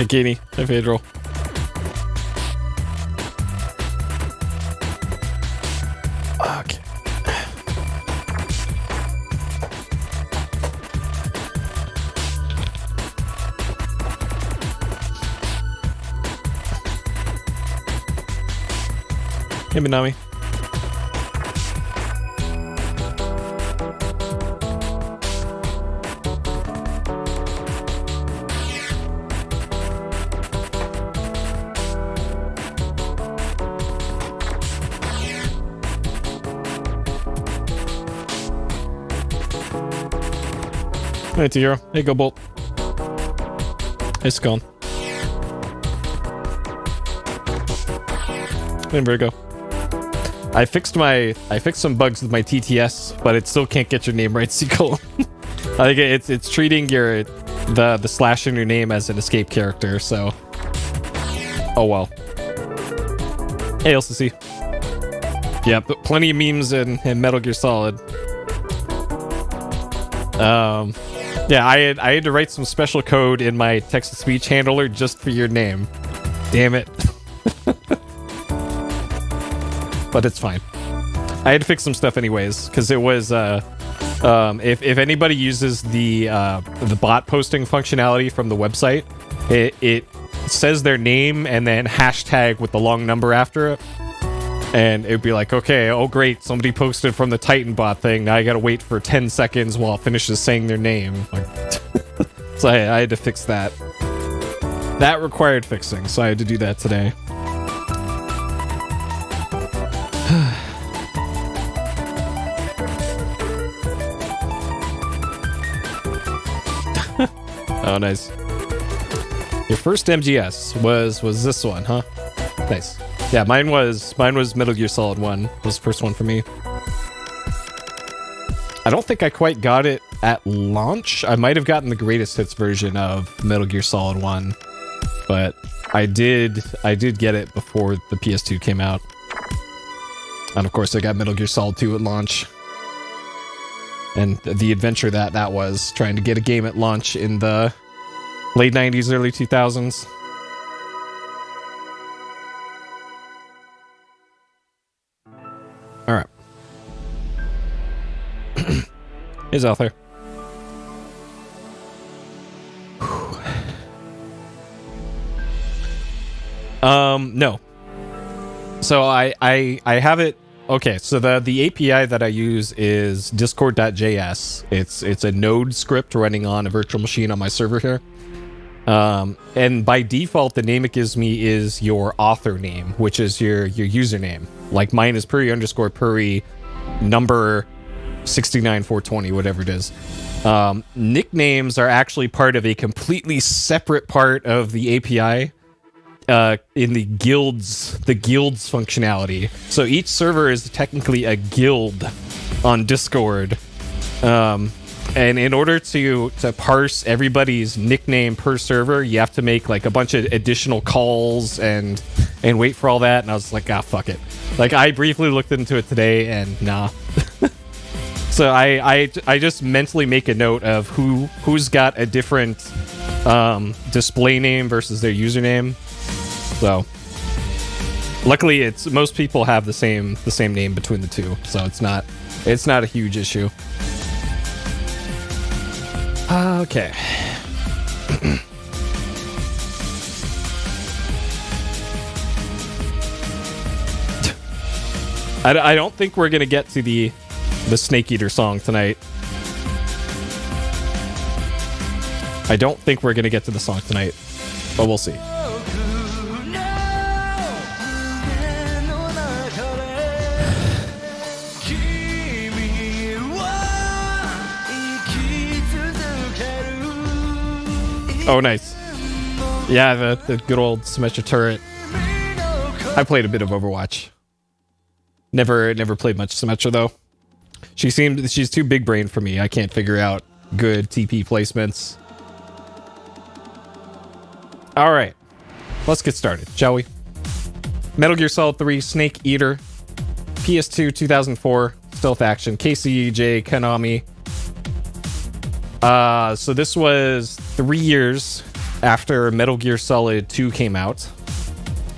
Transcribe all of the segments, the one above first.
Bikini, hey Pedro. Okay. Hey Minami. Hey T-Hero. Hey Go Bolt. Hey Scone. Hey Virgo. I fixed some bugs with my TTS, but it still can't get your name right, Sequel. I think it's treating the slash in your name as an escape character, so. Oh well. Hey LCC. Yeah, but plenty of memes in Metal Gear Solid. Yeah, I had to write some special code in my text-to-speech handler just for your name. Damn it. But it's fine. I had to fix some stuff anyways, because it was, if anybody uses the bot posting functionality from the website, it says their name and then hashtag with the long number after it. And it'd be like, okay, oh great, somebody posted from the Titan bot thing. Now I gotta wait for 10 seconds while it finishes saying their name. Like, so I had to fix that. That required fixing, so I had to do that today. Oh, nice. Your first MGS was this one, huh? Nice. Yeah, mine was Metal Gear Solid 1. Was the first one for me. I don't think I quite got it at launch. I might have gotten the greatest hits version of Metal Gear Solid 1, but I did get it before the PS2 came out. And of course I got Metal Gear Solid 2 at launch. And the adventure that was, trying to get a game at launch in the late 90s, early 2000s. All right. Here's out there. No. So I have it. Okay, so the API that I use is discord.js. It's a Node script running on a virtual machine on my server here. And by default, the name it gives me is your author name, which is your username. Like mine is Puri_Puri number 69420, whatever it is. Nicknames are actually part of a completely separate part of the API. In the guilds functionality. So each server is technically a guild on Discord. And in order to parse everybody's nickname per server, you have to make like a bunch of additional calls and wait for all that. And I was like, fuck it. Like I briefly looked into it today and nah. So I just mentally make a note of who's got a different display name versus their username. So luckily it's most people have the same name between the two, so it's not a huge issue. Okay. I don't think we're gonna get to the Snake Eater song tonight. I don't think we're gonna get to the song tonight, but we'll see. Oh, nice. Yeah, the good old Symmetra turret. I played a bit of Overwatch. Never played much Symmetra though. She's too big brain for me. I can't figure out good TP placements. All right, let's get started, shall we? Metal Gear Solid 3, Snake Eater, PS2 2004, stealth action, KCJ, Konami. So this was 3 years after Metal Gear Solid 2 came out.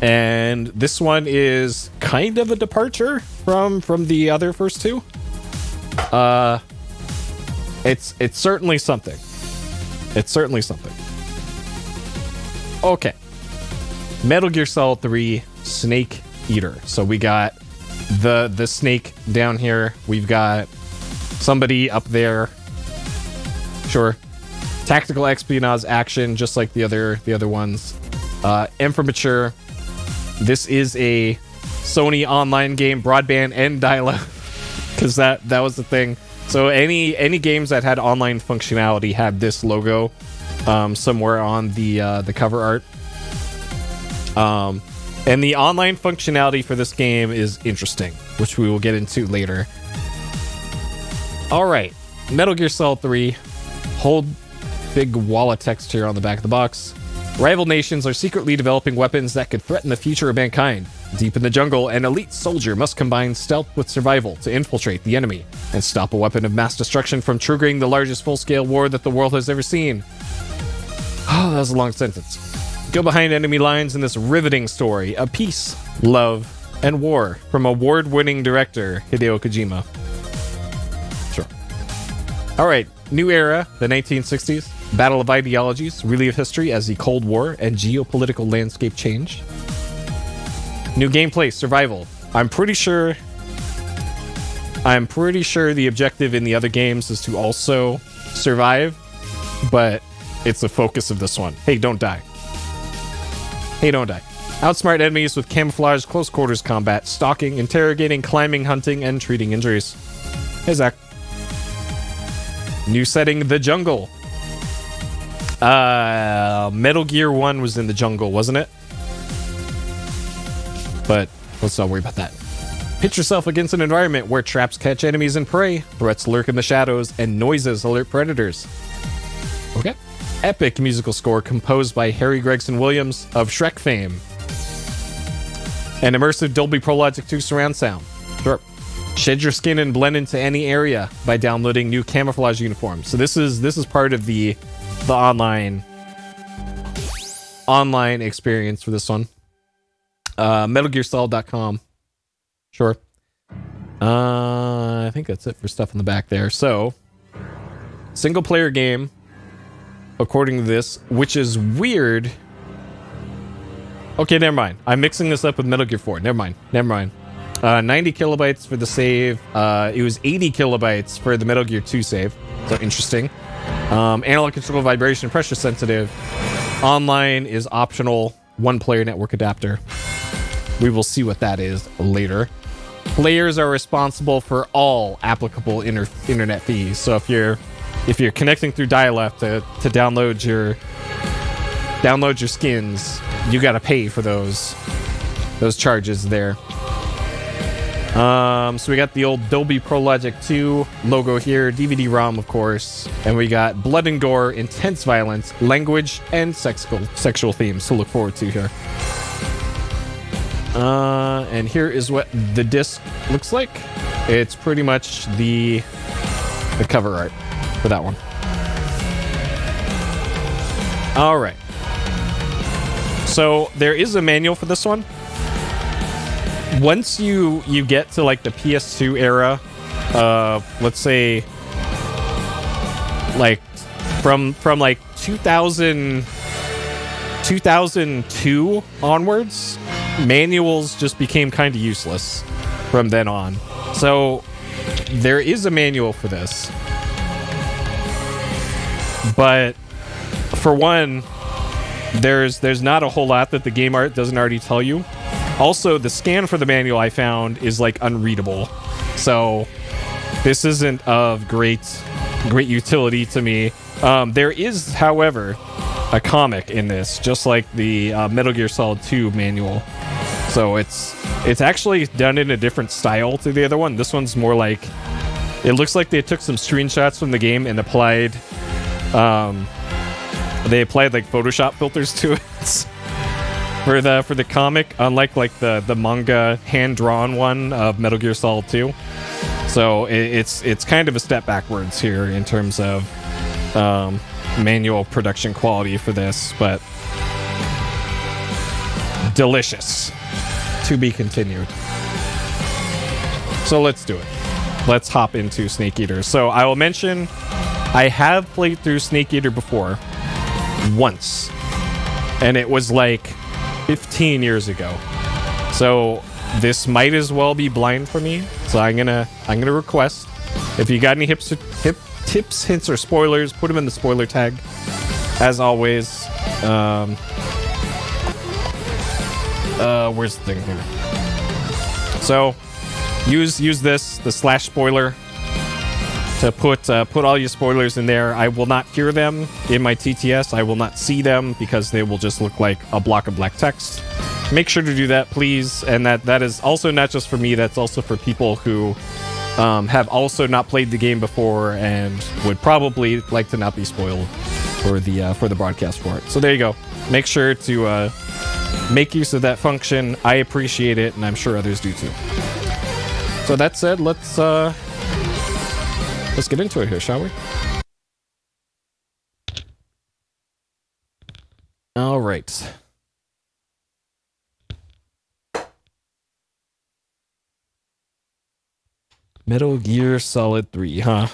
And this one is kind of a departure from the other first two. It's certainly something. It's certainly something. Okay. Metal Gear Solid 3 Snake Eater. So we got the snake down here. We've got somebody up there. Sure. Tactical espionage action, just like the other ones. Informature. This is a Sony online game, broadband and dial-up, because that was the thing. So any games that had online functionality had this logo somewhere on the cover art. And the online functionality for this game is interesting, which we will get into later. All right, Metal Gear Solid 3. Hold big wall of text here on the back of the box. Rival nations are secretly developing weapons that could threaten the future of mankind. Deep in the jungle, an elite soldier must combine stealth with survival to infiltrate the enemy and stop a weapon of mass destruction from triggering the largest full-scale war that the world has ever seen. Oh, that was a long sentence. Go behind enemy lines in this riveting story of peace, love, and war from award-winning director Hideo Kojima. Sure. All right, new era, the 1960s. Battle of ideologies, relive history as the Cold War and geopolitical landscape change. New gameplay, survival. I'm pretty sure the objective in the other games is to also survive, but it's the focus of this one. Hey, don't die. Hey, don't die. Outsmart enemies with camouflage, close quarters combat, stalking, interrogating, climbing, hunting, and treating injuries. Hey, Zach. New setting, the jungle. Metal Gear 1 was in the jungle, wasn't it? But let's not worry about that. Pitch yourself against an environment where traps catch enemies and prey, threats lurk in the shadows, and noises alert predators. Okay. Epic musical score composed by Harry Gregson Williams of Shrek fame. And immersive Dolby Pro Logic 2 surround sound. Sure. Shed your skin and blend into any area by downloading new camouflage uniforms. So this is part of the online experience for this one. MetalGearSolid.com. Sure. I think that's it for stuff in the back there. So, single player game, according to this, which is weird. Okay, never mind. I'm mixing this up with Metal Gear 4. Never mind. 90 kilobytes for the save. It was 80 kilobytes for the Metal Gear 2 save. So interesting. Analog control, vibration, pressure sensitive. Online is optional. One player network adapter. We will see what that is later. Players are responsible for all applicable internet fees. So if you're connecting through dial-up to download your skins, you got to pay for those charges there. So we got the old Dolby Pro Logic 2 logo here, DVD-ROM, of course, and we got blood and gore, intense violence, language, and sexual themes to look forward to here. And here is what the disc looks like. It's pretty much the cover art for that one. All right. So there is a manual for this one. Once you get to like the PS2 era, let's say like from like 2002 onwards, manuals just became kind of useless from then on. So there is a manual for this, but for one, there's not a whole lot that the game art doesn't already tell you. Also, the scan for the manual I found is like unreadable, so this isn't of great utility to me. There is, however, a comic in this, just like the Metal Gear Solid 2 manual. So it's actually done in a different style to the other one. This one's more like, it looks like they took some screenshots from the game and applied like Photoshop filters to it. For the comic, unlike like the manga hand-drawn one of Metal Gear Solid 2. So it's kind of a step backwards here in terms of manual production quality for this, but delicious. To be continued. So let's do it. Let's hop into Snake Eater. So I will mention I have played through Snake Eater before once, and it was like 15 years ago. So this might as well be blind for me. So I'm gonna request, if you got any tips, hints, or spoilers, put them in the spoiler tag. As always, where's the thing here? So use the slash spoiler to put all your spoilers in there. I will not hear them in my TTS. I will not see them because they will just look like a block of black text. Make sure to do that, please. And that is also not just for me. That's also for people who have also not played the game before and would probably like to not be spoiled for the broadcast for it. So there you go. Make sure to make use of that function. I appreciate it, and I'm sure others do too. So that said, let's get into it here, shall we? All right. Metal Gear Solid 3, huh?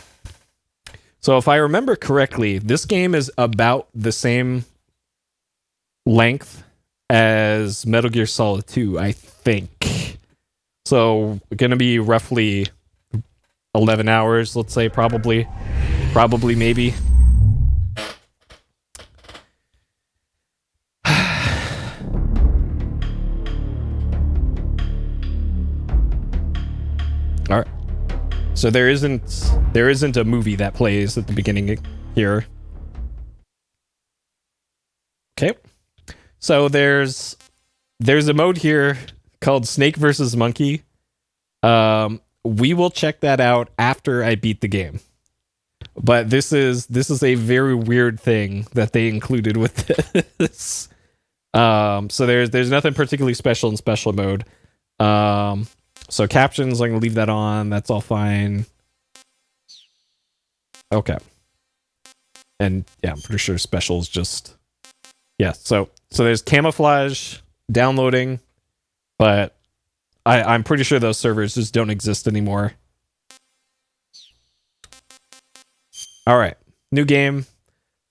So if I remember correctly, this game is about the same length as Metal Gear Solid 2, I think. So gonna be roughly 11 hours, let's say, probably, maybe. All right. So there isn't a movie that plays at the beginning here. Okay. So there's a mode here called Snake versus Monkey. We will check that out after I beat the game. But this is a very weird thing that they included with this. So there's nothing particularly special in special mode. So captions, I'm gonna leave that on. That's all fine. Okay. And yeah, I'm pretty sure special is just, yeah. So there's camouflage downloading, but I'm pretty sure those servers just don't exist anymore. All right, new game.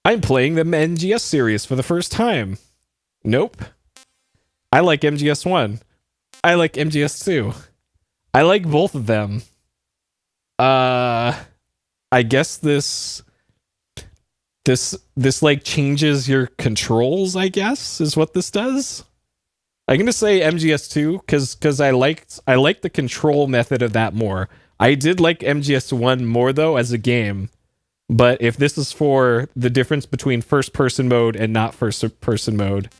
I'm playing the MGS series for the first time. Nope. I like MGS1. I like MGS2. I like both of them. I guess this like changes your controls, I guess, is what this does. I'm gonna say MGS2 because I liked the control method of that more. I did like MGS1 more though as a game, but if this is for the difference between first person mode and not first person mode,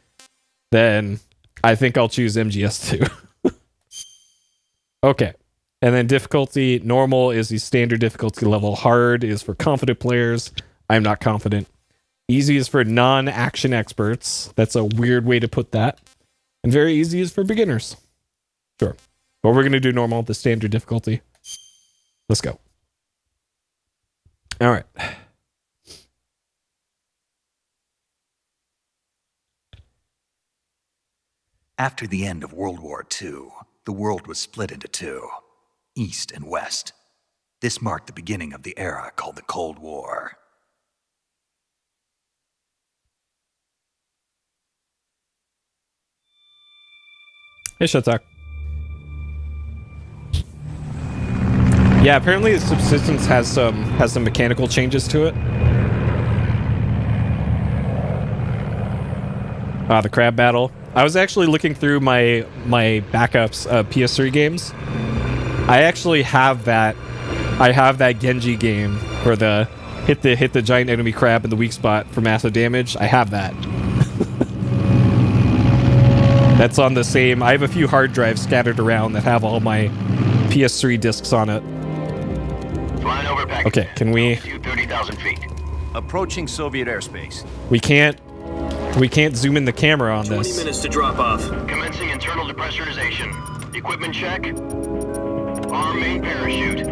then I think I'll choose MGS2. Okay. And then difficulty, normal is the standard difficulty level. Hard is for confident players. I'm not confident. Easy is for non-action experts. That's a weird way to put that. And very easy is for beginners. Sure. But we're going to do normal, the standard difficulty. Let's go. All right. After the end of World War II, the world was split into two, East and West. This marked the beginning of the era called the Cold War. Hey, Shatak. Yeah, apparently the Subsistence has some mechanical changes to it. The crab battle. I was actually looking through my backups of PS3 games. I actually have that. I have that Genji game for the hit the giant enemy crab in the weak spot for massive damage. I have that. That's on the same. I have a few hard drives scattered around that have all my PS3 discs on it. Flying over package. Okay, can we? 30,000 feet. Approaching Soviet airspace. We can't zoom in the camera on 20 this. minutes to drop off. Commencing internal depressurization. Equipment check. Arm main parachute.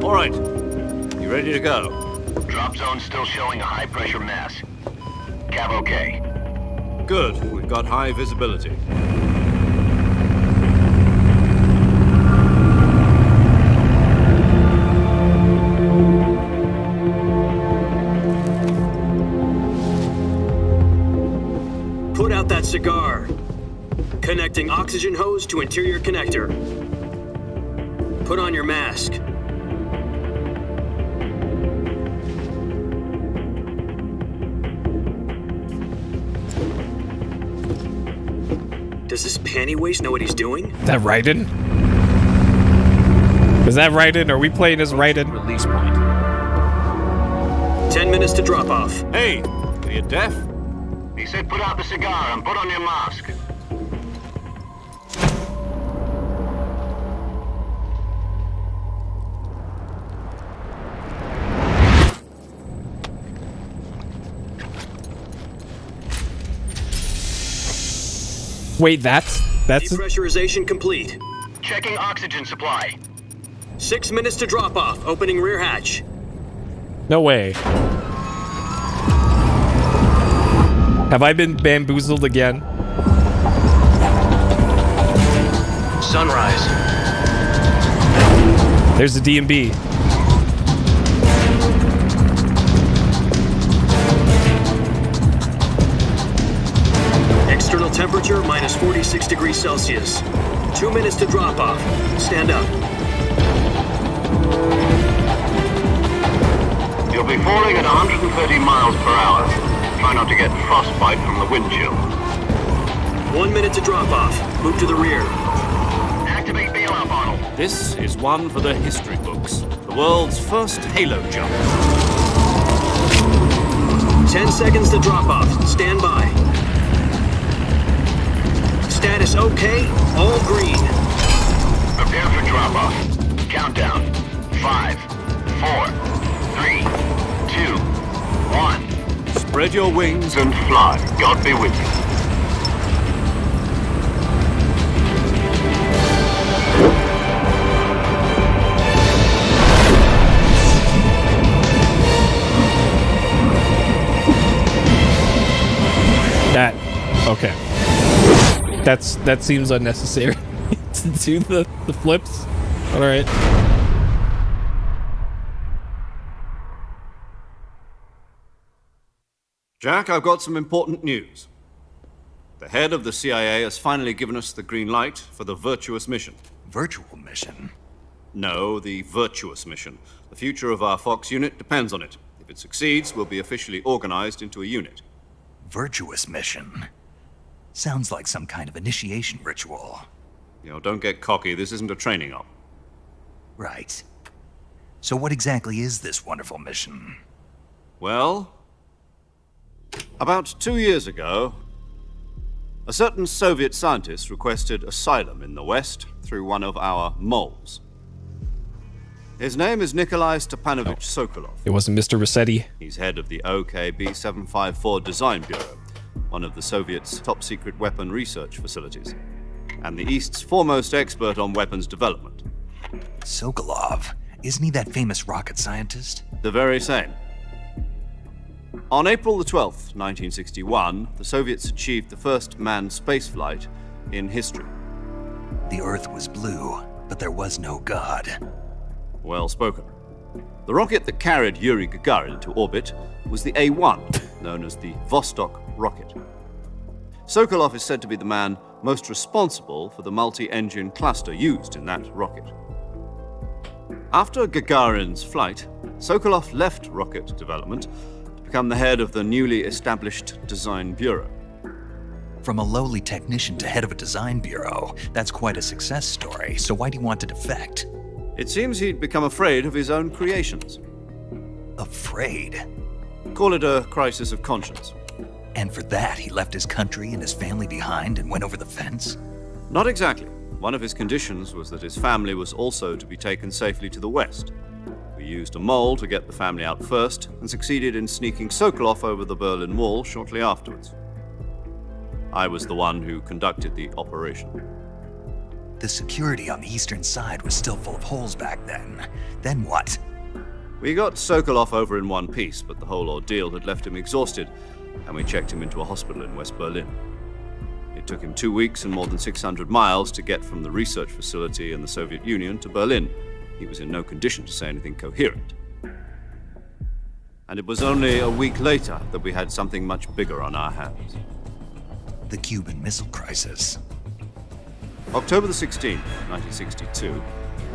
All right. You ready to go? Drop zone still showing a high-pressure mass. Cav okay. Good. We've got high visibility. Put out that cigar. Connecting oxygen hose to interior connector. Put on your mask. Does this panty waste know what he's doing? Is that Raiden? Is that Raiden? Are we playing as Raiden? Release point. 10 minutes to drop off. Hey, are you deaf? He said put out the cigar and put on your mask. Wait, that's Depressurization complete. Checking oxygen supply. 6 minutes to drop off. Opening rear hatch. no way. Have I been bamboozled again? Sunrise. There's the D&B. External temperature minus 46 degrees Celsius. 2 minutes to drop off. Stand up. You'll be falling at 130 miles per hour. Try not to get frostbite from the wind chill. 1 minute to drop off. Move to the rear. Activate bailout bottle. This is one for the history books. The world's first halo jump. 10 seconds to drop off. Stand by. Status okay. All green. Prepare for drop-off. Countdown. 5, 4, 3, 2, 1. Spread your wings And fly. God be with you. That okay. That seems unnecessary to do the flips. All right. Jack, I've got some important news. The head of the CIA has finally given us the green light for the virtuous mission. Virtual mission? No, the virtuous mission. The future of our Fox unit depends on it. If it succeeds, we'll be officially organized into a unit. Virtuous mission? Sounds like some kind of initiation ritual. You know, don't get cocky. This isn't a training op. Right. So what exactly is this wonderful mission? Well, about 2 years ago, a certain Soviet scientist requested asylum in the West through one of our moles. His name is Nikolai Stepanovich Sokolov. It wasn't Mr. Rossetti. He's head of the OKB-754 Design Bureau, one of the Soviets' top-secret weapon research facilities, and the East's foremost expert on weapons development. Sokolov? Isn't he that famous rocket scientist? The very same. On April the 12th, 1961, the Soviets achieved the first manned spaceflight in history. The Earth was blue, but there was no God. Well spoken. The rocket that carried Yuri Gagarin into orbit was the A-1, known as the Vostok rocket. Sokolov is said to be the man most responsible for the multi-engine cluster used in that rocket. After Gagarin's flight, Sokolov left rocket development to become the head of the newly established Design Bureau. From a lowly technician to head of a design bureau, that's quite a success story, so why do you want to defect? It seems he'd become afraid of his own creations. Afraid? Call it a crisis of conscience. And for that, he left his country and his family behind and went over the fence? Not exactly. One of his conditions was that his family was also to be taken safely to the West. We used a mole to get the family out first and succeeded in sneaking Sokolov over the Berlin Wall shortly afterwards. I was the one who conducted the operation. The security on the eastern side was still full of holes back then. Then what? We got Sokolov over in one piece, but the whole ordeal had left him exhausted, and we checked him into a hospital in West Berlin. It took him 2 weeks and more than 600 miles to get from the research facility in the Soviet Union to Berlin. He was in no condition to say anything coherent. And it was only a week later that we had something much bigger on our hands. The Cuban Missile Crisis. October the 16th, 1962,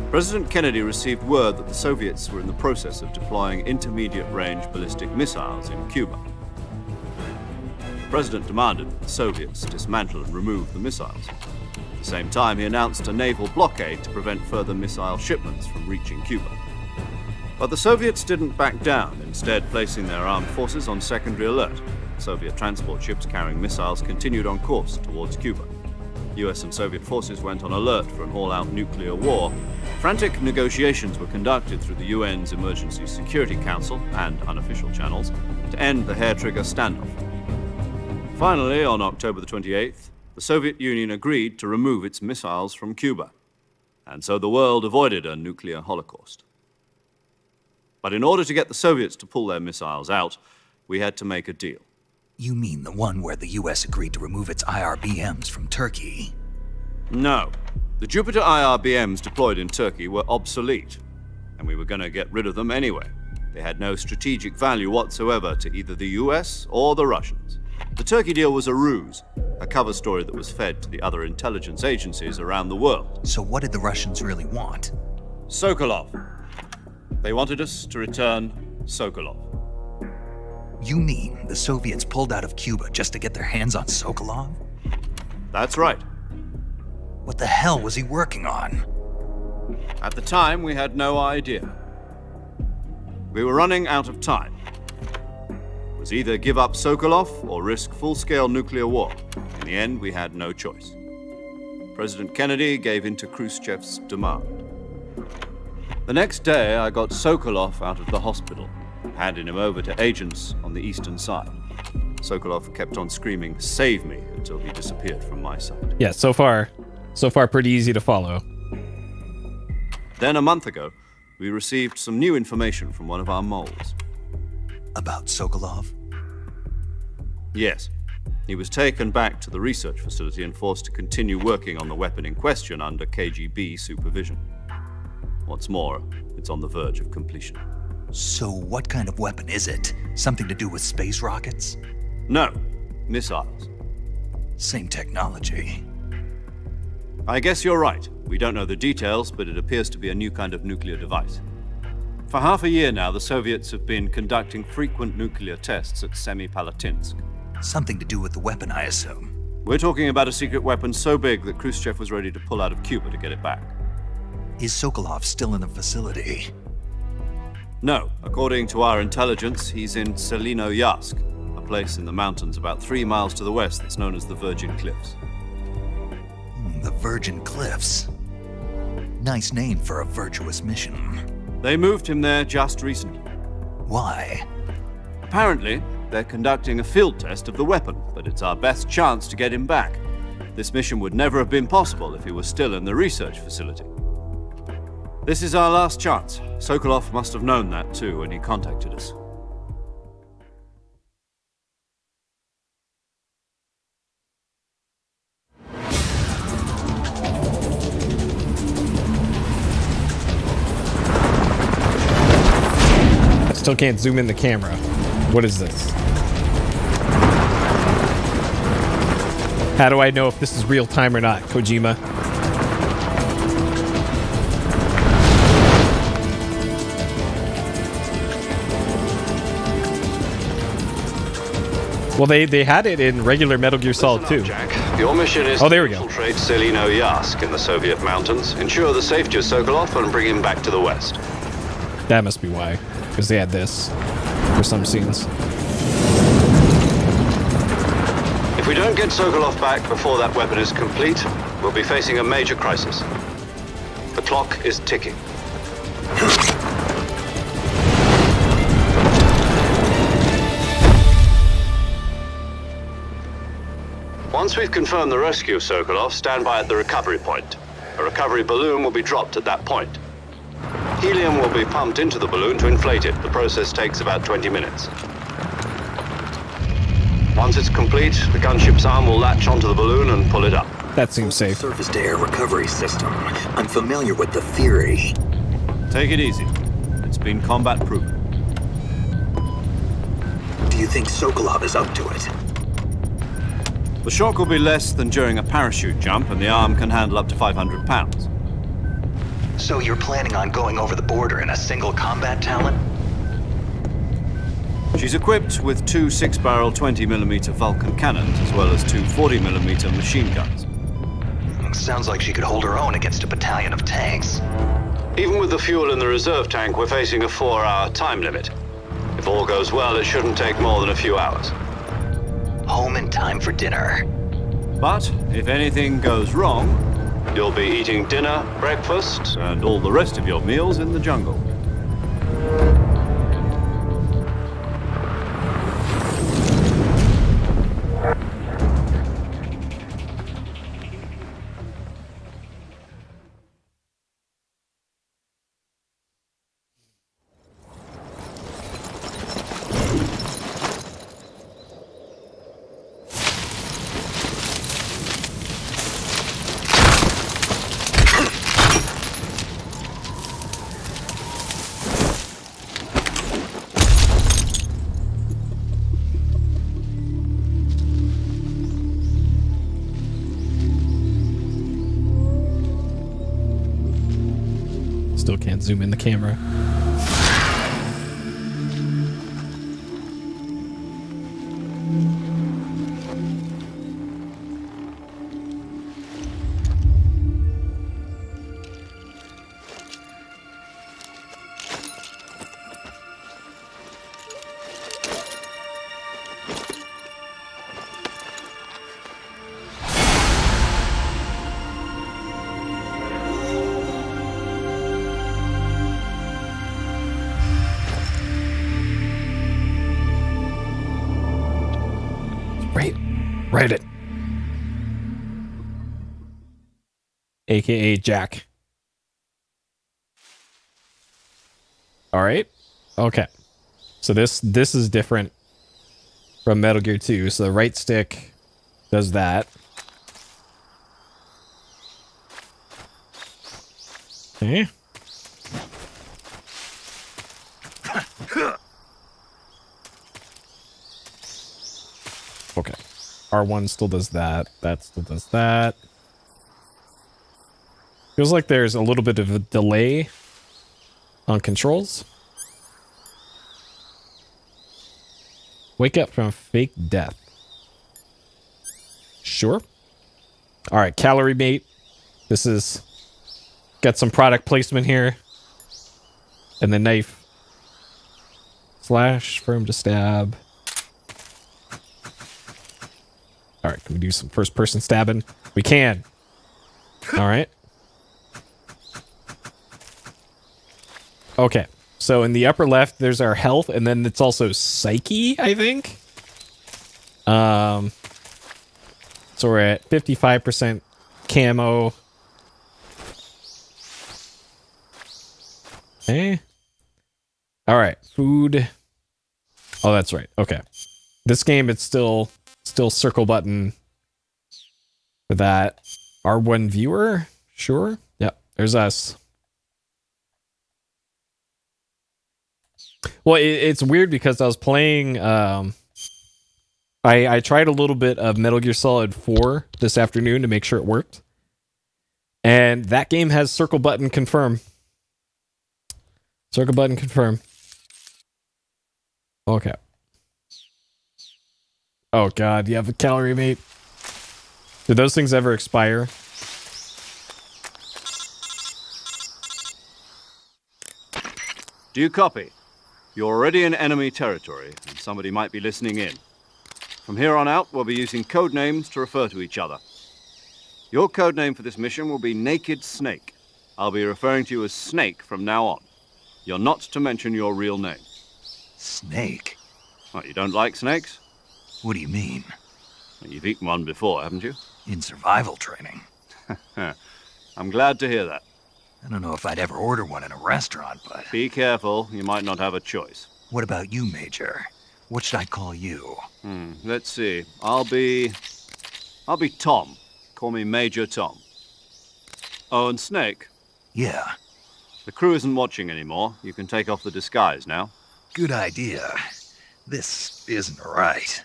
President Kennedy received word that the Soviets were in the process of deploying intermediate-range ballistic missiles in Cuba. The President demanded that the Soviets dismantle and remove the missiles. At the same time, he announced a naval blockade to prevent further missile shipments from reaching Cuba. But the Soviets didn't back down, instead placing their armed forces on secondary alert. Soviet transport ships carrying missiles continued on course towards Cuba. US and Soviet forces went on alert for an all-out nuclear war. Frantic negotiations were conducted through the UN's Emergency Security Council and unofficial channels to end the hair-trigger standoff. Finally, on October the 28th, the Soviet Union agreed to remove its missiles from Cuba. And so the world avoided a nuclear holocaust. But in order to get the Soviets to pull their missiles out, we had to make a deal. You mean the one where the US agreed to remove its IRBMs from Turkey? No. The Jupiter IRBMs deployed in Turkey were obsolete, and we were going to get rid of them anyway. They had no strategic value whatsoever to either the US or the Russians. The Turkey deal was a ruse, a cover story that was fed to the other intelligence agencies around the world. So what did the Russians really want? Sokolov. They wanted us to return Sokolov. You mean the Soviets pulled out of Cuba just to get their hands on Sokolov? That's right. What the hell was he working on? At the time, we had no idea. We were running out of time. It was either give up Sokolov or risk full-scale nuclear war. In the end, we had no choice. President Kennedy gave in to Khrushchev's demand. The next day, I got Sokolov out of the hospital, handing him over to agents on the eastern side. Sokolov kept on screaming, "Save me," until he disappeared from my sight. Yeah, so far pretty easy to follow. Then a month ago, we received some new information from one of our moles. About Sokolov? Yes. He was taken back to the research facility and forced to continue working on the weapon in question under KGB supervision. What's more, it's on the verge of completion. So what kind of weapon is it? Something to do with space rockets? No, missiles. Same technology. I guess you're right. We don't know the details, but it appears to be a new kind of nuclear device. For half a year now, the Soviets have been conducting frequent nuclear tests at Semipalatinsk. Something to do with the weapon, I assume. We're talking about a secret weapon so big that Khrushchev was ready to pull out of Cuba to get it back. Is Sokolov still in the facility? No, according to our intelligence, he's in Selino-Yarsk, a place in the mountains about 3 miles to the west that's known as the Virgin Cliffs. The Virgin Cliffs. Nice name for a virtuous mission. They moved him there just recently. Why? Apparently, they're conducting a field test of the weapon, but it's our best chance to get him back. This mission would never have been possible if he was still in the research facility. This is our last chance. Sokolov must have known that too when he contacted us. I still can't zoom in the camera. What is this? How do I know if this is real time or not, Kojima? Well, they had it in regular Metal Gear Solid 2. Jack. Your mission is Oh, there we to go. infiltrate Selino-Yarsk in the Soviet mountains, ensure the safety of Sokolov, and bring him back to the west. That must be why, because they had this for some scenes. If we don't get Sokolov back before that weapon is complete, we'll be facing a major crisis. The clock is ticking. Once we've confirmed the rescue of Sokolov, stand by at the recovery point. A recovery balloon will be dropped at that point. Helium will be pumped into the balloon to inflate it. The process takes about 20 minutes. Once it's complete, the gunship's arm will latch onto the balloon and pull it up. That seems safe. Surface-to-air recovery system. I'm familiar with the theory. Take it easy. It's been combat proven. Do you think Sokolov is up to it? The shock will be less than during a parachute jump, and the arm can handle up to 500 pounds. So you're planning on going over the border in a single combat Talon? She's equipped with two 6-barrel 20mm Vulcan cannons, as well as two 40mm machine guns. Sounds like she could hold her own against a battalion of tanks. Even with the fuel in the reserve tank, we're facing a 4-hour time limit. If all goes well, it shouldn't take more than a few hours. Home in time for dinner. But if anything goes wrong, You'll be eating dinner, breakfast, and all the rest of your meals in the jungle. Still can't zoom in the camera. Write it. AKA Jack. All right. Okay. So this is different from Metal Gear 2. So the right stick does that. Okay. Okay. R1 still does that. That still does that. Feels like there's a little bit of a delay on controls. Wake up from fake death. Sure. All right, calorie mate. This is got some product placement here. And the knife. Slash, firm to stab. All right, can we do some first-person stabbing? We can. All right. Okay, so in the upper left, there's our health, and then it's also psyche, I think. So we're at 55% camo. Okay. All right, food. Oh, that's right. Okay. This game, it's still circle button for that. R1 viewer? Sure. Yep, there's us. Well, it's weird because I was playing... I tried a little bit of Metal Gear Solid 4 this afternoon to make sure it worked. And that game has circle button confirm. Circle button confirm. Okay. Oh god, you have a calorie mate. Do those things ever expire? Do you copy? You're already in enemy territory, and somebody might be listening in. From here on out, we'll be using code names to refer to each other. Your code name for this mission will be Naked Snake. I'll be referring to you as Snake from now on. You're not to mention your real name. Snake? What, you don't like snakes? What do you mean? Well, you've eaten one before, haven't you? In survival training. I'm glad to hear that. I don't know if I'd ever order one in a restaurant, but... Be careful, you might not have a choice. What about you, Major? What should I call you? Let's see. I'll be Tom. Call me Major Tom. Oh, and Snake. Yeah, The crew isn't watching anymore. You can take off the disguise now. good idea. This isn't right.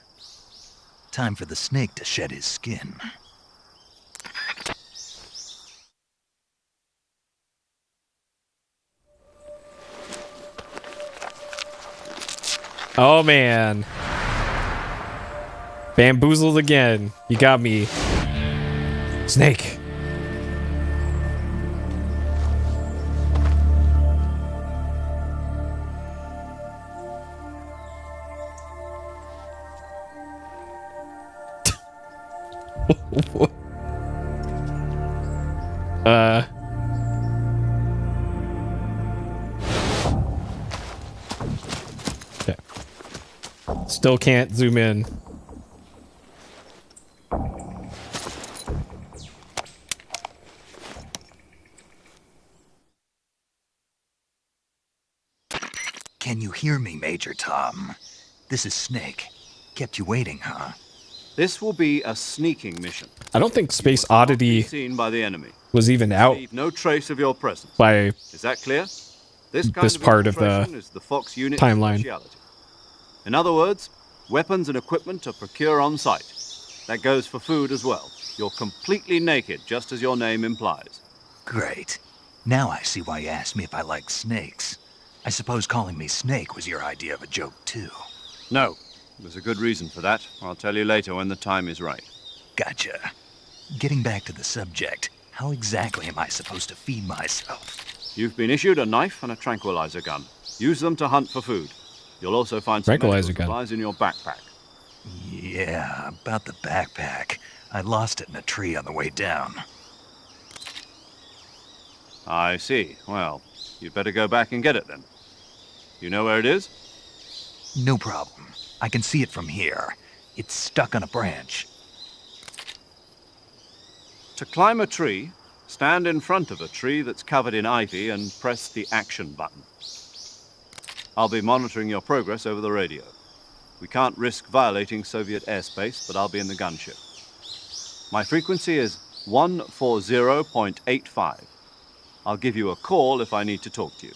Time for the snake to shed his skin. Oh man. Bamboozled again. You got me. Snake. Okay. Still can't zoom in. Can you hear me, Major Tom? This is Snake. Kept you waiting, huh? This will be a sneaking mission. I don't think Space Not be Oddity seen by the enemy. was even out Leave no trace of your presence. by Is that clear? This kind this of part of the infiltration is the Fox unit timeline. speciality. In other words, weapons and equipment are procure on site. That goes for food as well. You're completely naked, just as your name implies. Great. Now I see why you asked me if I like snakes. I suppose calling me Snake was your idea of a joke, too. No, there's a good reason for that. I'll tell you later when the time is right. Gotcha. Getting back to the subject, how exactly am I supposed to feed myself? You've been issued a knife and a tranquilizer gun. Use them to hunt for food. You'll also find some Tranquilizer medical gun. supplies in your backpack. Yeah, about the backpack. I lost it in a tree on the way down. I see. Well, you'd better go back and get it then. You know where it is? No problem. I can see it from here. It's stuck on a branch. To climb a tree, stand in front of a tree that's covered in ivy and press the action button. I'll be monitoring your progress over the radio. We can't risk violating Soviet airspace, but I'll be in the gunship. My frequency is 140.85. I'll give you a call if I need to talk to you.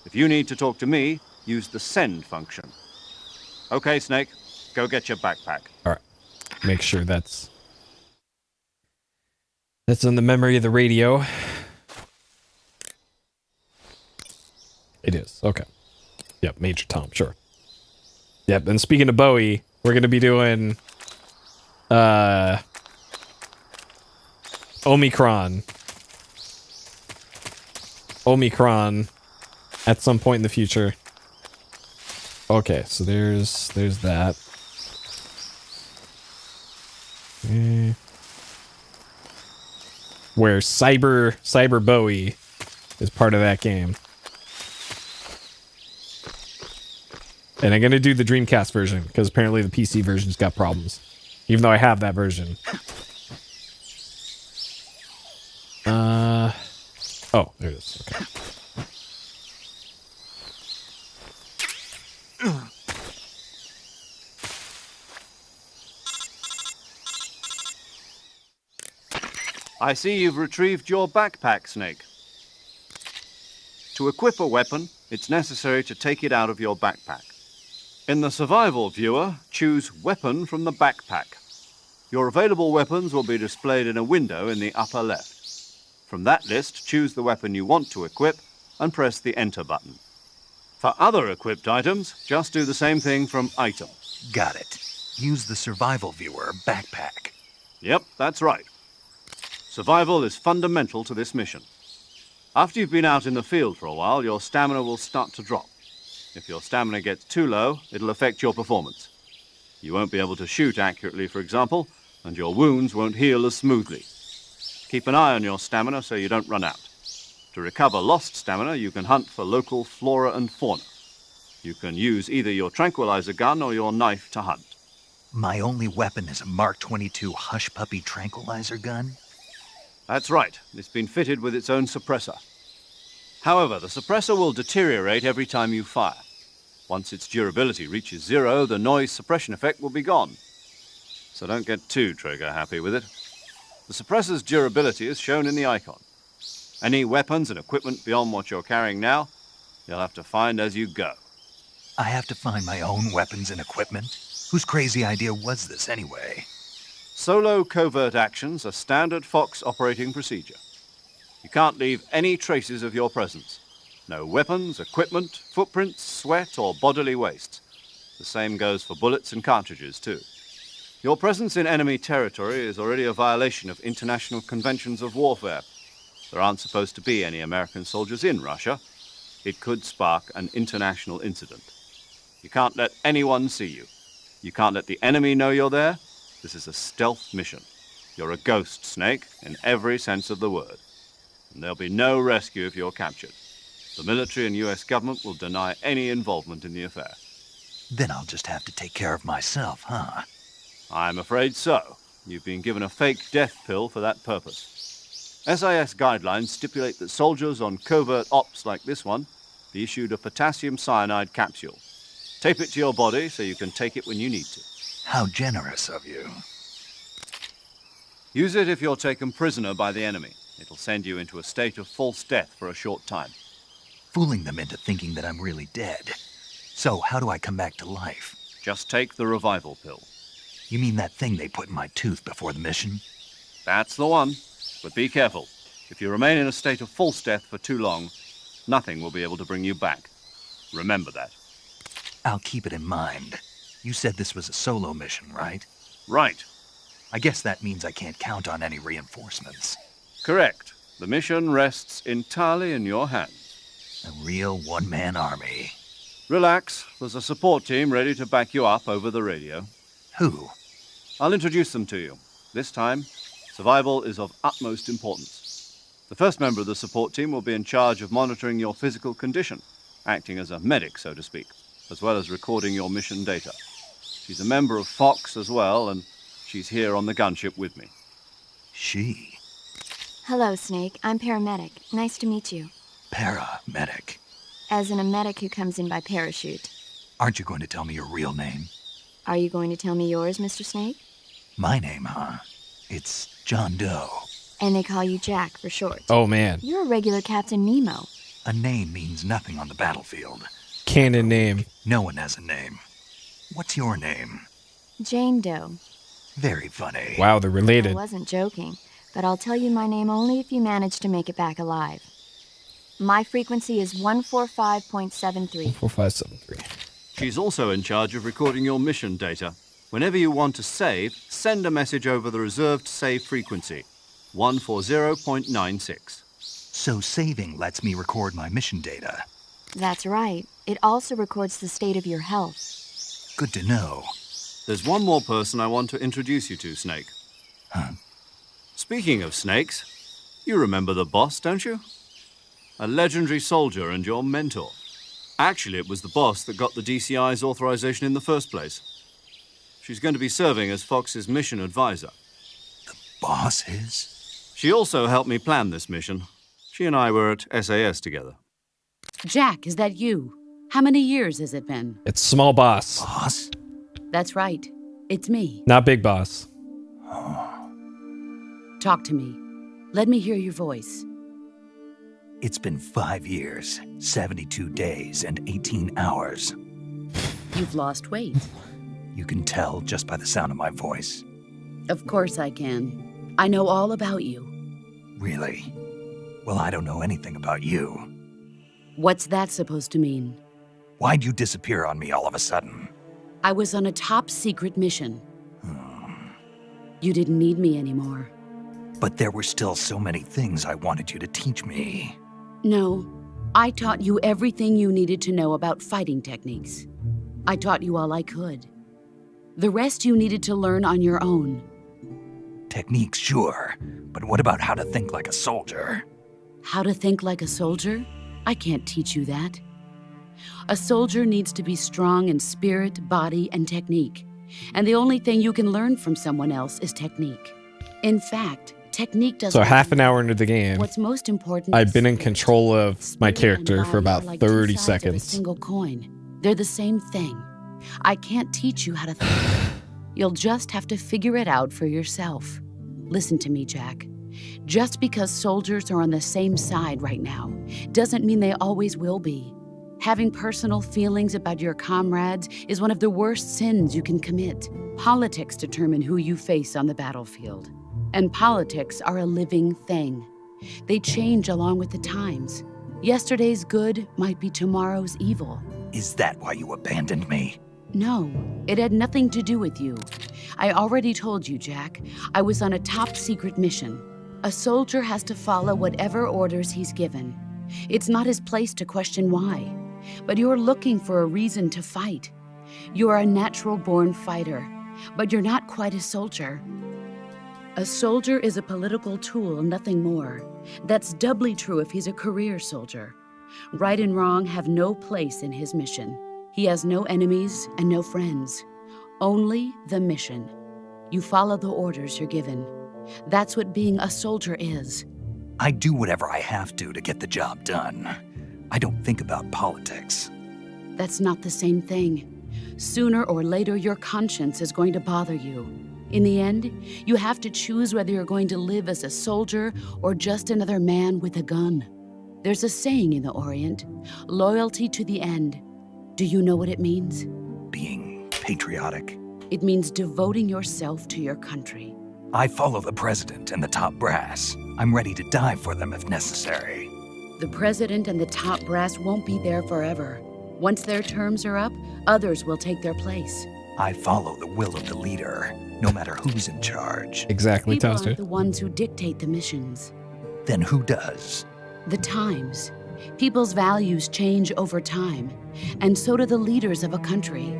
If you need to talk to me, use the send function. Okay, Snake, go get your backpack. All right. Make sure that's in the memory of the radio. It is. Okay. Yep, Major Tom, sure. Yep, and speaking of Bowie, we're going to be doing Omicron at some point in the future. Okay, so there's that. Where Cyber Bowie is part of that game. And I'm going to do the Dreamcast version, because apparently the PC version's got problems. Even though I have that version. Oh, there it is. Okay. I see you've retrieved your backpack, Snake. To equip a weapon, it's necessary to take it out of your backpack. In the survival viewer, choose Weapon from the backpack. Your available weapons will be displayed in a window in the upper left. From that list, choose the weapon you want to equip and press the Enter button. For other equipped items, just do the same thing from Item. Got it. Use the survival viewer backpack. Yep, that's right. Survival is fundamental to this mission. After you've been out in the field for a while, your stamina will start to drop. If your stamina gets too low, it'll affect your performance. You won't be able to shoot accurately, for example, and your wounds won't heal as smoothly. Keep an eye on your stamina so you don't run out. To recover lost stamina, you can hunt for local flora and fauna. You can use either your tranquilizer gun or your knife to hunt. My only weapon is a Mark 22 Hush Puppy tranquilizer gun? That's right. It's been fitted with its own suppressor. However, the suppressor will deteriorate every time you fire. Once its durability reaches 0, the noise suppression effect will be gone. So don't get too trigger-happy with it. The suppressor's durability is shown in the icon. Any weapons and equipment beyond what you're carrying now, you'll have to find as you go. I have to find my own weapons and equipment? Whose crazy idea was this anyway? Solo covert actions are standard Fox operating procedure. You can't leave any traces of your presence. No weapons, equipment, footprints, sweat, or bodily waste. The same goes for bullets and cartridges, too. Your presence in enemy territory is already a violation of international conventions of warfare. There aren't supposed to be any American soldiers in Russia. It could spark an international incident. You can't let anyone see you. You can't let the enemy know you're there. This is a stealth mission. You're a ghost, Snake, in every sense of the word. And there'll be no rescue if you're captured. The military and US government will deny any involvement in the affair. Then I'll just have to take care of myself, huh? I'm afraid so. You've been given a fake death pill for that purpose. SIS guidelines stipulate that soldiers on covert ops like this one be issued a potassium cyanide capsule. Tape it to your body so you can take it when you need to. How generous of you. Use it if you're taken prisoner by the enemy. It'll send you into a state of false death for a short time. Fooling them into thinking that I'm really dead. So how do I come back to life? Just take the revival pill. You mean that thing they put in my tooth before the mission? That's the one. But be careful. If you remain in a state of false death for too long, nothing will be able to bring you back. Remember that. I'll keep it in mind. You said this was a solo mission, right? Right. I guess that means I can't count on any reinforcements. Correct. The mission rests entirely in your hands. A real one-man army. Relax. There's a support team ready to back you up over the radio. Who? I'll introduce them to you. This time, survival is of utmost importance. The first member of the support team will be in charge of monitoring your physical condition, acting as a medic, so to speak, as well as recording your mission data. She's a member of Fox as well, and she's here on the gunship with me. She? Hello, Snake. I'm paramedic. Nice to meet you. Paramedic. As in a medic who comes in by parachute. Aren't you going to tell me your real name? Are you going to tell me yours, Mr. Snake? My name, huh? It's John Doe. And they call you Jack for short. Oh, man. You're a regular Captain Nemo. A name means nothing on the battlefield. Canon name. No one has a name. What's your name? Jane Doe. Very funny. Wow, they're I related. wasn't joking, but I'll tell you my name only if you manage to make it back alive. My frequency is 145.73. 4573. She's also in charge of recording your mission data. Whenever you want to save, send a message over the reserved save frequency, 140.96. So saving lets me record my mission data. That's right. It also records the state of your health. Good to know. There's one more person I want to introduce you to, Snake. Huh? Speaking of snakes, you remember the boss, don't you? A legendary soldier and your mentor. Actually, it was the boss that got the DCI's authorization in the first place. She's going to be serving as Fox's mission advisor. Boss is? She also helped me plan this mission. She and I were at SAS together. Jack, is that you? How many years has it been? It's small boss, Boss? That's right. It's me. not big boss. Talk to me. Let me hear your voice. It's been 5 years, 72 days, and 18 hours. You've lost weight. You can tell just by the sound of my voice. Of course I can. I know all about you. Really? Well, I don't know anything about you. What's that supposed to mean? Why'd you disappear on me all of a sudden? I was on a top secret mission. You didn't need me anymore. But there were still so many things I wanted you to teach me. No, I taught you everything you needed to know about fighting techniques. I taught you all I could. The rest you needed to learn on your own. Techniques, sure. But what about how to think like a soldier? How to think like a soldier? I can't teach you that. A soldier needs to be strong in spirit, body, and technique. And the only thing you can learn from someone else is technique. In fact, Technique doesn't. So half an hour into the game, What's most important? I've been in control of my Spirit character and for body about are like two 30 sides of a seconds. single coin. They're the same thing. I can't teach you how to think. You'll just have to figure it out for yourself. Listen to me, Jack. Just because soldiers are on the same side right now doesn't mean they always will be. Having personal feelings about your comrades is one of the worst sins you can commit. Politics determine who you face on the battlefield. And politics are a living thing. They change along with the times. Yesterday's good might be tomorrow's evil. Is that why you abandoned me? No, it had nothing to do with you. I already told you, Jack. I was on a top secret mission. A soldier has to follow whatever orders he's given. It's not his place to question why. But you're looking for a reason to fight. You're a natural-born fighter, but you're not quite a soldier. A soldier is a political tool, nothing more. That's doubly true if he's a career soldier. Right and wrong have no place in his mission. He has no enemies and no friends. Only the mission. You follow the orders you're given. That's what being a soldier is. I do whatever I have to get the job done. I don't think about politics. That's not the same thing. Sooner or later, your conscience is going to bother you. In the end, you have to choose whether you're going to live as a soldier or just another man with a gun. There's a saying in the Orient, loyalty to the end. Do you know what it means? Being patriotic. It means devoting yourself to your country. I follow the president and the top brass. I'm ready to die for them if necessary. The president and the top brass won't be there forever. Once their terms are up, others will take their place. I follow the will of the leader, no matter who's in charge. Exactly, People Toaster. aren't the ones who dictate the missions. Then who does? The times. People's values change over time, and so do the leaders of a country.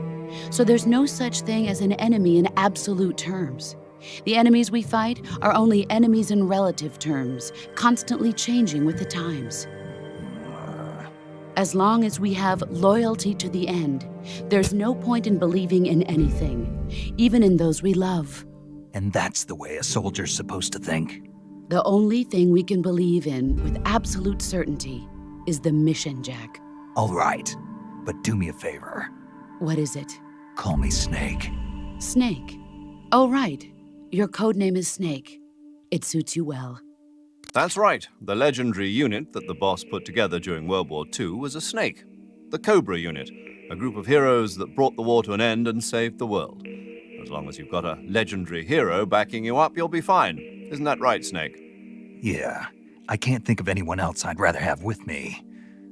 So there's no such thing as an enemy in absolute terms. The enemies we fight are only enemies in relative terms, constantly changing with the times. As long as we have loyalty to the end, there's no point in believing in anything, even in those we love. And that's the way a soldier's supposed to think? The only thing we can believe in with absolute certainty is the mission, Jack. All right, but do me a favor. What is it? Call me Snake. Snake. Oh, right. Your code name is Snake. It suits you well. That's right. The legendary unit that the boss put together during World War II was a snake. The Cobra unit, a group of heroes that brought the war to an end and saved the world. As long as you've got a legendary hero backing you up, you'll be fine. Isn't that right, Snake? Yeah, I can't think of anyone else I'd rather have with me.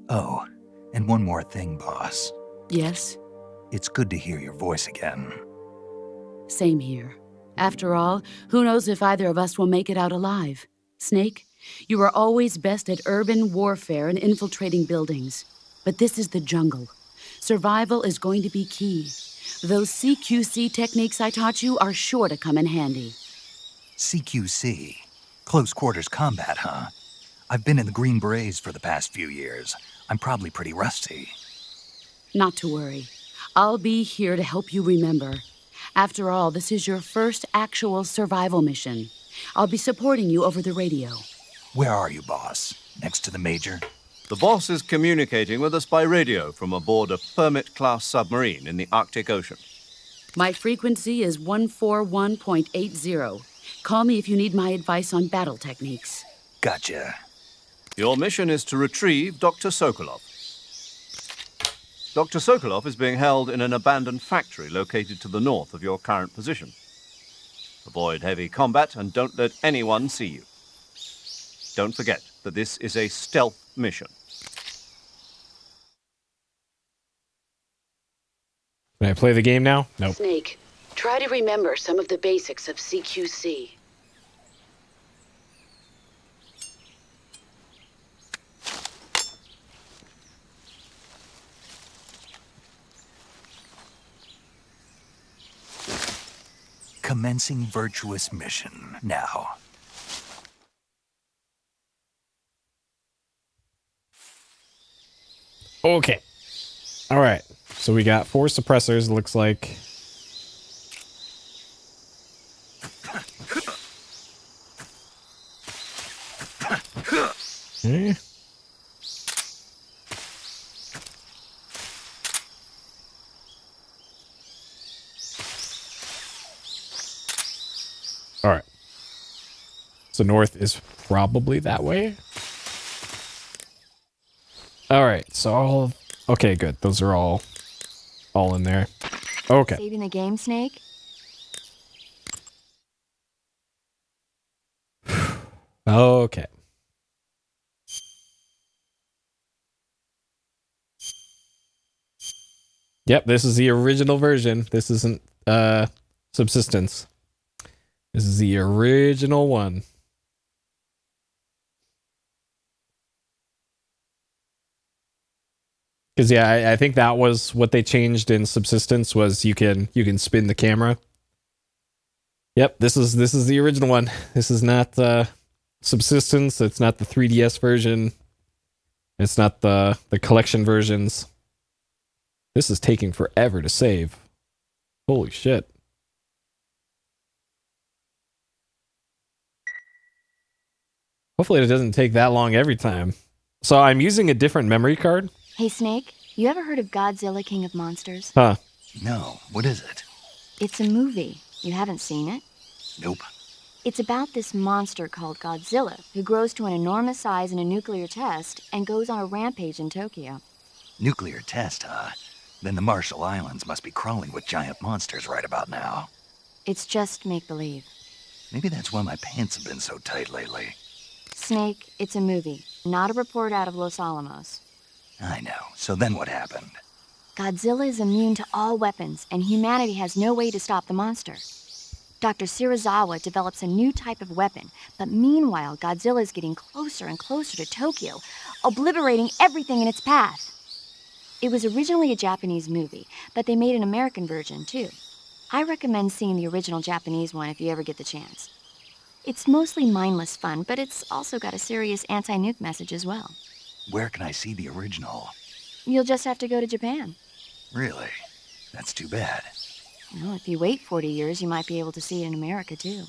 Oh, and one more thing, boss. Yes? It's good to hear your voice again. Same here. After all, who knows if either of us will make it out alive? Snake, you are always best at urban warfare and infiltrating buildings. But this is the jungle. Survival is going to be key. Those CQC techniques I taught you are sure to come in handy. CQC? Close quarters combat, huh? I've been in the Green Berets for the past few years. I'm probably pretty rusty. Not to worry. I'll be here to help you remember. After all, this is your first actual survival mission. I'll be supporting you over the radio. Where are you, boss? Next to the Major? The boss is communicating with us by radio from aboard a Permit-class submarine in the Arctic Ocean. My frequency is 141.80. Call me if you need my advice on battle techniques. Gotcha. Your mission is to retrieve Dr. Sokolov. Dr. Sokolov is being held in an abandoned factory located to the north of your current position. Avoid heavy combat and don't let anyone see you. Don't forget that this is a stealth mission. Can I play the game now? Nope. Snake, try to remember some of the basics of CQC. Commencing virtuous mission now. Okay. All right. So we got 4 suppressors, it looks like. Okay. All right. So north is probably that way. All right. So all. Okay, good. Those are all in there. Okay. Saving the game, Snake? Okay. Yep, this is the original version. This isn't Subsistence. This is the original one. Because yeah, I think that was what they changed in Subsistence was you can spin the camera. Yep, this is the original one. This is not Subsistence. It's not the 3DS version. It's not the collection versions. This is taking forever to save. Holy shit. Hopefully it doesn't take that long every time. So I'm using a different memory card. Hey, Snake, you ever heard of Godzilla King of Monsters? Huh. No, what is it? It's a movie. You haven't seen it? Nope. It's about this monster called Godzilla who grows to an enormous size in a nuclear test and goes on a rampage in Tokyo. Nuclear test, huh? Then the Marshall Islands must be crawling with giant monsters right about now. It's just make-believe. Maybe that's why my pants have been so tight lately. Snake, it's a movie, not a report out of Los Alamos. I know. So then what happened? Godzilla is immune to all weapons, and humanity has no way to stop the monster. Dr. Shirazawa develops a new type of weapon, but meanwhile, Godzilla is getting closer and closer to Tokyo, obliterating everything in its path. It was originally a Japanese movie, but they made an American version, too. I recommend seeing the original Japanese one if you ever get the chance. It's mostly mindless fun, but it's also got a serious anti-nuke message as well. Where can I see the original? You'll just have to go to Japan. Really? That's too bad. Well, if you wait 40 years, you might be able to see it in America, too.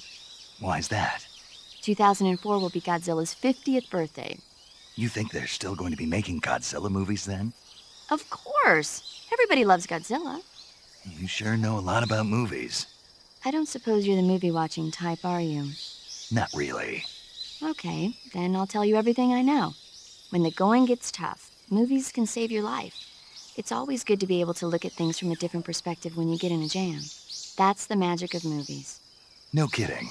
Why's that? 2004 will be Godzilla's 50th birthday. You think they're still going to be making Godzilla movies then? Of course! Everybody loves Godzilla. You sure know a lot about movies. I don't suppose you're the movie-watching type, are you? Not really. Okay, then I'll tell you everything I know. When the going gets tough, movies can save your life. It's always good to be able to look at things from a different perspective when you get in a jam. That's the magic of movies. No kidding.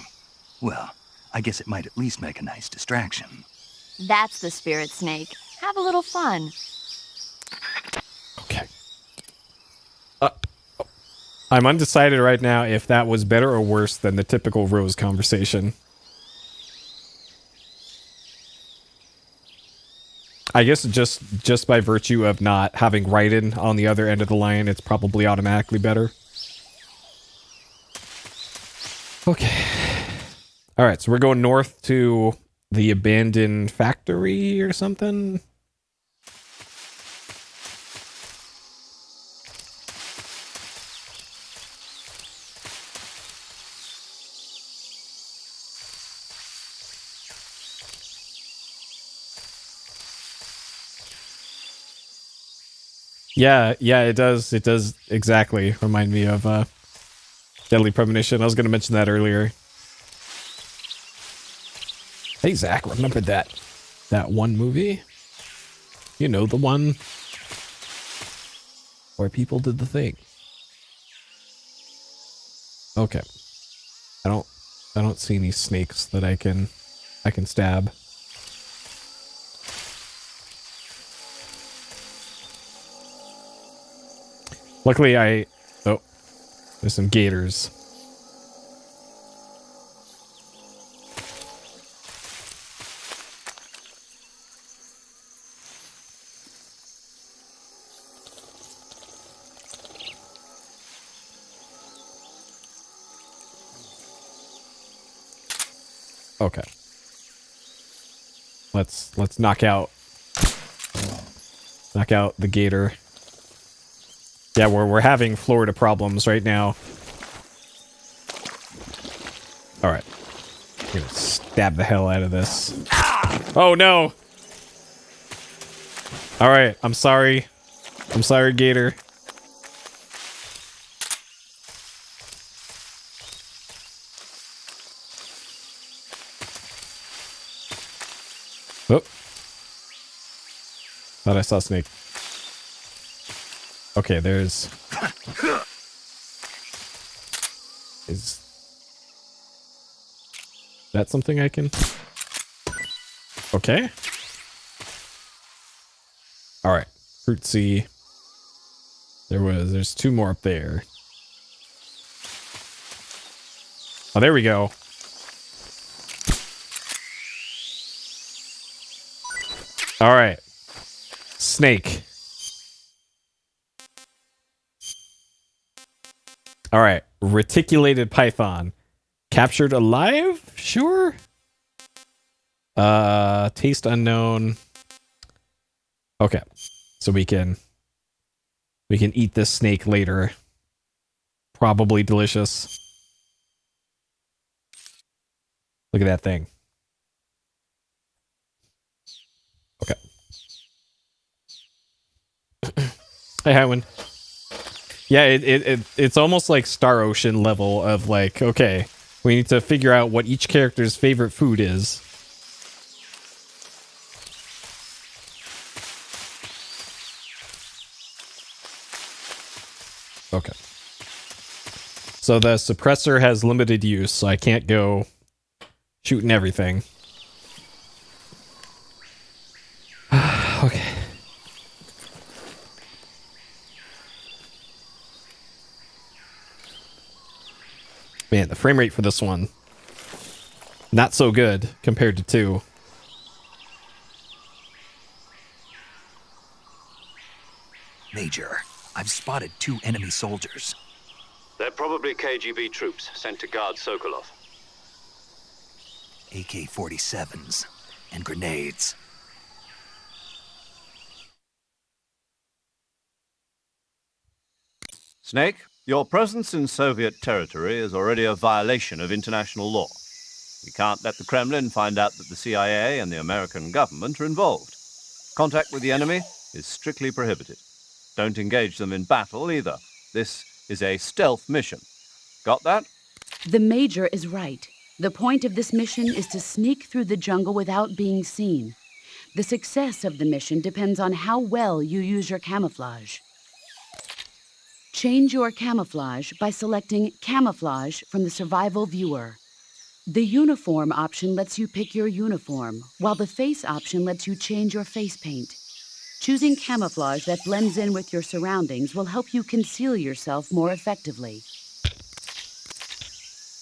Well, I guess it might at least make a nice distraction. That's the spirit, Snake. Have a little fun. Okay. I'm undecided right now if that was better or worse than the typical Rose conversation. I guess just by virtue of not having Raiden on the other end of the line, it's probably automatically better. Okay. All right, so we're going north to the abandoned factory or something. Yeah, it does. It does exactly remind me of Deadly Premonition. I was going to mention that earlier. Hey, Zach, remember that one movie? You know, the one where people did the thing. Okay. I don't see any snakes that I can stab. Luckily, there's some gators. Okay. Let's knock out the gator. Yeah, we're having Florida problems right now. All right. I'm gonna stab the hell out of this. Oh no! All right, I'm sorry. I'm sorry, Gator. Oh. Thought I saw a snake. Okay, there's... Is that something I can... Okay. Alright. Fruit C. There's two more up there. Oh, there we go. Alright. Snake. Alright. Reticulated python. Captured alive? Sure. Taste unknown. Okay. So we can eat this snake later. Probably delicious. Look at that thing. Okay. Hey, Hywen. Yeah, it's almost like Star Ocean level of like, okay, we need to figure out what each character's favorite food is. Okay. So the suppressor has limited use, so I can't go shooting everything. Okay. Man, the frame rate for this one, not so good compared to 2. Major, I've spotted 2 enemy soldiers. They're probably KGB troops sent to guard Sokolov. AK-47s and grenades. Snake, your presence in Soviet territory is already a violation of international law. We can't let the Kremlin find out that the CIA and the American government are involved. Contact with the enemy is strictly prohibited. Don't engage them in battle either. This is a stealth mission. Got that? The Major is right. The point of this mission is to sneak through the jungle without being seen. The success of the mission depends on how well you use your camouflage. Change your camouflage by selecting Camouflage from the Survival Viewer. The Uniform option lets you pick your uniform, while the Face option lets you change your face paint. Choosing camouflage that blends in with your surroundings will help you conceal yourself more effectively.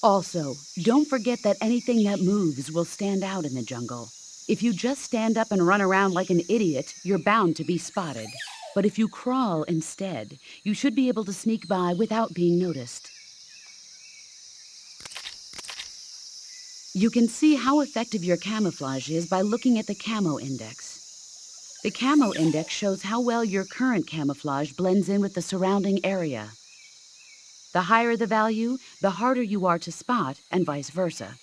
Also, don't forget that anything that moves will stand out in the jungle. If you just stand up and run around like an idiot, you're bound to be spotted. But if you crawl instead, you should be able to sneak by without being noticed. You can see how effective your camouflage is by looking at the Camo Index. The Camo Index shows how well your current camouflage blends in with the surrounding area. The higher the value, the harder you are to spot, and vice versa.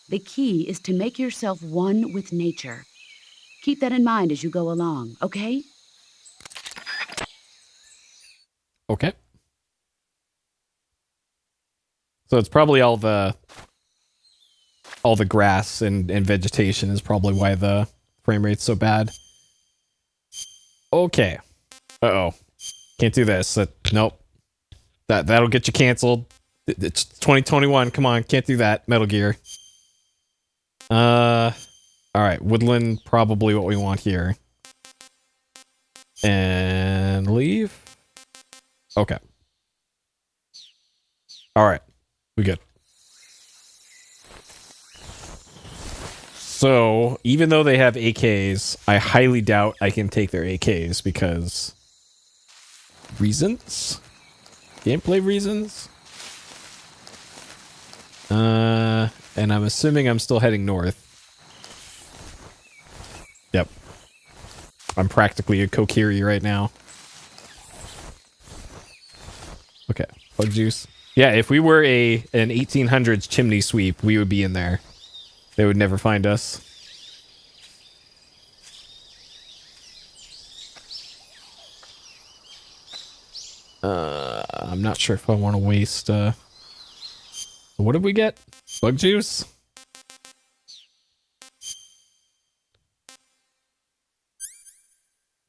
The key is to make yourself one with nature. Keep that in mind as you go along, okay? Okay. So it's probably all the grass and vegetation is probably why the frame rate's so bad. Okay. Uh-oh. Can't do this. Nope. That'll get you canceled. It's 2021. Come on, can't do that. Metal Gear. All right, woodland probably what we want here. And leave. Okay. All right. We good. So, even though they have AKs, I highly doubt I can take their AKs because reasons? Gameplay reasons? And I'm assuming I'm still heading north. Yep. I'm practically a Kokiri right now. Okay, bug juice. Yeah, if we were an 1800s chimney sweep, we would be in there. They would never find us. I'm not sure if I want to waste, what did we get? Bug juice?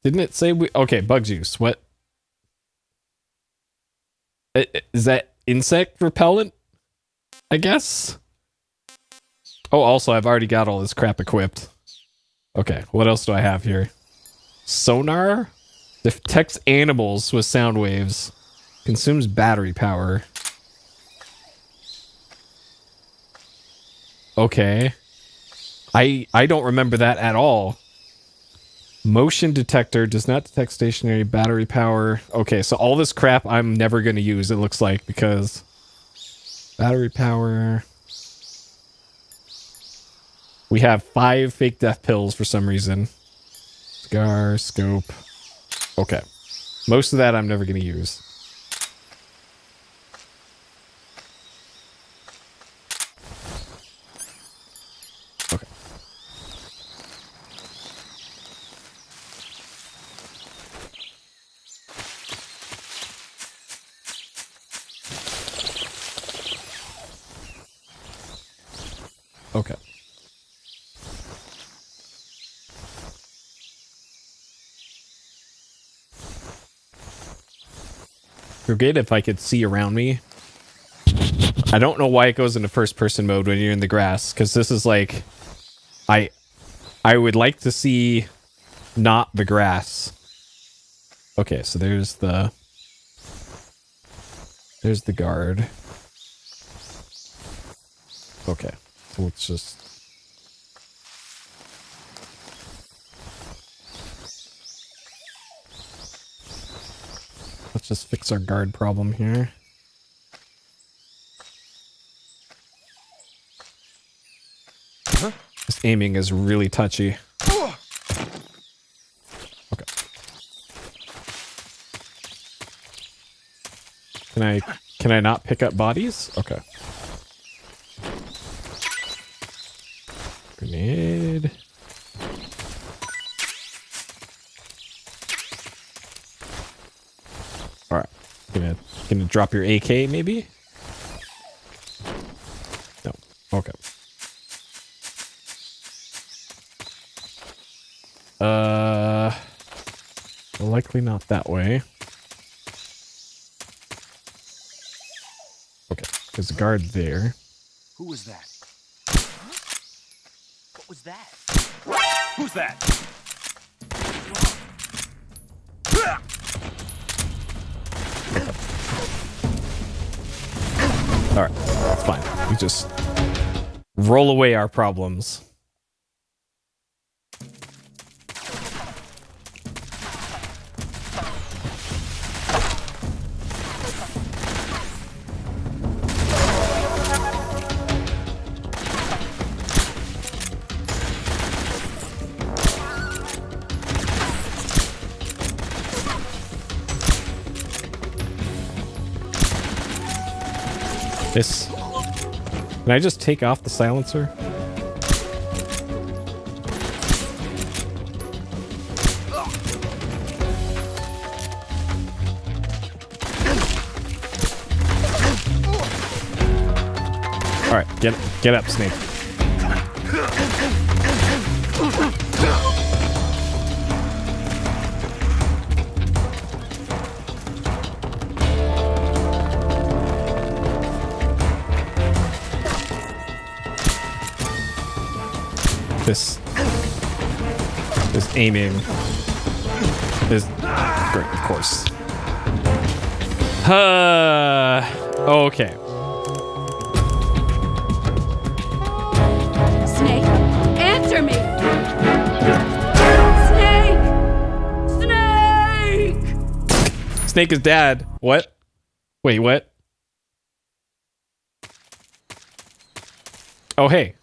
Didn't it say we... Okay, bug juice. What? Is that insect repellent? I guess? Oh, also, I've already got all this crap equipped. Okay, what else do I have here? Sonar? Detects animals with sound waves. Consumes battery power. Okay. I don't remember that at all. Motion detector does not detect stationary battery power. Okay, so all this crap I'm never going to use, it looks like, because battery power. We have 5 fake death pills for some reason. Scar, scope. Okay. Most of that I'm never going to use. Okay. Okay. Forget if I could see around me. I don't know why it goes into first person mode when you're in the grass, because this is like I would like to see not the grass. Okay, so there's the guard. Okay, so let's just fix our guard problem here. This aiming is really touchy. Okay. Can I not pick up bodies? Okay. Grenade. All right. Gonna drop your AK maybe? No. Okay. Likely not that way. Okay, there's a guard there. Who was that? What was that? Who's that? Alright, it's fine. We just roll away our problems. This. Can I just take off the silencer? All right, get up, Snake. This aiming is great, of course. Okay. Snake, answer me! Snake! Snake! Snake is dad. What? Wait, what? Oh, hey.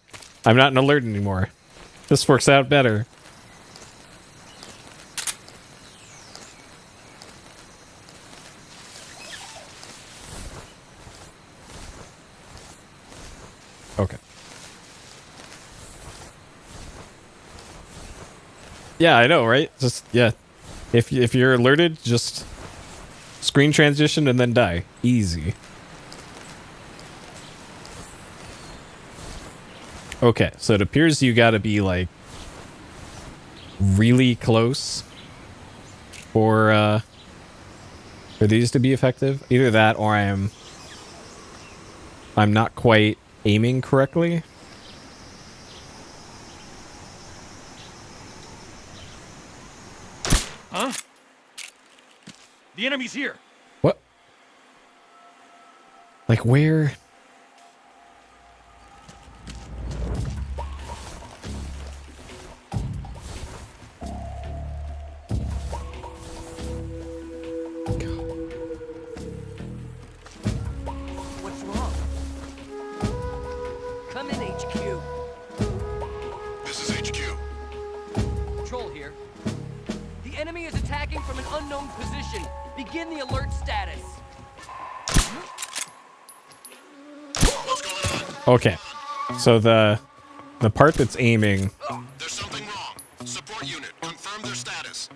I'm not an alert anymore. This works out better. Okay. Yeah, I know, right? Just yeah. If you're alerted, just Screen transition and then die. Easy. Okay, so it appears you gotta be, like, really close for these to be effective. Either that or I'm not quite aiming correctly. Huh? The enemy's here. What? Like where? What's wrong? Come in, HQ. This is HQ. Control here. The enemy is attacking from an unknown position. Begin the alert status. What's going on? Okay. So the part that's aiming There's something wrong. Support unit, confirm their status.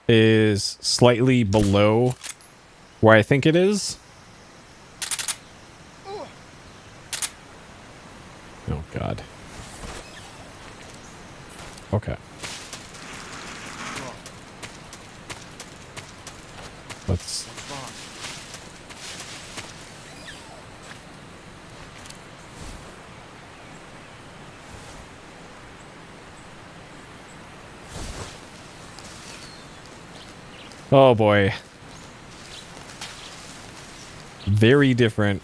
is slightly below where I think it is. Oh god. Okay. Let's Oh boy. Very different.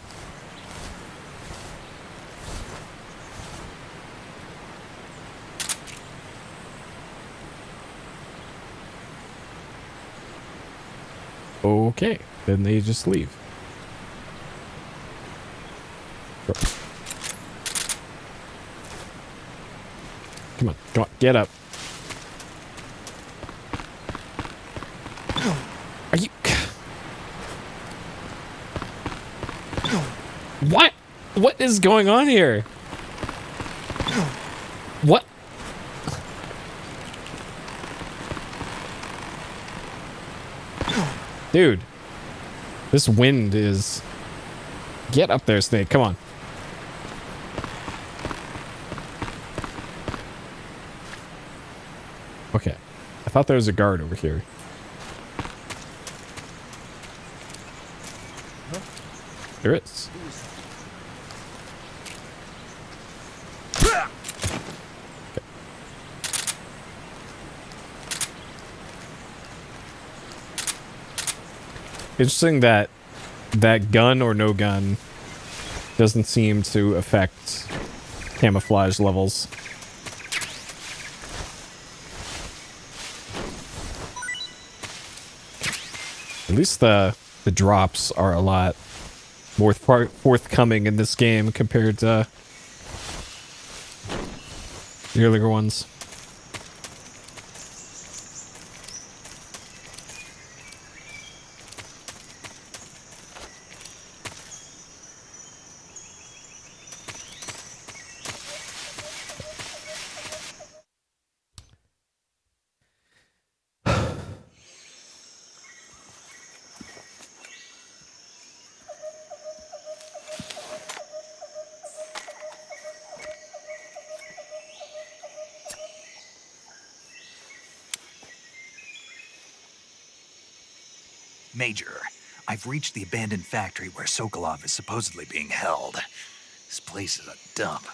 Okay, then they just leave. Come on, get up. Are you... What? What is going on here? What? Dude. This wind is... Get up there, Snake. Come on. Okay. I thought there was a guard over here. There is. Okay. Interesting that gun or no gun doesn't seem to affect camouflage levels. At least the drops are a lot more forthcoming in this game compared to the earlier ones. Major, I've reached the abandoned factory where Sokolov is supposedly being held. This place is a dump.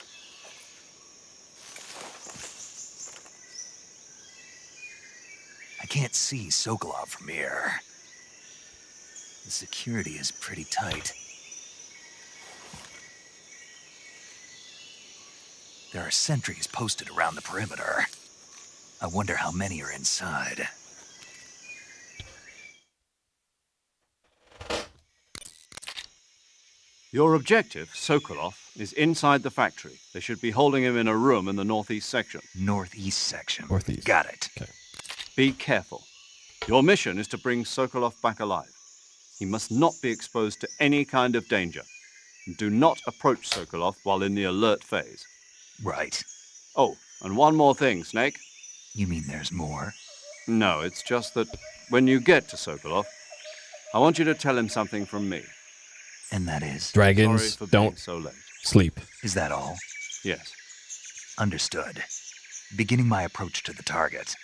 I can't see Sokolov from here. The security is pretty tight. There are sentries posted around the perimeter. I wonder how many are inside. Your objective, Sokolov, is inside the factory. They should be holding him in a room in the northeast section. Northeast section. Northeast. Got it. Okay. Be careful. Your mission is to bring Sokolov back alive. He must not be exposed to any kind of danger. And do not approach Sokolov while in the alert phase. Right. Oh, and one more thing, Snake. You mean there's more? No, it's just that when you get to Sokolov, I want you to tell him something from me. And that is? Dragons Sorry for don't being so late. sleep. Is that all? Yes. Understood. Beginning my approach to the target.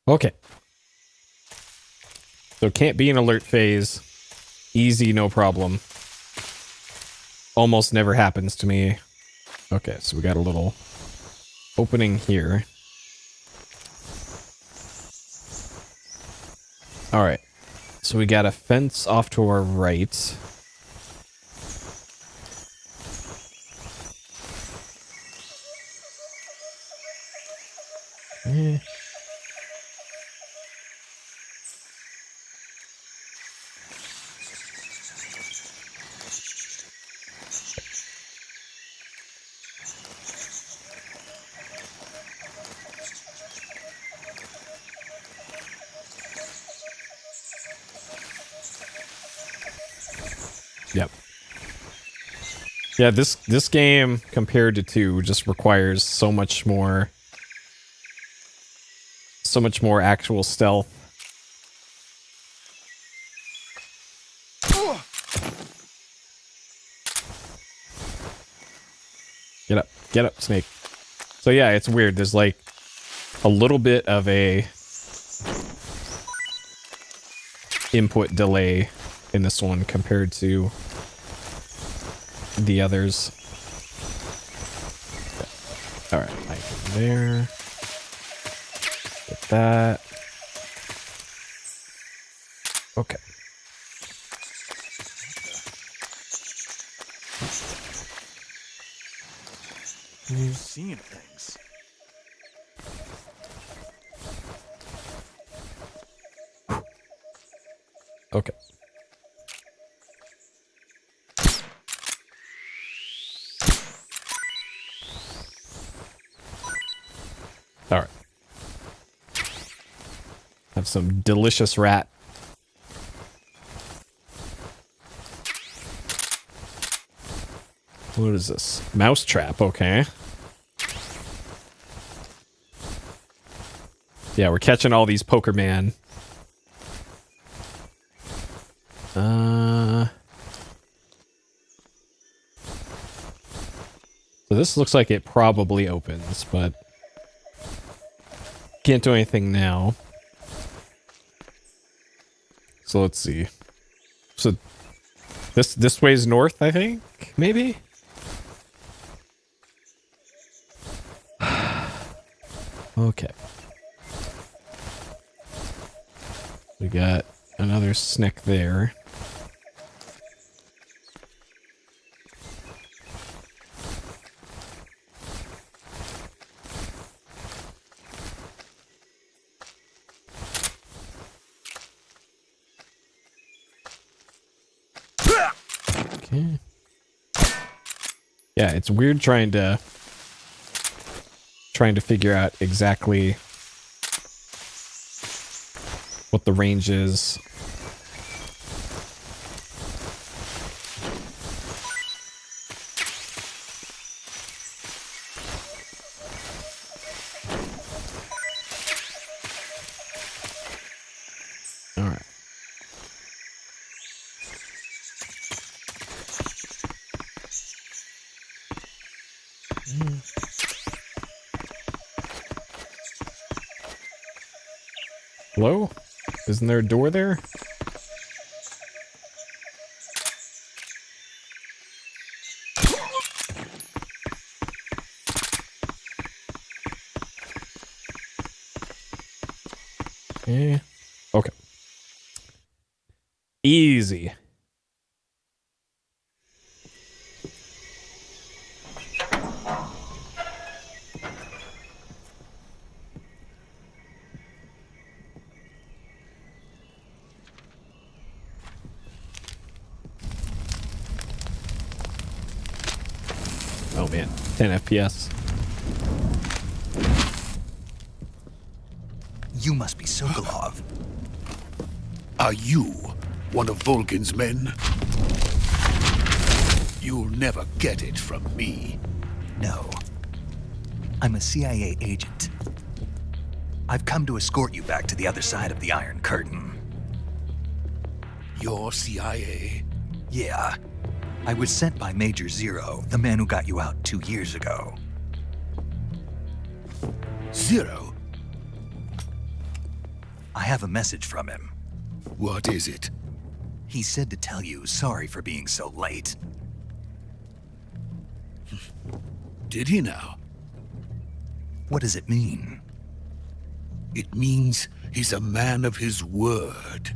Okay. So can't be an alert phase. Easy, no problem. Almost never happens to me. Okay, so we got a little opening here. Alright. So we got a fence off to our right. Eh. Yep. Yeah, this game compared to 2 just requires so much more actual stealth. Get up, Snake. So yeah, it's weird. There's like a little bit of a input delay in this one compared to the others. All right, I can there. Get that. Okay. Seeing things. Okay. All right. Have some delicious rat. What is this? Mousetrap, okay. Yeah, we're catching all these Poker Man. So this looks like it probably opens, but can't do anything now. So let's see. So this way's north, I think? Maybe? Okay. We got another snick there. Okay. Yeah, it's weird trying to figure out exactly what the range is. All right. Hello? Isn't there a door there? Yeah. Okay. Easy. Oh man, 10 FPS. You must be Sokolov. Are you one of Volgin's men? You'll never get it from me. No. I'm a CIA agent. I've come to escort you back to the other side of the Iron Curtain. You're CIA? Yeah. I was sent by Major Zero, the man who got you out 2 years ago. Zero? I have a message from him. What is it? He said to tell you sorry for being so late. Did he now? What does it mean? It means he's a man of his word.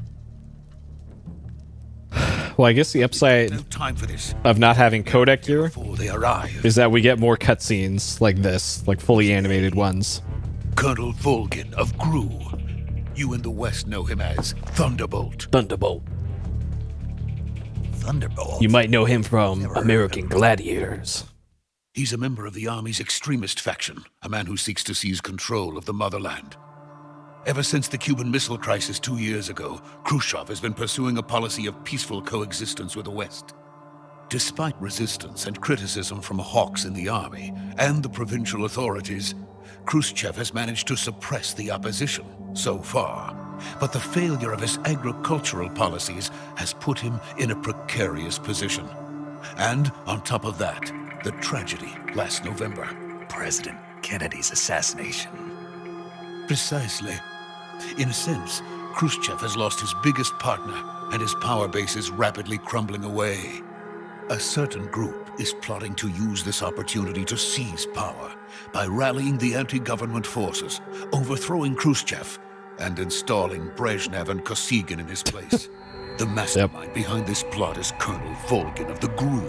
Well, I guess the upside No time for this. of not having codec here Before they arrive, is that we get more cutscenes like this, like fully animated ones. Colonel Volgin of Gru. You in the West know him as Thunderbolt. Thunderbolt. Thunderbolt? You might know him from Never heard American of him. Gladiators. He's a member of the Army's extremist faction, a man who seeks to seize control of the motherland. Ever since the Cuban Missile Crisis 2 years ago, Khrushchev has been pursuing a policy of peaceful coexistence with the West. Despite resistance and criticism from hawks in the army and the provincial authorities, Khrushchev has managed to suppress the opposition so far. But the failure of his agricultural policies has put him in a precarious position. And on top of that, the tragedy last November. President Kennedy's assassination. Precisely. In a sense, Khrushchev has lost his biggest partner, and his power base is rapidly crumbling away. A certain group is plotting to use this opportunity to seize power by rallying the anti-government forces, overthrowing Khrushchev, and installing Brezhnev and Kosygin in his place. The mastermind behind this plot is Colonel Volgin of the GRU.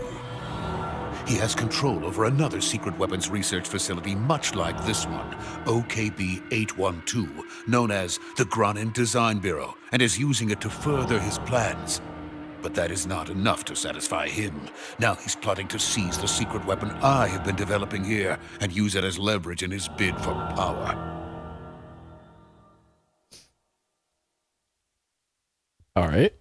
He has control over another secret weapons research facility much like this one, OKB-812, known as the Granin Design Bureau, and is using it to further his plans. But that is not enough to satisfy him. Now he's plotting to seize the secret weapon I have been developing here and use it as leverage in his bid for power. All right.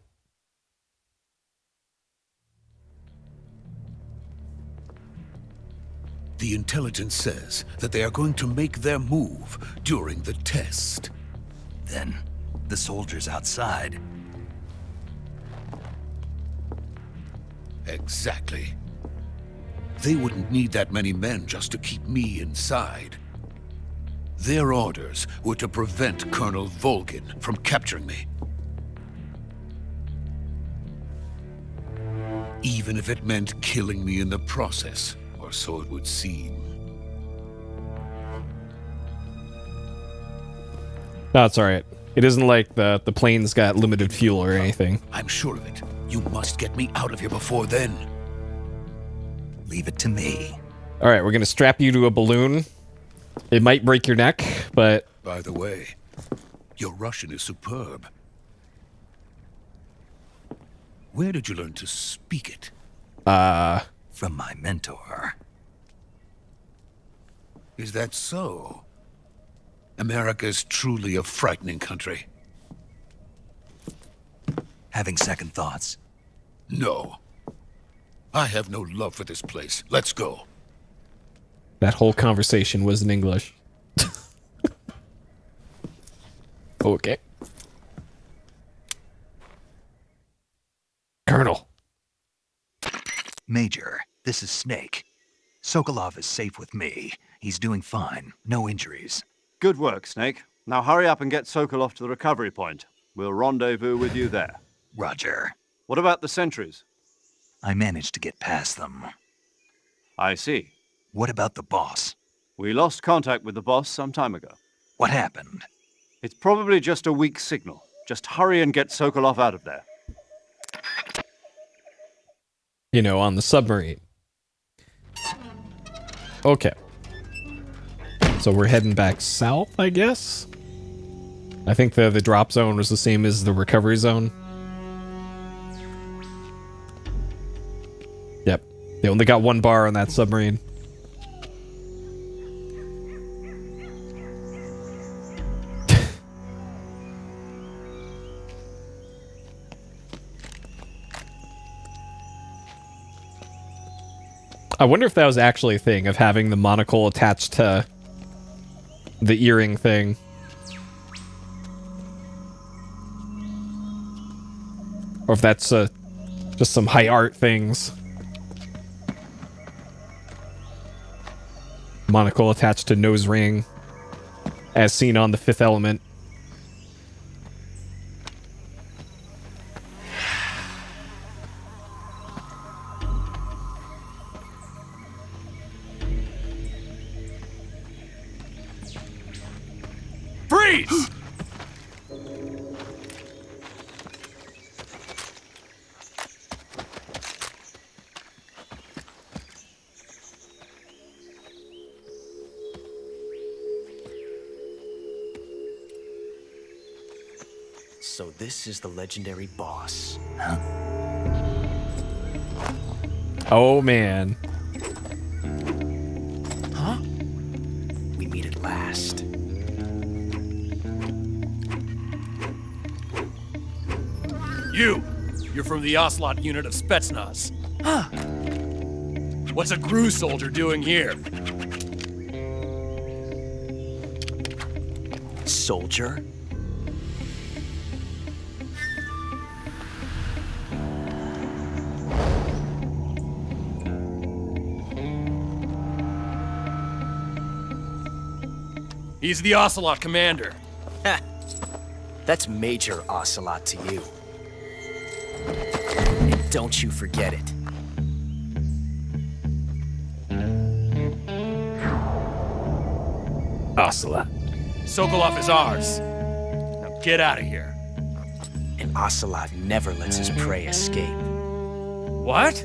The intelligence says that they are going to make their move during the test. Then, the soldiers outside. Exactly. They wouldn't need that many men just to keep me inside. Their orders were to prevent Colonel Volgin from capturing me. Even if it meant killing me in the process, or so it would seem. No, it's all right. It isn't like the plane's got limited fuel or anything. I'm sure of it. You must get me out of here before then. Leave it to me. All right, we're going to strap you to a balloon. It might break your neck, but... By the way, your Russian is superb. Where did you learn to speak it? From my mentor. Is that so? America is truly a frightening country. Having second thoughts? No. I have no love for this place. Let's go. That whole conversation was in English. Okay. Colonel. Major, this is Snake. Sokolov is safe with me. He's doing fine. No injuries. Good work, Snake. Now hurry up and get Sokolov to the recovery point. We'll rendezvous with you there. Roger. What about the sentries? I managed to get past them. I see. What about the boss? We lost contact with the boss some time ago. What happened? It's probably just a weak signal. Just hurry and get Sokolov out of there. You know, on the submarine. Okay. So we're heading back south, I guess? I think the drop zone was the same as the recovery zone. Yep. They only got one bar on that submarine. I wonder if that was actually a thing of having the monocle attached to the earring thing. Or if that's just some high art things. Monocle attached to nose ring, as seen on The Fifth Element. Freeze! So this is the legendary boss. Oh man. Huh? We meet at last. You're from the Ocelot unit of Spetsnaz. Huh. What's a GRU soldier doing here? Soldier? He's the Ocelot commander. Ha! That's Major Ocelot to you. And don't you forget it. Ocelot. Sokolov is ours. Now get out of here. And Ocelot never lets his prey escape. What?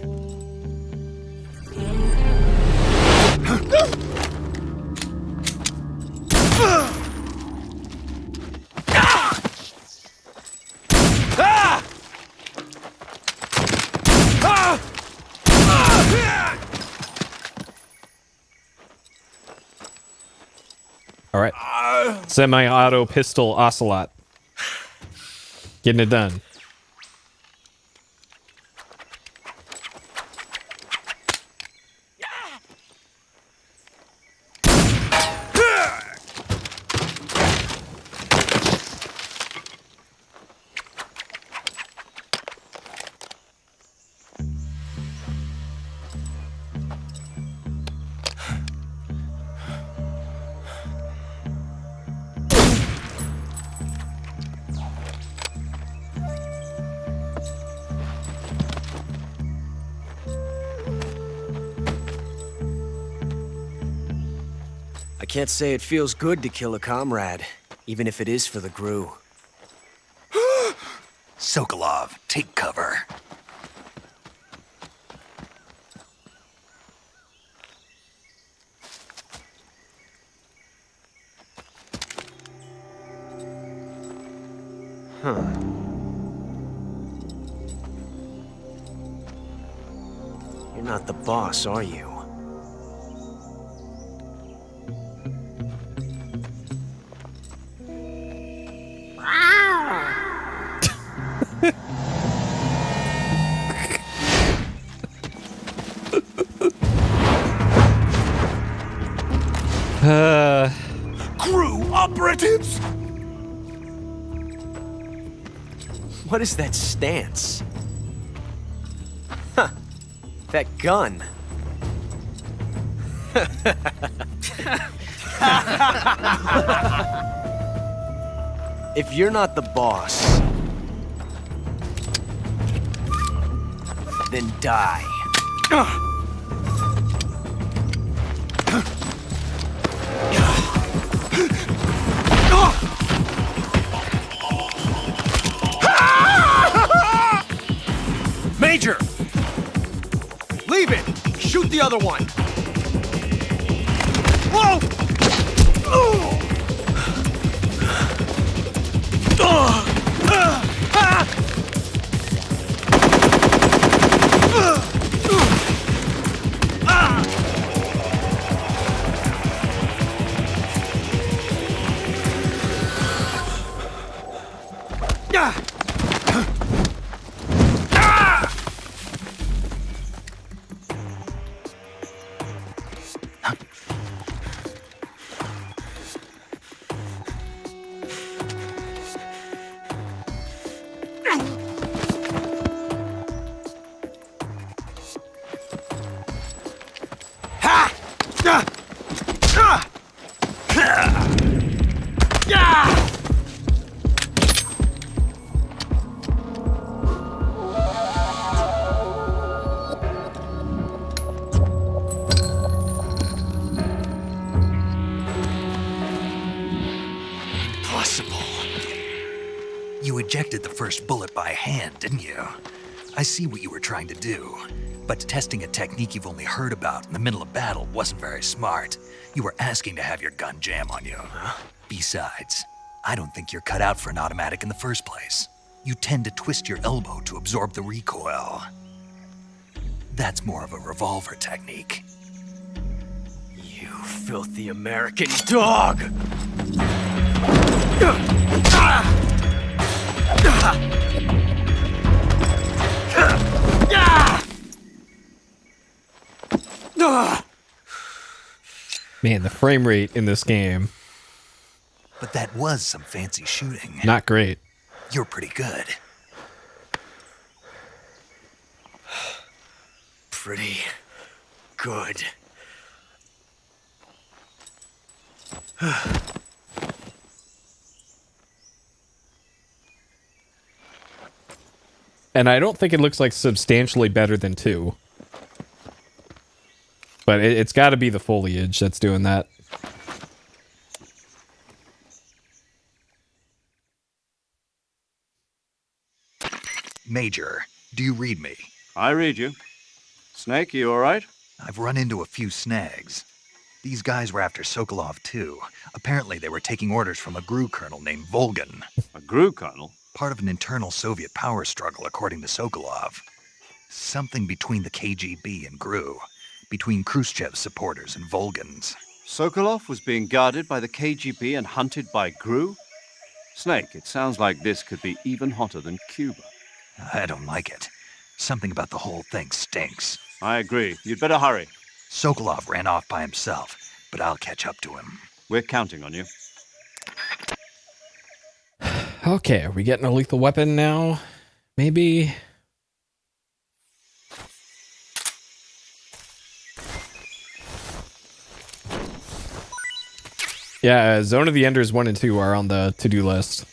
All right. Semi-auto pistol Ocelot. Getting it done. I can't say it feels good to kill a comrade, even if it is for the GRU. Sokolov, take cover. Huh. You're not the boss, are you? GRU operatives! What is that stance? Huh. That gun. If you're not the boss, then die. Major! Leave it! Shoot the other one! Whoa! You ejected the first bullet by hand, didn't you? I see what you were trying to do, but testing a technique you've only heard about in the middle of battle wasn't very smart. You were asking to have your gun jam on you. Besides, I don't think you're cut out for an automatic in the first place. You tend to twist your elbow to absorb the recoil. That's more of a revolver technique. You filthy American dog! Man, the frame rate in this game, But that was some fancy shooting. not great. You're pretty good. Pretty good. And I don't think it looks like substantially better than 2. But it's got to be the foliage that's doing that. Major, do you read me? I read you. Snake, you all right? I've run into a few snags. These guys were after Sokolov too. Apparently they were taking orders from a GRU colonel named Volgan. A GRU colonel? Part of an internal Soviet power struggle, according to Sokolov. Something between the KGB and GRU. Between Khrushchev's supporters and Volgan's. Sokolov was being guarded by the KGB and hunted by GRU? Snake, it sounds like this could be even hotter than Cuba. I don't like it. Something about the whole thing stinks. I agree. You'd better hurry. Sokolov ran off by himself, but I'll catch up to him. We're counting on you. Okay, are we getting a lethal weapon now? Maybe. Yeah, Zone of the Enders 1 and 2 are on the to-do list.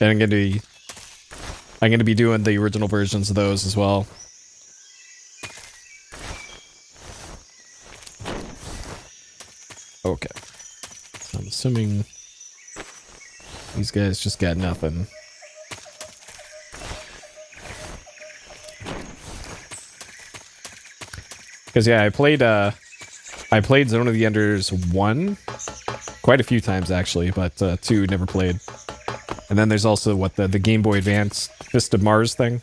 And I'm gonna be doing the original versions of those as well. Okay. So I'm assuming these guys just got nothing. Because yeah, I played Zone of the Enders 1 quite a few times actually, but 2 never played. And then there's also the Game Boy Advance Fist of Mars thing.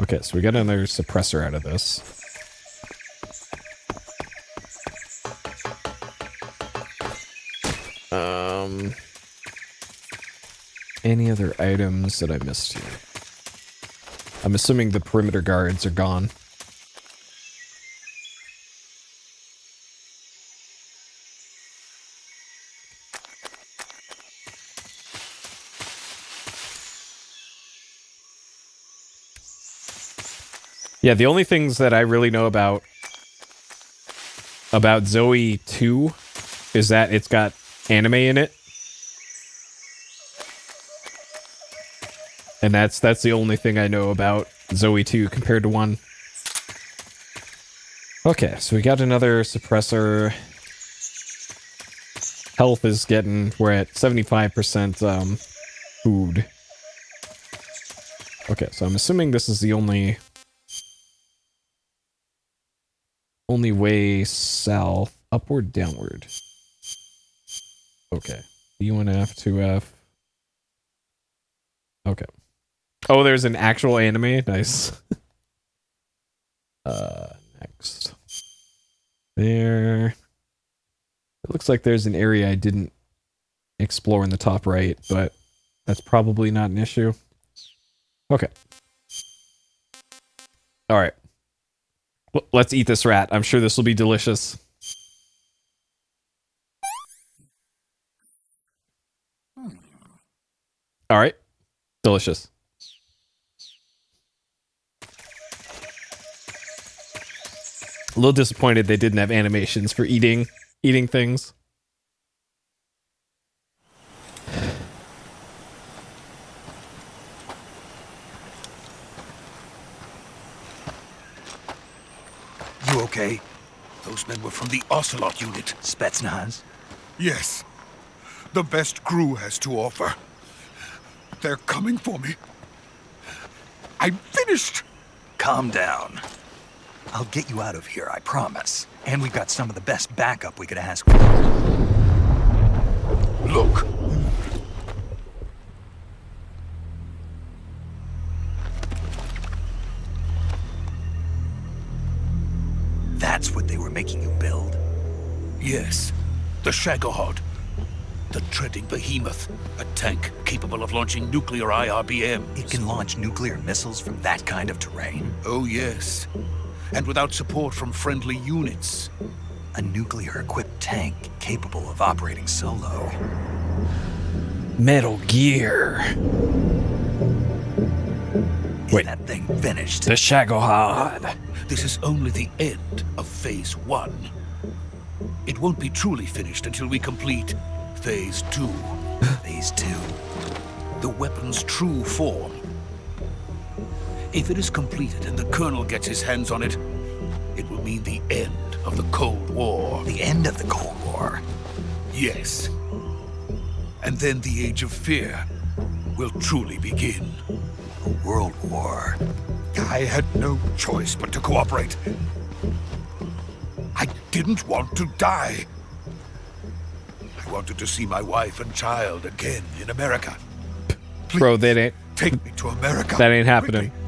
Okay, so we got another suppressor out of this. Any other items that I missed here? I'm assuming the perimeter guards are gone. Yeah, the only things that I really know about Zoe 2 is that it's got anime in it. And that's the only thing I know about Zoe 2 compared to 1. Okay, so we got another suppressor. Health is we're at 75% food. Okay, so I'm assuming this is the only way south. Upward, downward. Okay. B1F, 2F. Okay. Oh, there's an actual anime? Nice. Next. There. It looks like there's an area I didn't explore in the top right, but that's probably not an issue. Okay. Alright. Let's eat this rat. I'm sure this will be delicious. Alright. Delicious. A little disappointed they didn't have animations for eating things. You okay? Those men were from the Ocelot unit. Spetsnaz? Yes. The best GRU has to offer. They're coming for me. I'm finished! Calm down. I'll get you out of here, I promise. And we've got some of the best backup we could ask for. Look. That's what they were making you build? Yes. The Shagohod. The treading behemoth. A tank capable of launching nuclear IRBMs. It can launch nuclear missiles from that kind of terrain? Oh, yes. And without support from friendly units. A nuclear-equipped tank capable of operating solo. Metal Gear. Is that thing finished? The Shagohod. This is only the end of Phase 1. It won't be truly finished until we complete Phase 2. Phase 2? The weapon's true form. If it is completed and the Colonel gets his hands on it, it will mean the end of the Cold War. The end of the Cold War? Yes. And then the Age of Fear will truly begin. A world war? I had no choice but to cooperate. I didn't want to die. I wanted to see my wife and child again in America. Please, bro, that ain't... take me to America. That ain't happening. Quickly.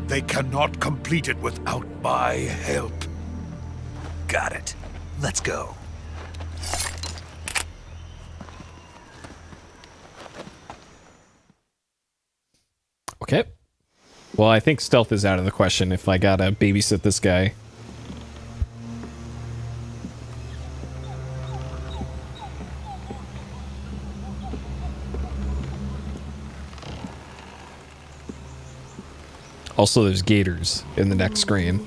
They cannot complete it without my help. Got it. Let's go. Okay. Well, I think stealth is out of the question if I gotta babysit this guy. Also, there's gators in the next screen.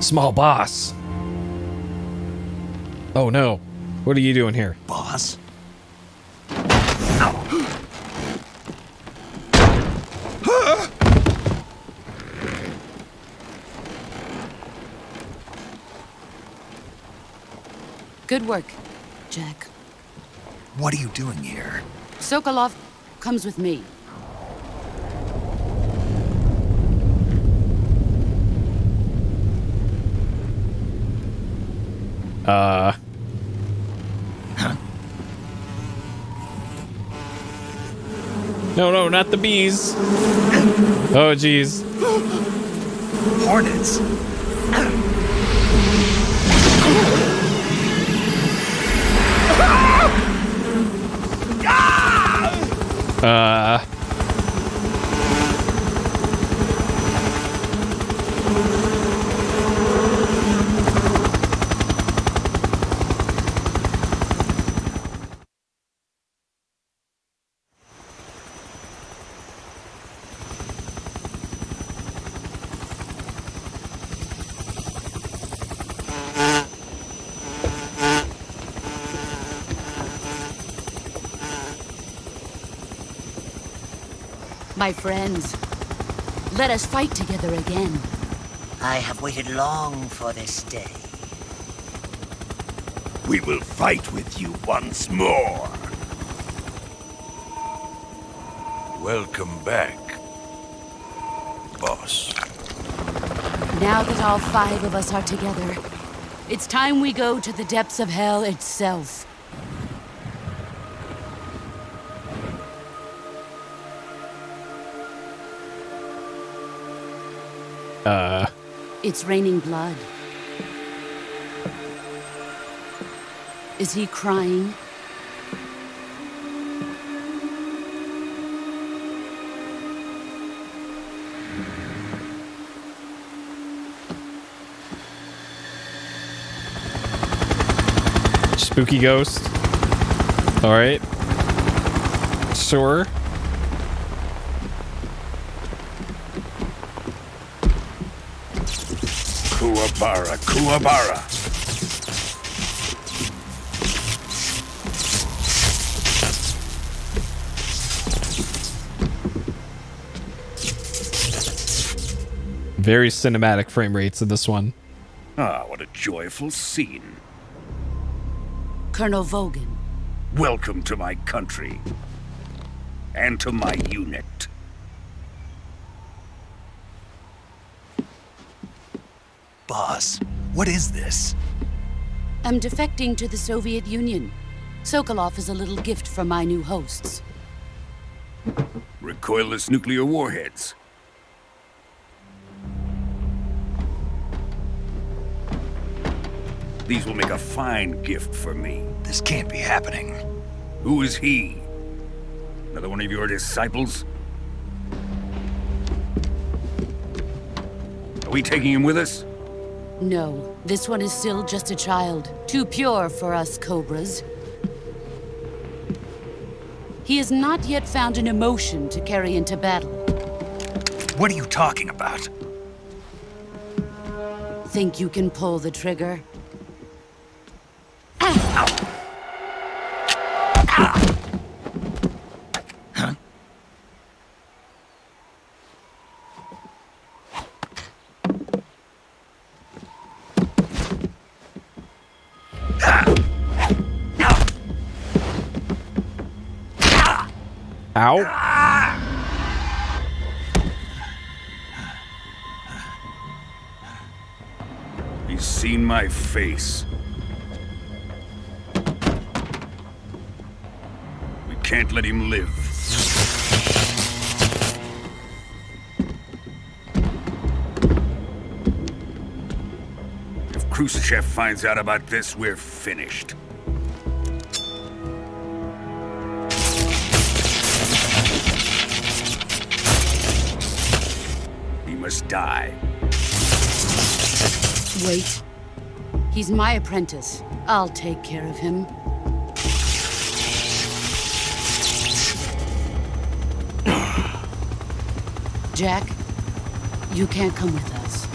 Small boss. Oh no. What are you doing here? Boss? Good work, Jack. What are you doing here? Sokolov comes with me. Huh? No, not the bees. Oh, jeez. Hornets? My friends, let us fight together again. I have waited long for this day. We will fight with you once more. Welcome back, boss. Now that all 5 of us are together, it's time we go to the depths of hell itself. It's raining blood. Is he crying? Spooky ghost. All right. Sure. Kuwabara, Kuwabara. Very cinematic frame rates in this one. Ah, what a joyful scene. Colonel Vogan. Welcome to my country. And to my unit. Boss, what is this? I'm defecting to the Soviet Union. Sokolov is a little gift from my new hosts. Recoilless nuclear warheads. These will make a fine gift for me. This can't be happening. Who is he? Another one of your disciples? Are we taking him with us? No, this one is still just a child. Too pure for us Cobras. He has not yet found an emotion to carry into battle. What are you talking about? Think you can pull the trigger? Huh? Ow. He's seen my face. We can't let him live. If Khrushchev finds out about this, we're finished. He must die. Wait. He's my apprentice. I'll take care of him. Jack, you can't come with us.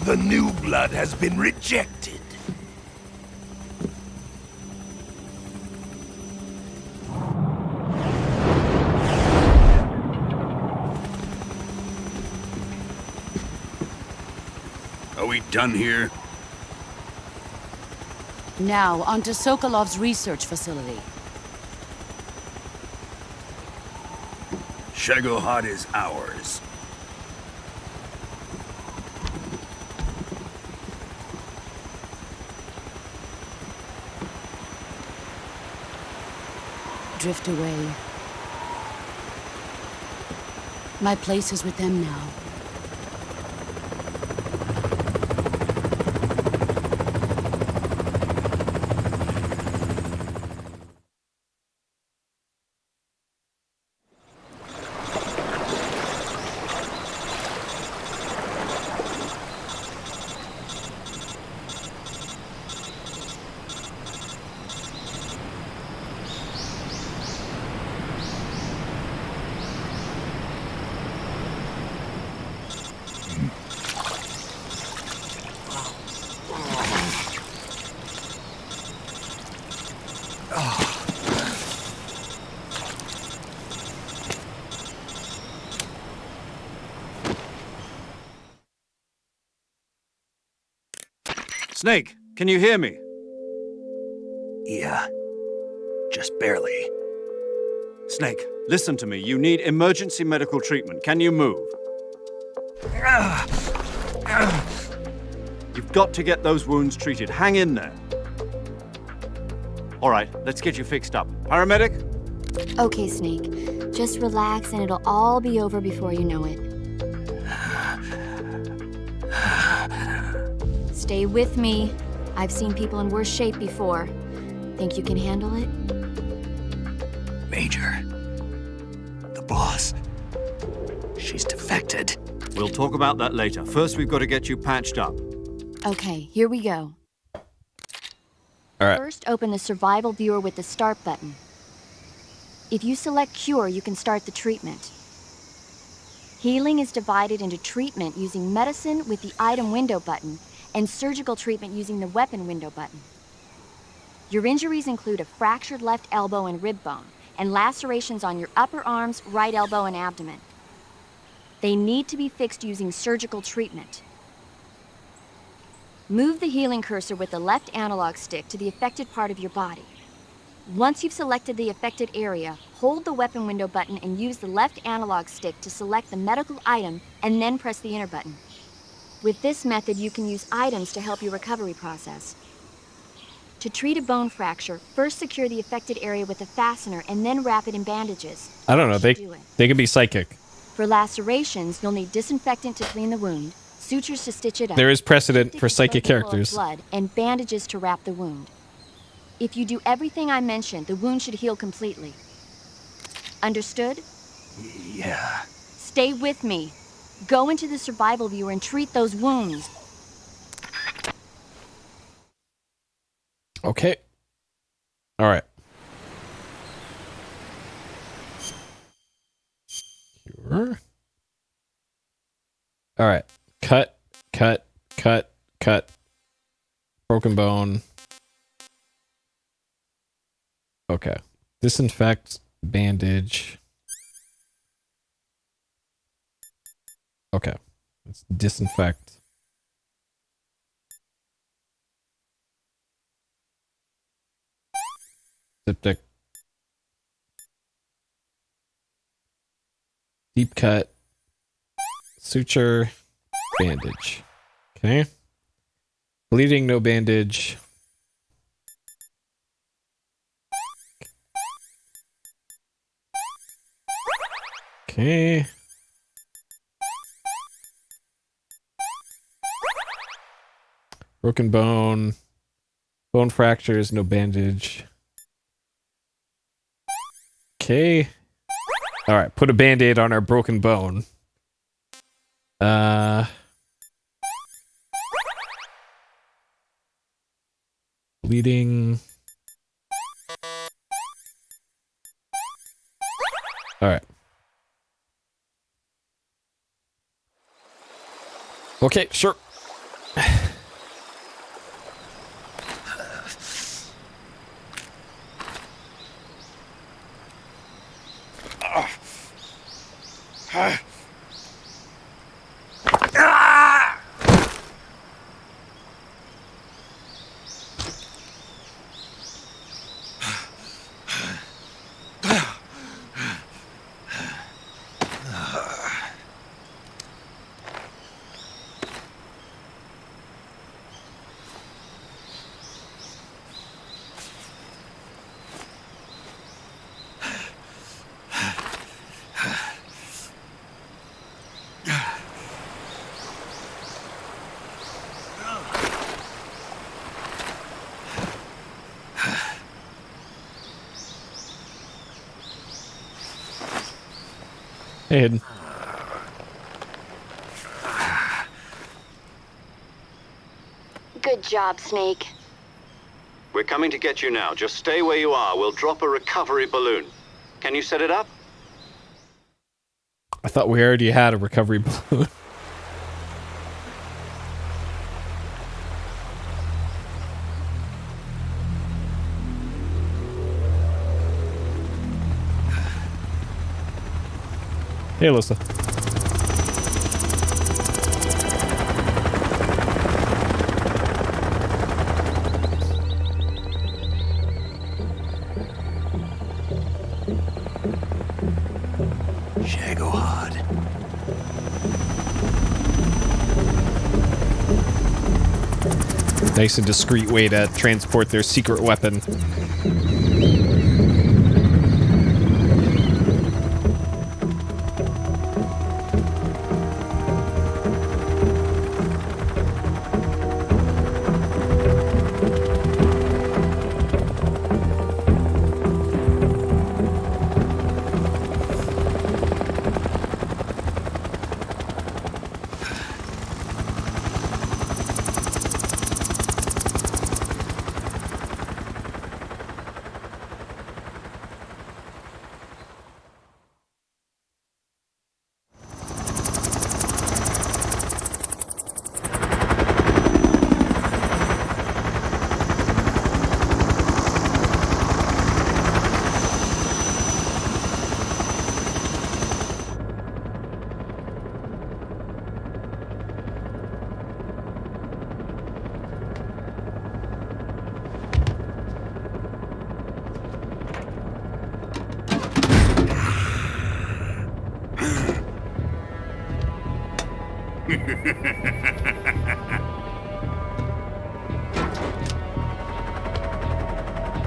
The new blood has been rejected. Are we done here? Now, onto Sokolov's research facility. Shagohod is ours. Drift away. My place is with them now. Snake, Can you hear me? Yeah. Just barely. Snake, listen to me. You need emergency medical treatment. Can you move? You've got to get those wounds treated. Hang in there. All right, let's get you fixed up. Paramedic? Okay, Snake. Just relax and it'll all be over before you know it. Stay with me. I've seen people in worse shape before. Think you can handle it? Major. The boss. She's defected. We'll talk about that later. First, we've got to get you patched up. Okay, here we go. All right. First, open the survival viewer with the start button. If you select cure, you can start the treatment. Healing is divided into treatment using medicine with the item window button and surgical treatment using the weapon window button. Your injuries include a fractured left elbow and rib bone, and lacerations on your upper arms, right elbow, and abdomen. They need to be fixed using surgical treatment. Move the healing cursor with the left analog stick to the affected part of your body. Once you've selected the affected area, hold the weapon window button and use the left analog stick to select the medical item and then press the enter button. With this method, you can use items to help your recovery process. To treat a bone fracture, first secure the affected area with a fastener and then wrap it in bandages. I don't know. They can be psychic. For lacerations, you'll need disinfectant to clean the wound, sutures to stitch it up. There is precedent for psychic full of characters. blood, and bandages to wrap the wound. If you do everything I mentioned, the wound should heal completely. Understood? Yeah. Stay with me. Go into the survival viewer and treat those wounds. Okay. All right. Sure. All right. Cut. Broken bone. Okay. Disinfect, bandage. Okay. Let's disinfect. Septic. Deep cut. Suture. Bandage. Okay. Bleeding, no bandage. Okay. Broken bone. Bone fractures, no bandage. Okay. All right, put a band-aid on our broken bone. Bleeding. All right. Okay, sure. Hey, Hayden. Good job, Snake. We're coming to get you now. Just stay where you are. We'll drop a recovery balloon. Can you set it up? I thought we already had a recovery balloon. Hey, Alyssa. Nice and discreet way to transport their secret weapon.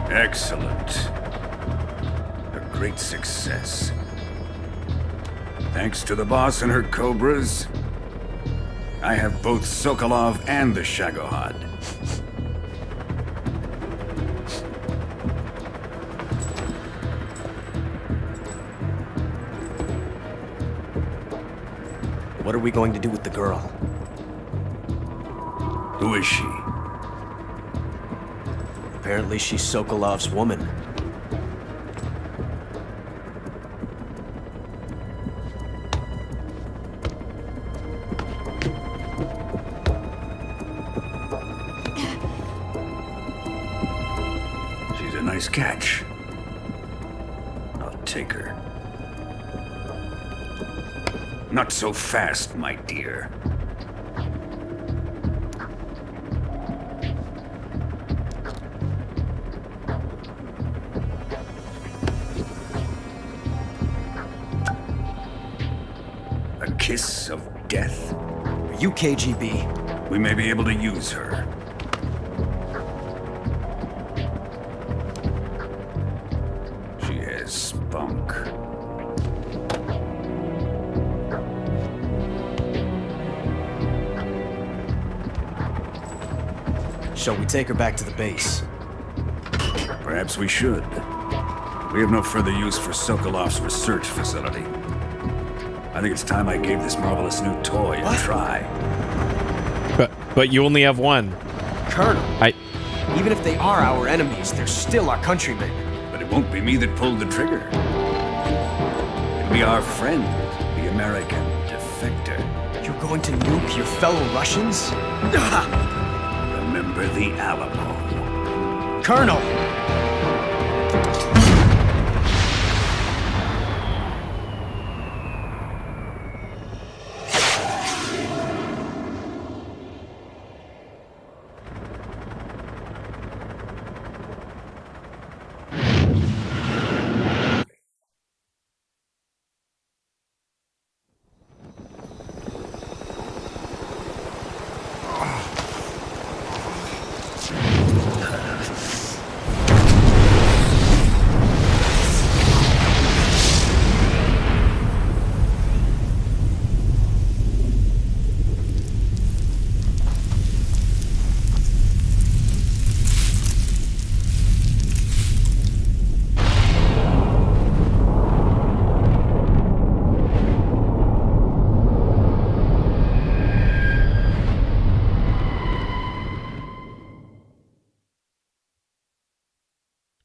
Excellent. A great success. Thanks to the boss and her cobras, I have both Sokolov and the Shagohod. What are we going to do with the girl? Who is she? Apparently she's Sokolov's woman. She's a nice catch. I'll take her. Not so fast, my dear. A kiss of death? Are you KGB? We may be able to use her. She has spunk. Shall we take her back to the base? Perhaps we should. We have no further use for Sokolov's research facility. I think it's time I gave this marvelous new toy a try. But you only have one. Colonel, I even if they are our enemies, they're still our countrymen. But it won't be me that pulled the trigger. It'll be our friend, the American defector. You're going to nuke your fellow Russians? Remember the Alamo. Colonel!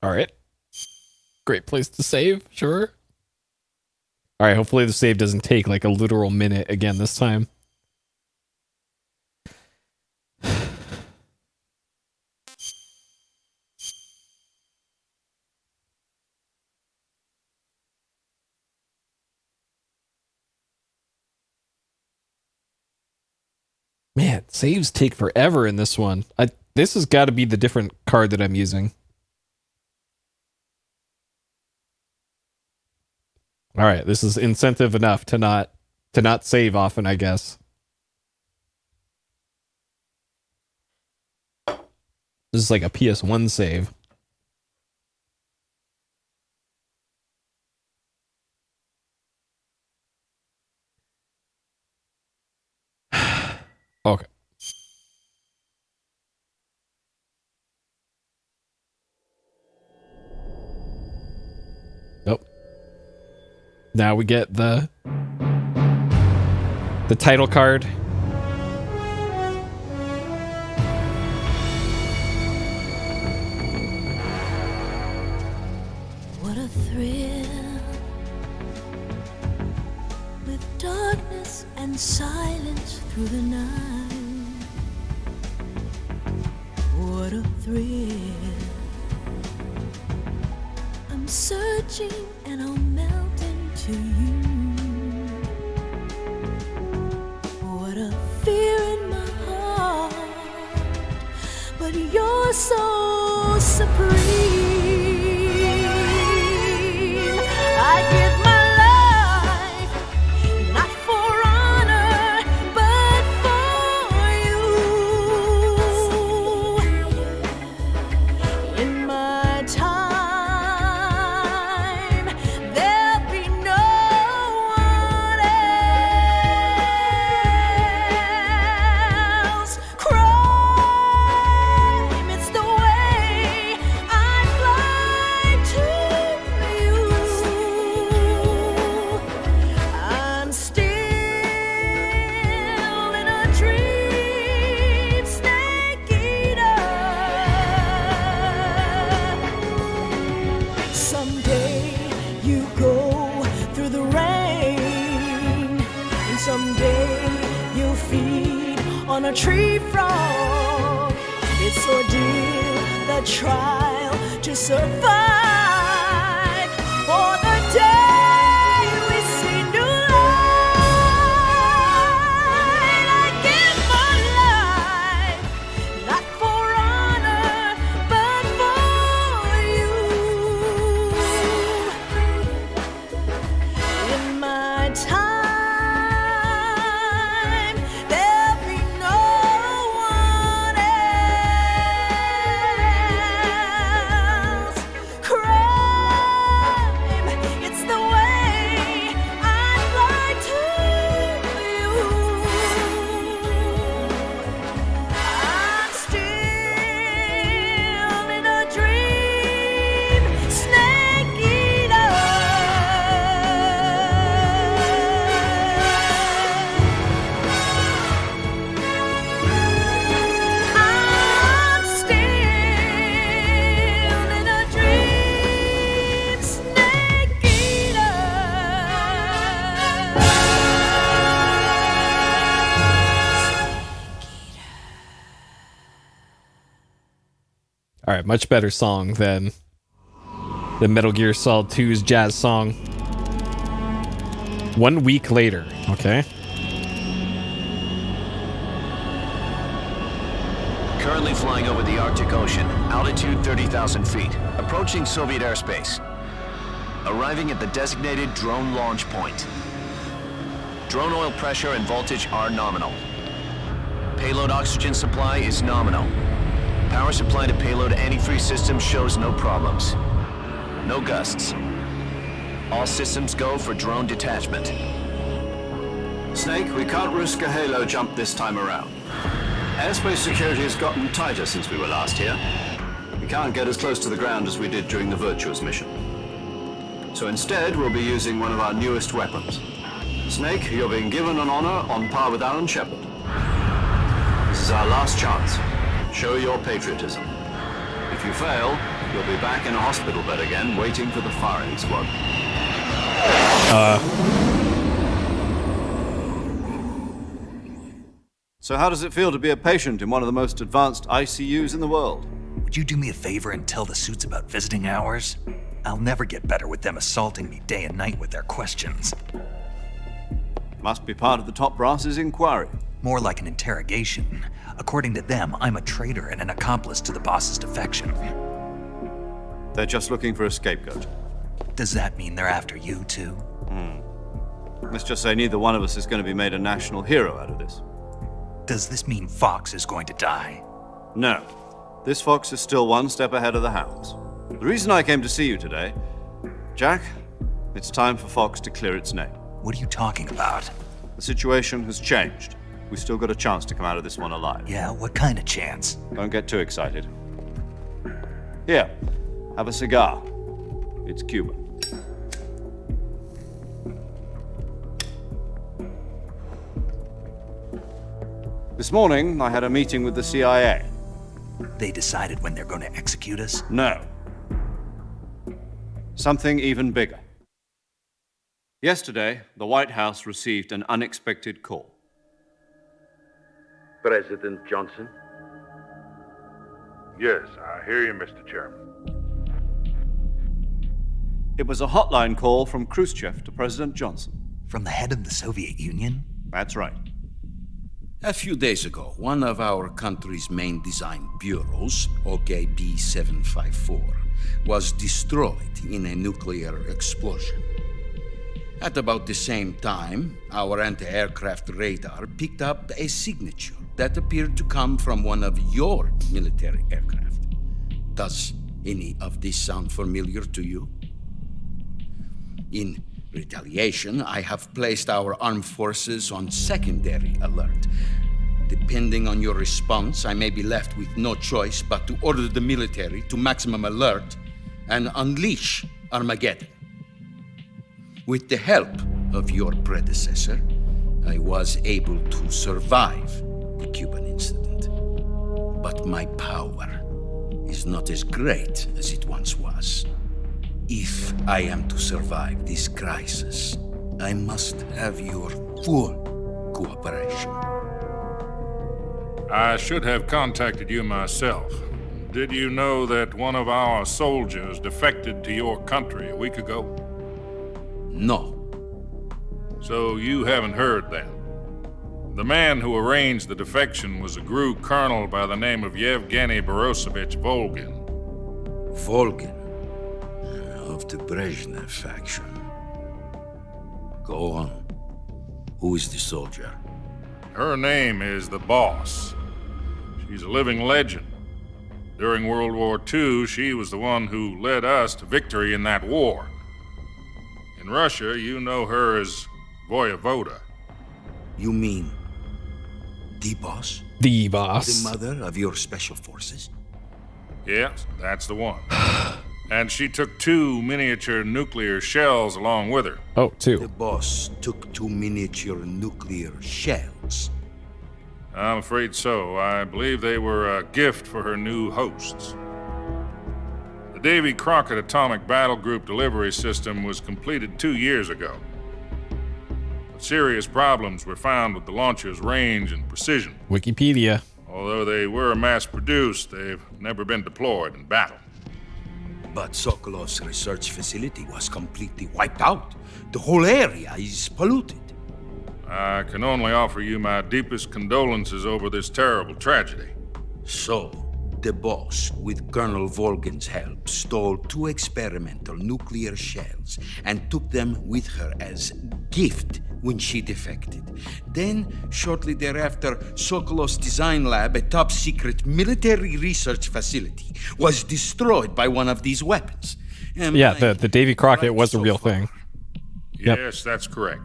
All right. Great place to save, sure. All right, hopefully the save doesn't take like a literal minute again this time. Man, saves take forever in this one. This has got to be the different card that I'm using. All right, this is incentive enough to not save often, I guess. This is like a PS1 save. Okay. Nope. Now we get the title card. What a thrill, with darkness and silence through the night. What a thrill, I'm searching and I'll melt into you. What a fear in my heart, but you're so supreme. I give my life, not for honor, but for you. In my time, there'll be no one else. Crime, it's the way I fly to you. I'm still in a dream, snake eater. Someday you go through the rain, and someday you'll feed on a tree frog. It's ordeal, the trial to survive for the day we see new light. I give my life, not for honor, but for you. In my time, there'll be no one else. Crime, it's the way I fly to you. I'm still in a dream, snake eater. I'm still in a dream, snake eater. All right, much better song than the Metal Gear Solid 2's jazz song. 1 week later, okay? Currently flying over the Arctic Ocean, altitude 30,000 feet, approaching Soviet airspace. Arriving at the designated drone launch point. Drone oil pressure and voltage are nominal. Payload oxygen supply is nominal. Power supply to payload antifreeze system shows no problems. No gusts. All systems go for drone detachment. Snake, we can't risk a halo jump this time around. Airspace security has gotten tighter since we were last here. We can't get as close to the ground as we did during the Virtuous mission. So instead, we'll be using one of our newest weapons. Snake, you're being given an honor on par with Alan Shepard. This is our last chance. Show your patriotism. If you fail, you'll be back in a hospital bed again, waiting for the firing squad. So how does it feel to be a patient in one of the most advanced ICUs in the world? Would you do me a favor and tell the suits about visiting hours? I'll never get better with them assaulting me day and night with their questions. Must be part of the top brass's inquiry. More like an interrogation. According to them, I'm a traitor and an accomplice to the boss's defection. They're just looking for a scapegoat. Does that mean they're after you, too? Let's just say neither one of us is going to be made a national hero out of this. Does this mean Fox is going to die? No. This fox is still one step ahead of the hounds. The reason I came to see you today, Jack, it's time for Fox to clear its name. What are you talking about? The situation has changed. We still got a chance to come out of this one alive. Yeah, what kind of chance? Don't get too excited. Here, have a cigar. It's Cuban. This morning, I had a meeting with the CIA. They decided when they're going to execute us? No. Something even bigger. Yesterday, the White House received an unexpected call. President Johnson? Yes, I hear you, Mr. Chairman. It was a hotline call from Khrushchev to President Johnson. From the head of the Soviet Union? That's right. A few days ago, one of our country's main design bureaus, OKB 754, was destroyed in a nuclear explosion. At about the same time, our anti-aircraft radar picked up a signature that appeared to come from one of your military aircraft. Does any of this sound familiar to you? In retaliation, I have placed our armed forces on secondary alert. Depending on your response, I may be left with no choice but to order the military to maximum alert and unleash Armageddon. With the help of your predecessor, I was able to survive the Cuban incident. But my power is not as great as it once was. If I am to survive this crisis, I must have your full cooperation. I should have contacted you myself. Did you know that one of our soldiers defected to your country a week ago? No. So you haven't heard then? The man who arranged the defection was a GRU colonel by the name of Yevgeny Borosovich Volgin. Volgin? Of the Brezhnev faction. Go on. Who is the soldier? Her name is the Boss. She's a living legend. During World War II, she was the one who led us to victory in that war. In Russia, you know her as Voyevoda. You mean the Boss? The Boss. The mother of your special forces? Yes, that's the one. And she took 2 miniature nuclear shells along with her. Oh, 2. The Boss took 2 miniature nuclear shells. I'm afraid so. I believe they were a gift for her new hosts. The Davy Crockett Atomic Battle Group delivery system was completed 2 years ago. But serious problems were found with the launcher's range and precision. Wikipedia. Although they were mass-produced, they've never been deployed in battle. But Sokolov's research facility was completely wiped out. The whole area is polluted. I can only offer you my deepest condolences over this terrible tragedy. So, the Boss, with Colonel Volgin's help, stole 2 experimental nuclear shells and took them with her as gift when she defected. Then, shortly thereafter, Sokolov's design lab, a top-secret military research facility, was destroyed by one of these weapons. Yeah, the Davy Crockett was a real thing. Yes, that's correct.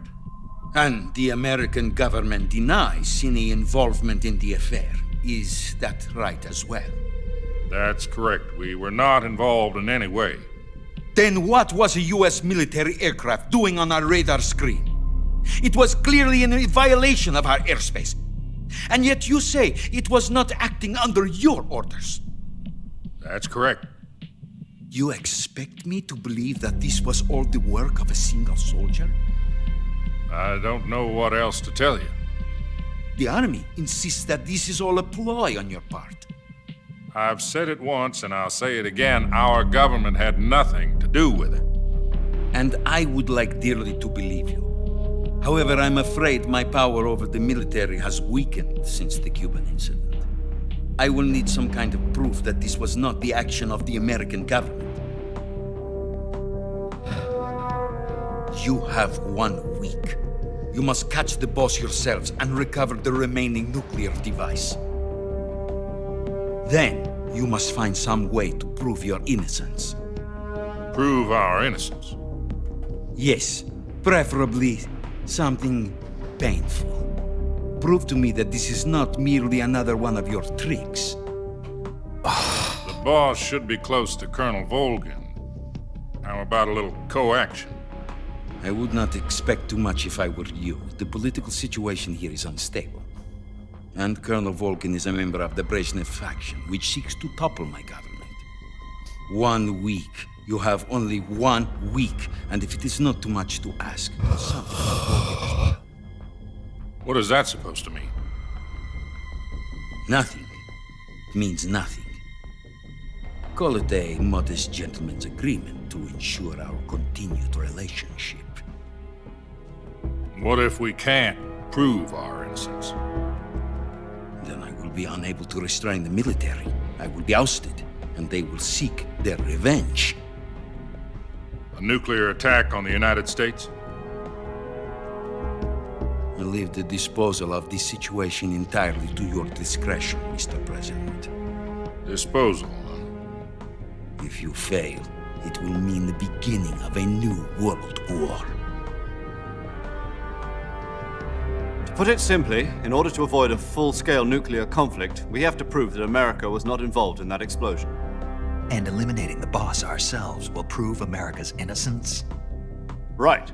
And the American government denies any involvement in the affair. Is that right as well? That's correct. We were not involved in any way. Then what was a U.S. military aircraft doing on our radar screen? It was clearly in violation of our airspace. And yet you say it was not acting under your orders. That's correct. You expect me to believe that this was all the work of a single soldier? I don't know what else to tell you. The army insists that this is all a ploy on your part. I've said it once and I'll say it again. Our government had nothing to do with it. And I would like dearly to believe you. However, I'm afraid my power over the military has weakened since the Cuban incident. I will need some kind of proof that this was not the action of the American government. You have 1 week. You must catch the Boss yourselves and recover the remaining nuclear device. Then, You must find some way to prove your innocence. Prove our innocence? Yes, preferably something painful. Prove to me that this is not merely another one of your tricks. The boss should be close to Colonel Volgin. How about a little coaction? I would not expect too much if I were you. The political situation here is unstable. And Colonel Volgin is a member of the Brezhnev faction, which seeks to topple my government. 1 week. You have only 1 week, and if it is not too much to ask, do something about Volgin as well. What is that supposed to mean? Nothing. It means nothing. Call it a modest gentleman's agreement to ensure our continued relationship. What if we can't prove our innocence? Then I will be unable to restrain the military. I will be ousted, and they will seek their revenge. A nuclear attack on the United States? I leave the disposal of this situation entirely to your discretion, Mr. President. Disposal? If you fail, it will mean the beginning of a new world war. To put it simply, in order to avoid a full-scale nuclear conflict, we have to prove that America was not involved in that explosion. And eliminating the boss ourselves will prove America's innocence? Right.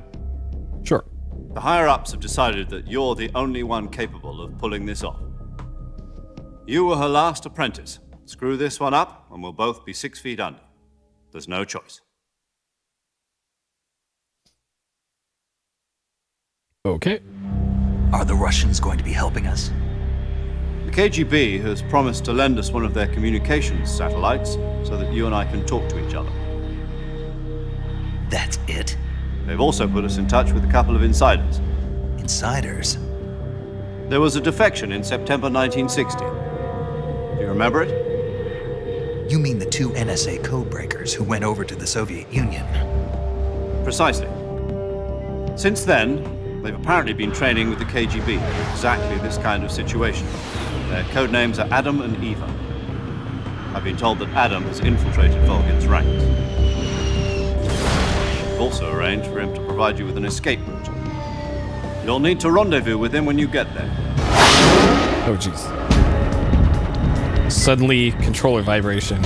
Sure. The higher-ups have decided that you're the only one capable of pulling this off. You were her last apprentice. Screw this one up, and we'll both be 6 feet under. There's no choice. Okay. Are the Russians going to be helping us? The KGB has promised to lend us one of their communications satellites so that you and I can talk to each other. That's it? They've also put us in touch with a couple of insiders. Insiders? There was a defection in September 1960. Do you remember it? You mean the 2 NSA codebreakers who went over to the Soviet Union? Precisely. Since then, they've apparently been training with the KGB for exactly this kind of situation. Their code names are Adam and Eva. I've been told that Adam has infiltrated Volgin's ranks. We've also arranged for him to provide you with an escape route. You'll need to rendezvous with him when you get there. Oh, jeez. Suddenly, controller vibration.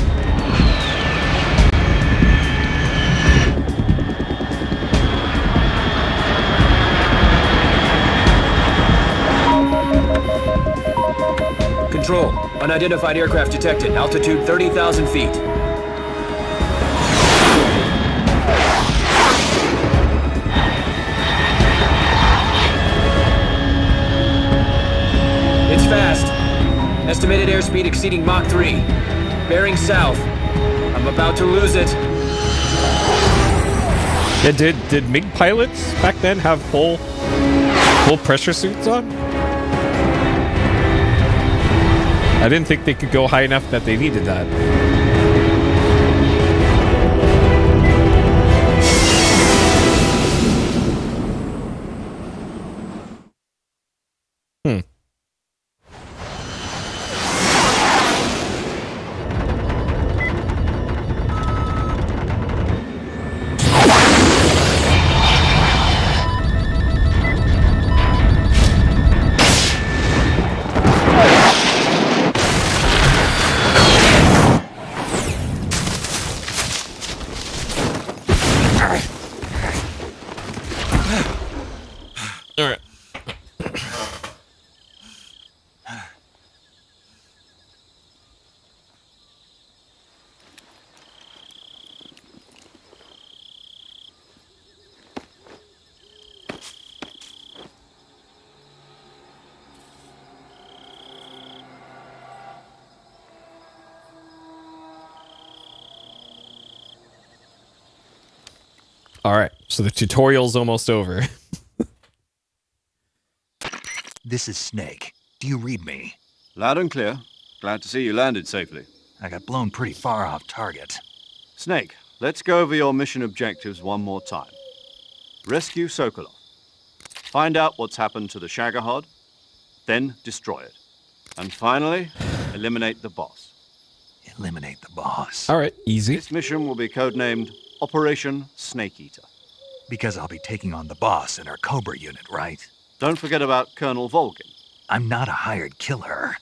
Control. Unidentified aircraft detected. Altitude 30,000 feet. It's fast. Estimated airspeed exceeding Mach 3. Bearing south. I'm about to lose it. Yeah, did MiG pilots back then have full pressure suits on? I didn't think they could go high enough that they needed that. All right, so the tutorial's almost over. This is Snake. Do you read me? Loud and clear. Glad to see you landed safely. I got blown pretty far off target. Snake, let's go over your mission objectives one more time. Rescue Sokolov. Find out what's happened to the Shagohod, then destroy it. And finally, eliminate the boss. Eliminate the boss. All right, easy. This mission will be codenamed Operation Snake Eater. Because I'll be taking on the boss in our Cobra unit, right? Don't forget about Colonel Volgin. I'm not a hired killer.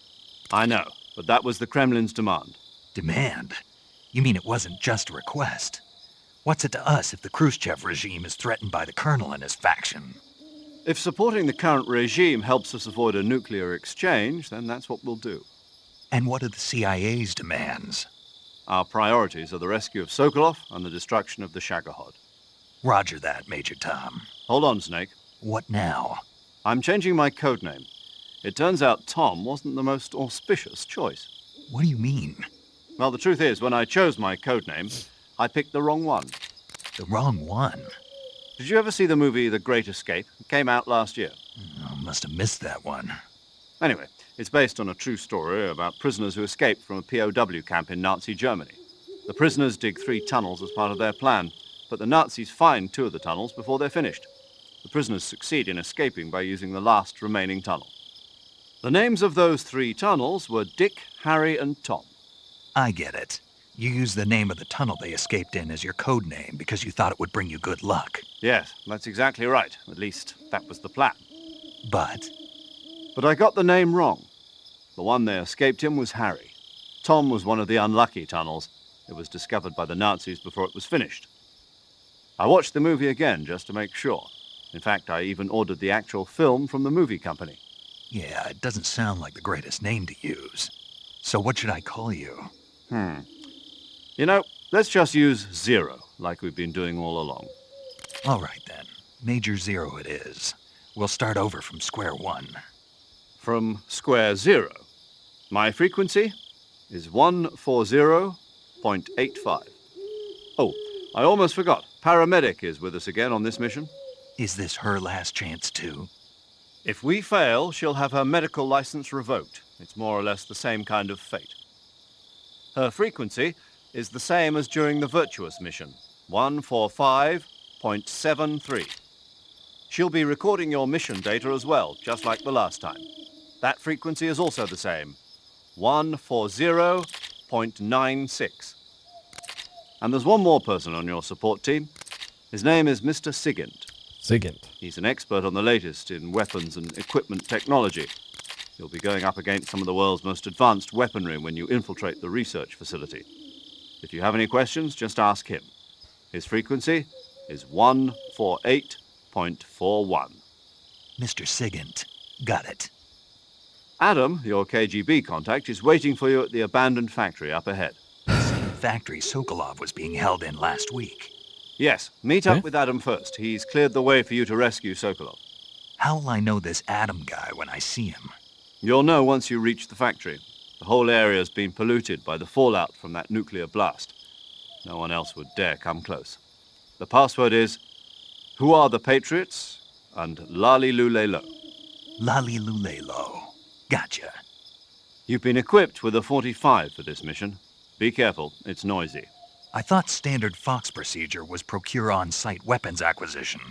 I know, but that was the Kremlin's demand. Demand? You mean it wasn't just a request? What's it to us if the Khrushchev regime is threatened by the Colonel and his faction? If supporting the current regime helps us avoid a nuclear exchange, then that's what we'll do. And what are the CIA's demands? Our priorities are the rescue of Sokolov and the destruction of the Shagohod. Roger that, Major Tom. Hold on, Snake. What now? I'm changing my codename. It turns out Tom wasn't the most auspicious choice. What do you mean? Well, the truth is, when I chose my codename, I picked the wrong one. The wrong one? Did you ever see the movie The Great Escape? It came out last year. I must have missed that one. Anyway, it's based on a true story about prisoners who escaped from a POW camp in Nazi Germany. The prisoners dig 3 tunnels as part of their plan, but the Nazis find 2 of the tunnels before they're finished. The prisoners succeed in escaping by using the last remaining tunnel. The names of those 3 tunnels were Dick, Harry, and Tom. I get it. You used the name of the tunnel they escaped in as your code name because you thought it would bring you good luck. Yes, that's exactly right. At least, that was the plan. But I got the name wrong. The one they escaped in was Harry. Tom was one of the unlucky tunnels. It was discovered by the Nazis before it was finished. I watched the movie again just to make sure. In fact, I even ordered the actual film from the movie company. yeah, it doesn't sound like the greatest name to use. So what should I call you? You know, let's just use Zero, like we've been doing all along. All right, then. Major Zero it is. We'll start over from square one. From square zero. My frequency is 140.85. Oh, I almost forgot. Paramedic is with us again on this mission. Is this her last chance, too? If we fail, she'll have her medical license revoked. It's more or less the same kind of fate. Her frequency is the same as during the Virtuous mission, 145.73. She'll be recording your mission data as well, just like the last time. That frequency is also the same, 140.96. And there's one more person on your support team. His name is Mr. Sigint. Sigint. He's an expert on the latest in weapons and equipment technology. You'll be going up against some of the world's most advanced weaponry when you infiltrate the research facility. If you have any questions, just ask him. His frequency is 148.41. Mr. Sigint. Got it. Adam, your KGB contact, is waiting for you at the abandoned factory up ahead. The same factory Sokolov was being held in last week. Yes, meet up with Adam first. He's cleared the way for you to rescue Sokolov. How'll I know this Adam guy when I see him? You'll know once you reach the factory. The whole area's been polluted by the fallout from that nuclear blast. No one else would dare come close. The password is, "Who are the Patriots?" and "Lali Lule Lo." Lali Lule Lo. Gotcha. You've been equipped with a 45 for this mission. Be careful, it's noisy. I thought standard Fox procedure was procure on-site weapons acquisition.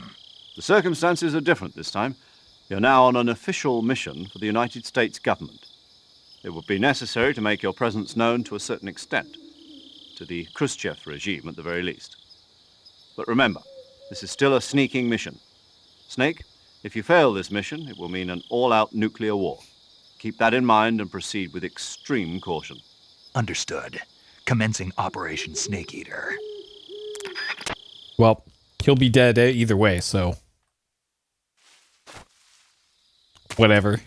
The circumstances are different this time. You're now on an official mission for the United States government. It would be necessary to make your presence known to a certain extent, to the Khrushchev regime at the very least. But remember, this is still a sneaking mission. Snake, if you fail this mission, it will mean an all-out nuclear war. Keep that in mind and proceed with extreme caution. Understood. Commencing Operation Snake Eater. Well, he'll be dead either way, so whatever.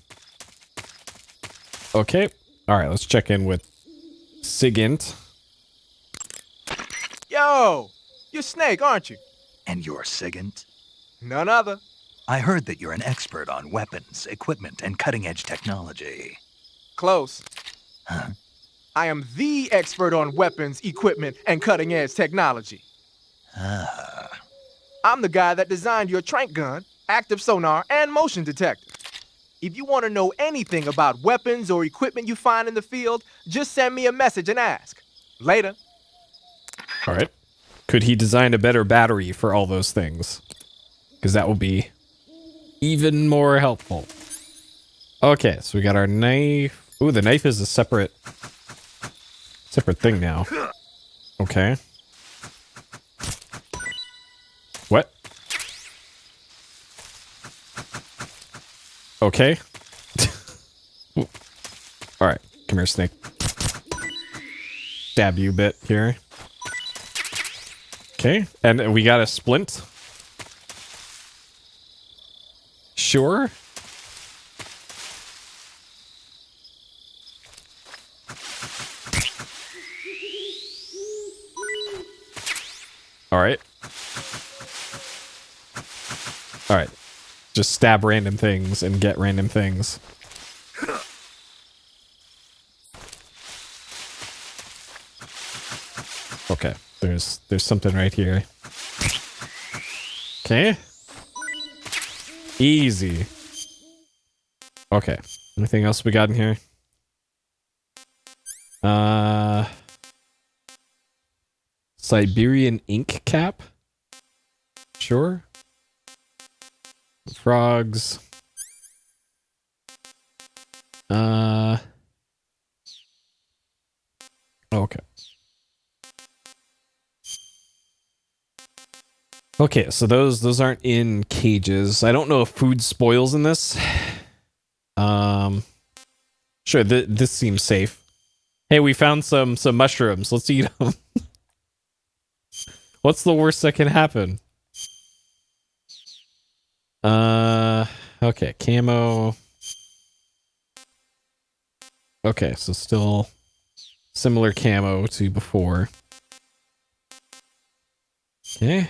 Okay. All right, let's check in with Sigint. Yo, you're Snake, aren't you? And you're Sigint? None other. I heard that you're an expert on weapons, equipment, and cutting-edge technology. Close. Huh? I am the expert on weapons, equipment, and cutting-edge technology. Ah. I'm the guy that designed your trank gun, active sonar, and motion detector. If you want to know anything about weapons or equipment you find in the field, just send me a message and ask. Later. All right. Could he design a better battery for all those things? Because that will be even more helpful. Okay, so we got our knife. Ooh, the knife is a separate Separate thing now. Okay. What? Okay. Alright, come here, snake. Stab you a bit here. Okay, and we got a splint. Sure. Alright. Alright. Just stab random things and get random things. Okay, there's something right here. Okay. Easy. Okay. Anything else we got in here? Siberian ink cap? Sure. Frogs. Okay. Okay, so those aren't in cages. I don't know if food spoils in this. Sure, this seems safe. Hey, we found some mushrooms. Let's eat them. What's the worst that can happen? Okay, camo. Okay, so still similar camo to before. Okay.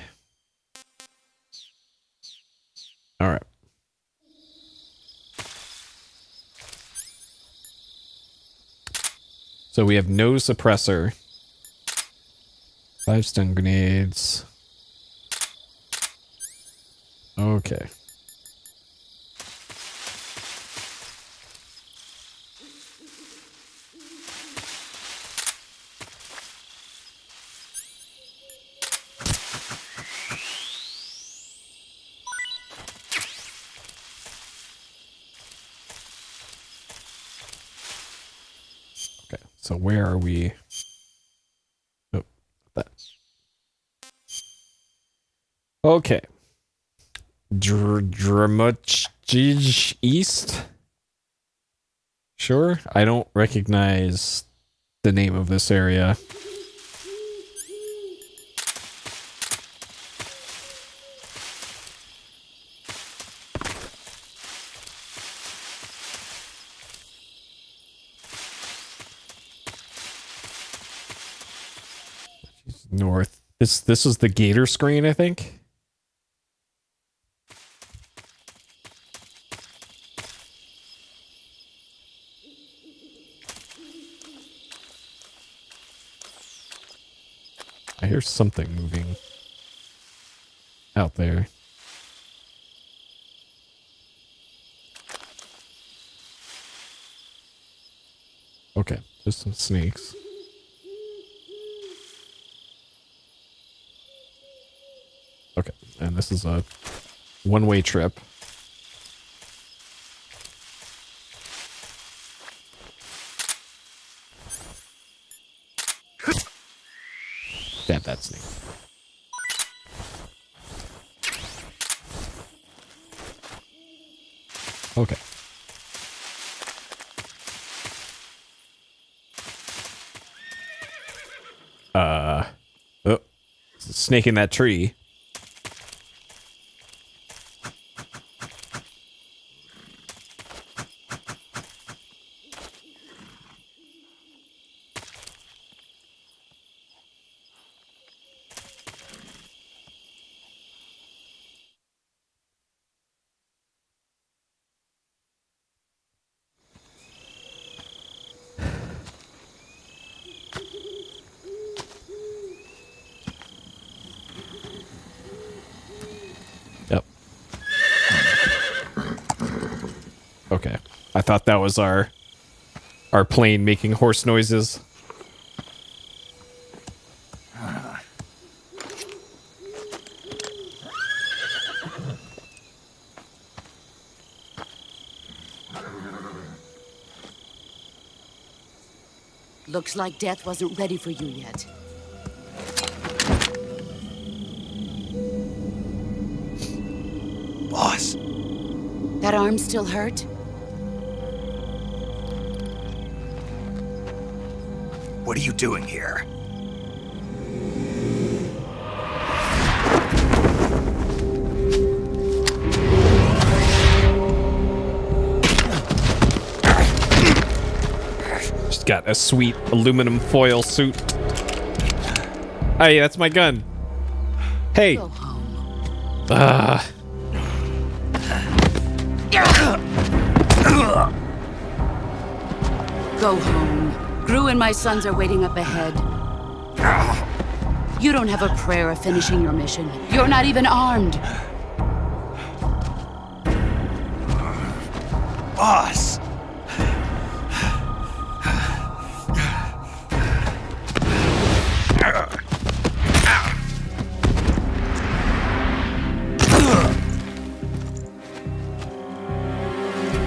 All right. So we have no suppressor. 5 stun grenades. Okay. Okay, so where are we? Oh, that. Okay. Dramuch East? Sure. I don't recognize the name of this area. North. This was the gator screen, I think. I hear something moving out there. Okay, just some snakes. Okay, and this is a one-way trip. Stab that snake. Okay. Oh, snake in that tree. Yep. Okay. I thought that was our plane making horse noises. Looks like death wasn't ready for you yet. Boss. That arm still hurt? What are you doing here? She's got a sweet aluminum foil suit. Hey, that's my gun. Hey. Go home. Go home. Gru and my sons are waiting up ahead. You don't have a prayer of finishing your mission. You're not even armed. Boss!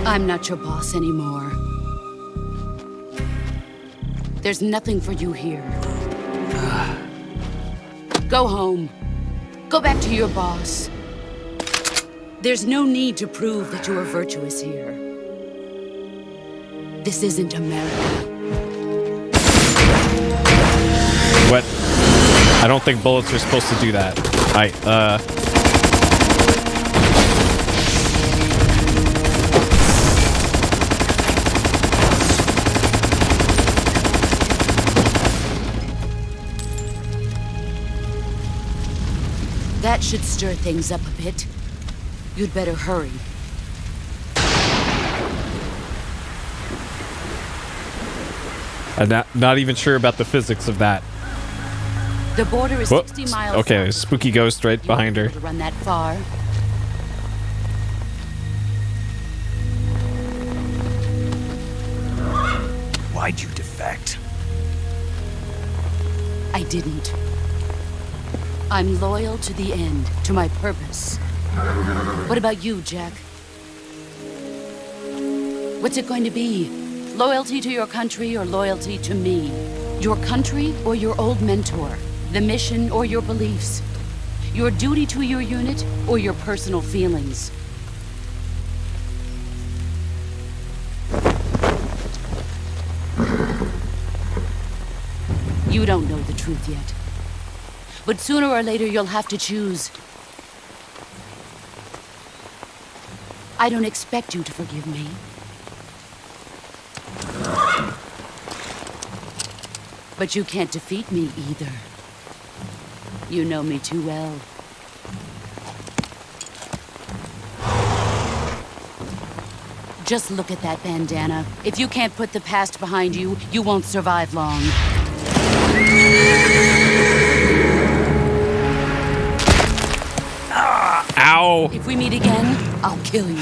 I'm not your boss anymore. There's nothing for you here. Go home. Go back to your boss. There's no need to prove that you are virtuous here. This isn't America. What? I don't think bullets are supposed to do that. That should stir things up a bit. You'd better hurry. I'm not even sure about the physics of that. The border is 60 miles. Okay, there's a spooky ghost right behind her. To run that far. Why'd you defect? I didn't. I'm loyal to the end, to my purpose. What about you, Jack? What's it going to be? Loyalty to your country or loyalty to me? Your country or your old mentor? The mission or your beliefs? Your duty to your unit or your personal feelings? You don't know the truth yet. But sooner or later, you'll have to choose. I don't expect you to forgive me. But you can't defeat me either. You know me too well. Just look at that bandana. If you can't put the past behind you, you won't survive long. Ow! If we meet again, I'll kill you.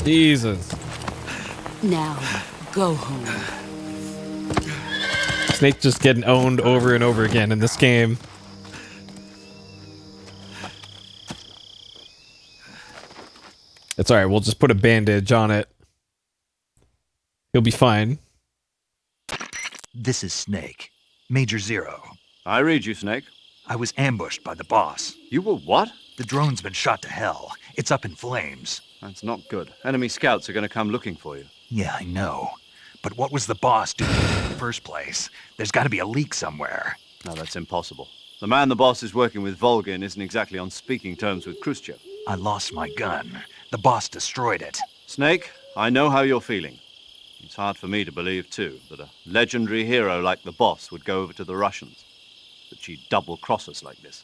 Jesus. Now, go home. Snake just getting owned over and over again in this game. It's alright, we'll just put a bandage on it. He'll be fine. This is Snake. Major Zero. I read you, Snake. I was ambushed by the boss. You were what? The drone's been shot to hell. It's up in flames. That's not good. Enemy scouts are going to come looking for you. Yeah, I know. But what was the boss doing in the first place? There's got to be a leak somewhere. No, that's impossible. The man the boss is working with, Volgin, isn't exactly on speaking terms with Khrushchev. I lost my gun. The boss destroyed it. Snake, I know how you're feeling. It's hard for me to believe, too, that a legendary hero like the boss would go over to the Russians. That she'd double-cross us like this.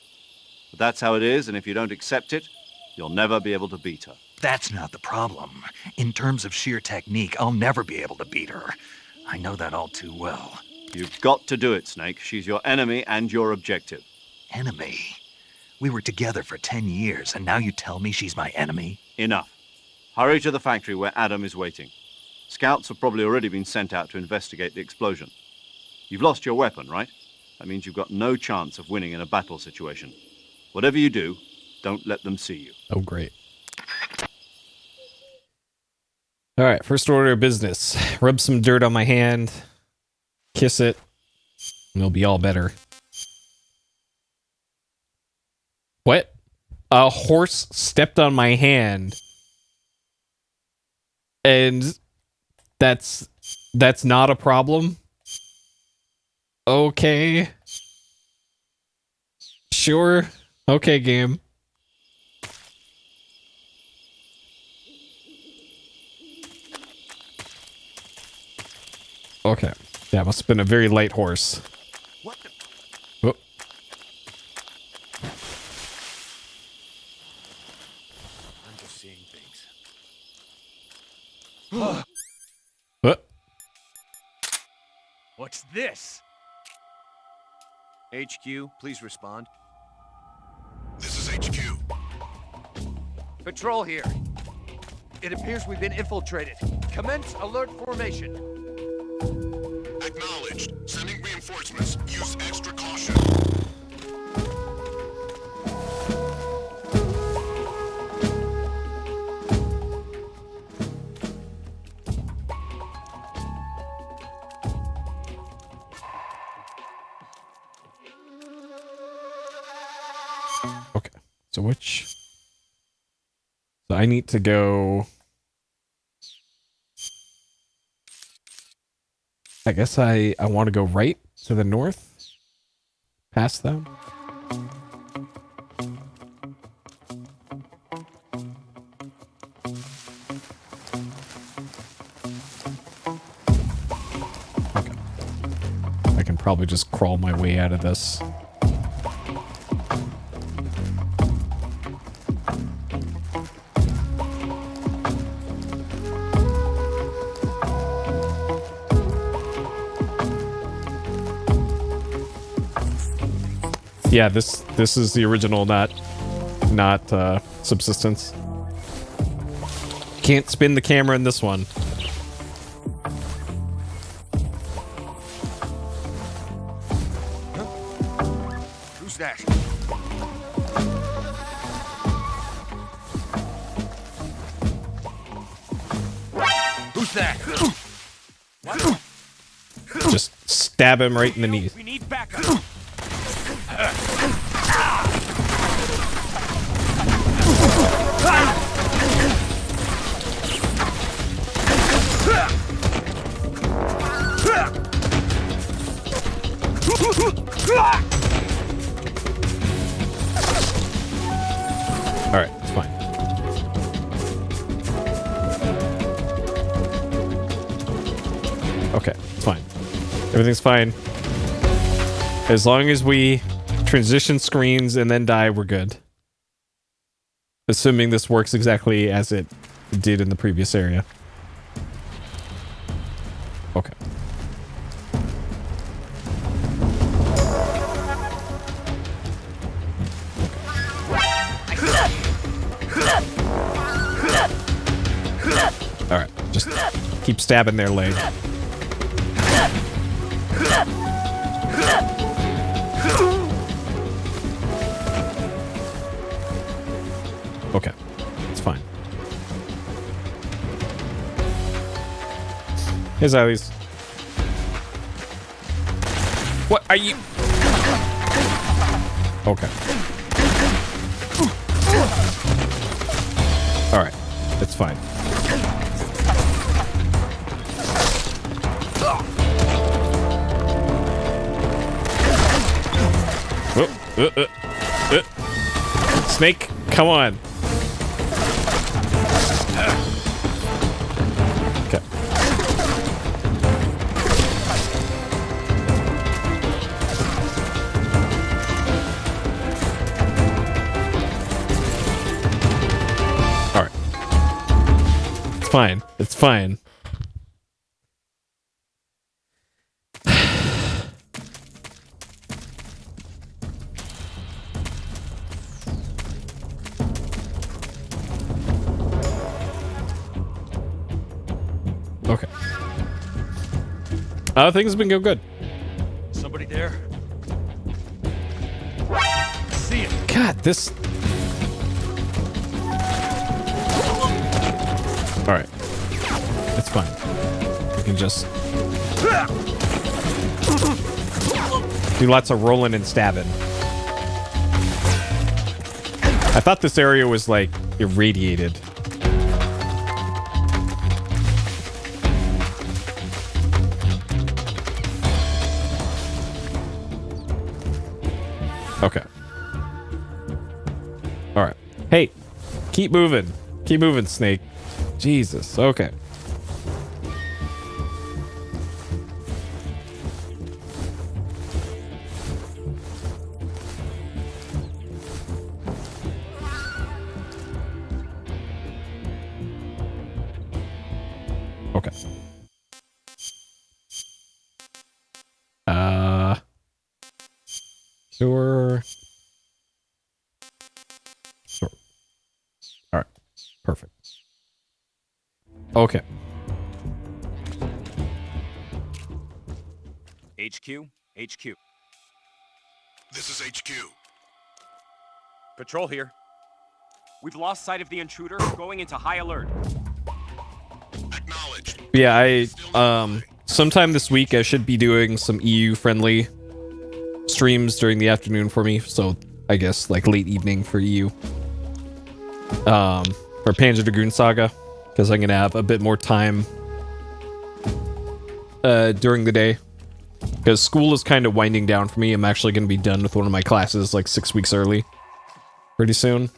But that's how it is, and if you don't accept it, you'll never be able to beat her. That's not the problem. In terms of sheer technique, I'll never be able to beat her. I know that all too well. You've got to do it, Snake. She's your enemy and your objective. Enemy? We were together for 10 years, and now you tell me she's my enemy? Enough. Hurry to the factory where Adam is waiting. Scouts have probably already been sent out to investigate the explosion. You've lost your weapon, right? That means you've got no chance of winning in a battle situation. Whatever you do, don't let them see you. Oh, great. All right, first order of business. Rub some dirt on my hand, kiss it, and it'll be all better. What? A horse stepped on my hand, and that's not a problem? Okay. Sure. Okay, game. Okay. Yeah, must have been a very light horse. What the? Oh. I'm just seeing things. What? What's this? HQ, please respond. This is HQ. Patrol here. It appears we've been infiltrated. Commence alert formation. Acknowledged. Sending reinforcements. Use extra caution. Okay. So which? So I need to go. I guess I want to go right to the north, past them. Okay. I can probably just crawl my way out of this. Yeah, this is the original, not subsistence. Can't spin the camera in this one. Who's that? Who's that? What? Just stab him right in the knee. We need backup. All right, it's fine. Okay, it's fine. Everything's fine. As long as we transition screens and then die, we're good. Assuming this works exactly as it did in the previous area. Okay. Alright, just keep stabbing their leg. Okay, it's fine. Hey, Xyles. What are you? Okay. Alright, it's fine. Snake, come on. Okay. All right. It's fine. It's fine. Okay. Things have been going good. Somebody there? See it. God, this. All right. It's fine. We can just do lots of rolling and stabbing. I thought this area was like irradiated. Okay. All right. Hey, keep moving. Keep moving, Snake. Jesus. Okay. Okay. Sure. Sure. All right. Perfect. Okay. HQ, HQ. This is HQ. Patrol here. We've lost sight of the intruder, going into high alert. Acknowledged. Yeah, sometime this week I should be doing some EU friendly streams during the afternoon for me, so I guess like late evening for EU. For Panzer Dragoon Saga, because I'm gonna have a bit more time during the day. Because school is kind of winding down for me. I'm actually gonna be done with one of my classes like 6 weeks early. Pretty soon.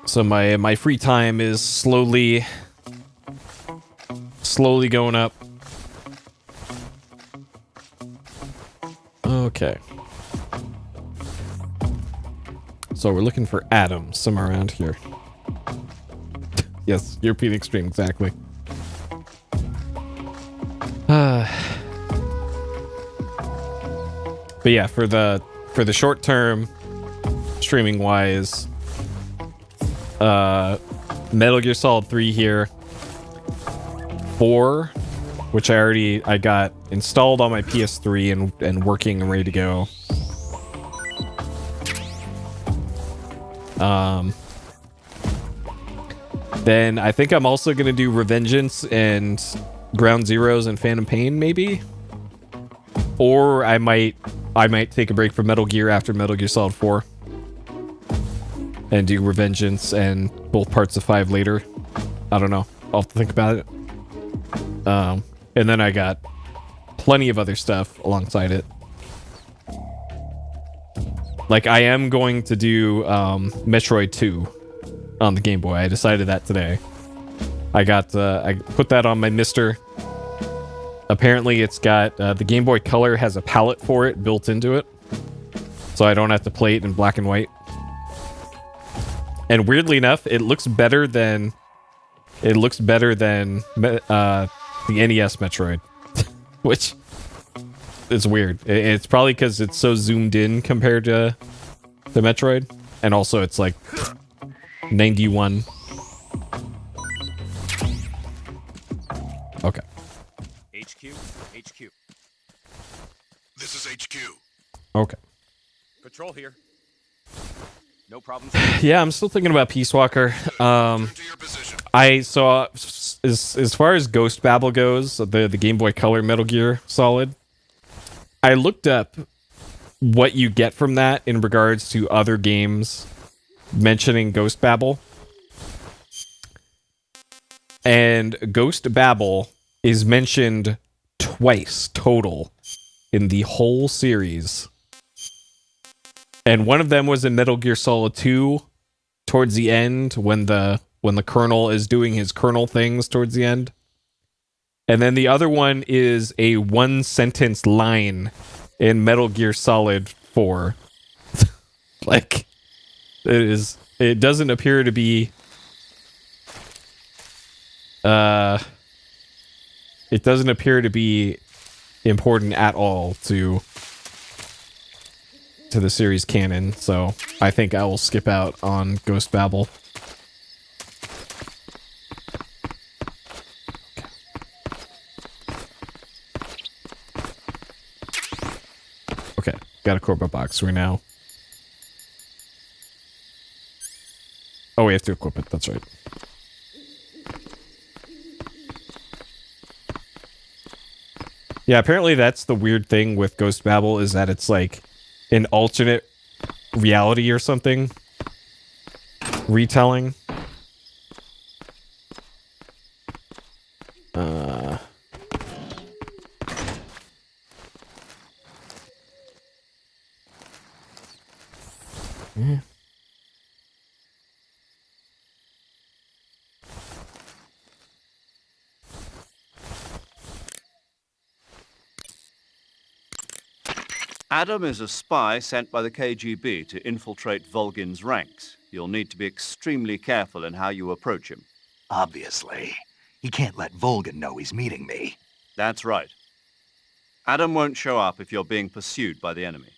So my free time is slowly going up. Okay. So we're looking for Adam somewhere around here. Yes, European Extreme, exactly. But yeah, for the short term, streaming wise, Metal Gear Solid 3 here. 4, which I got installed on my PS3 and working and ready to go. Then I think I'm also gonna do Revengeance and Ground Zeroes and Phantom Pain, maybe. Or I might take a break from Metal Gear after Metal Gear Solid 4 and do Revengeance and both parts of 5 later. I don't know. I'll have to think about it. And then I got plenty of other stuff alongside it. Like, I am going to do Metroid 2 on the Game Boy. I decided that today. I put that on my Mister. Apparently it's got, the Game Boy Color has a palette for it built into it. So I don't have to play it in black and white. And weirdly enough, it looks better than the NES Metroid. Which is weird. It's probably because it's so zoomed in compared to the Metroid. And also it's like 91. Okay. HQ. This is HQ. Okay. Patrol here. No problems. Yeah, I'm still thinking about Peace Walker. I saw, as far as Ghost Babel goes, the Game Boy Color Metal Gear Solid, I looked up what you get from that in regards to other games mentioning Ghost Babel. And Ghost Babel is mentioned twice total in the whole series. And one of them was in Metal Gear Solid 2 towards the end when the Colonel is doing his Colonel things towards the end. And then the other one is a one-sentence line in Metal Gear Solid 4. Like, it doesn't appear to be it doesn't appear to be important at all to the series canon, so I think I will skip out on Ghost Babel. Okay, got a corporate box right now. Oh, we have to equip it, that's right. Yeah, apparently that's the weird thing with Ghost Babel is that it's like an alternate reality or something. Retelling. Yeah. Adam is a spy sent by the KGB to infiltrate Volgin's ranks. You'll need to be extremely careful in how you approach him. Obviously. He can't let Volgin know he's meeting me. That's right. Adam won't show up if you're being pursued by the enemy.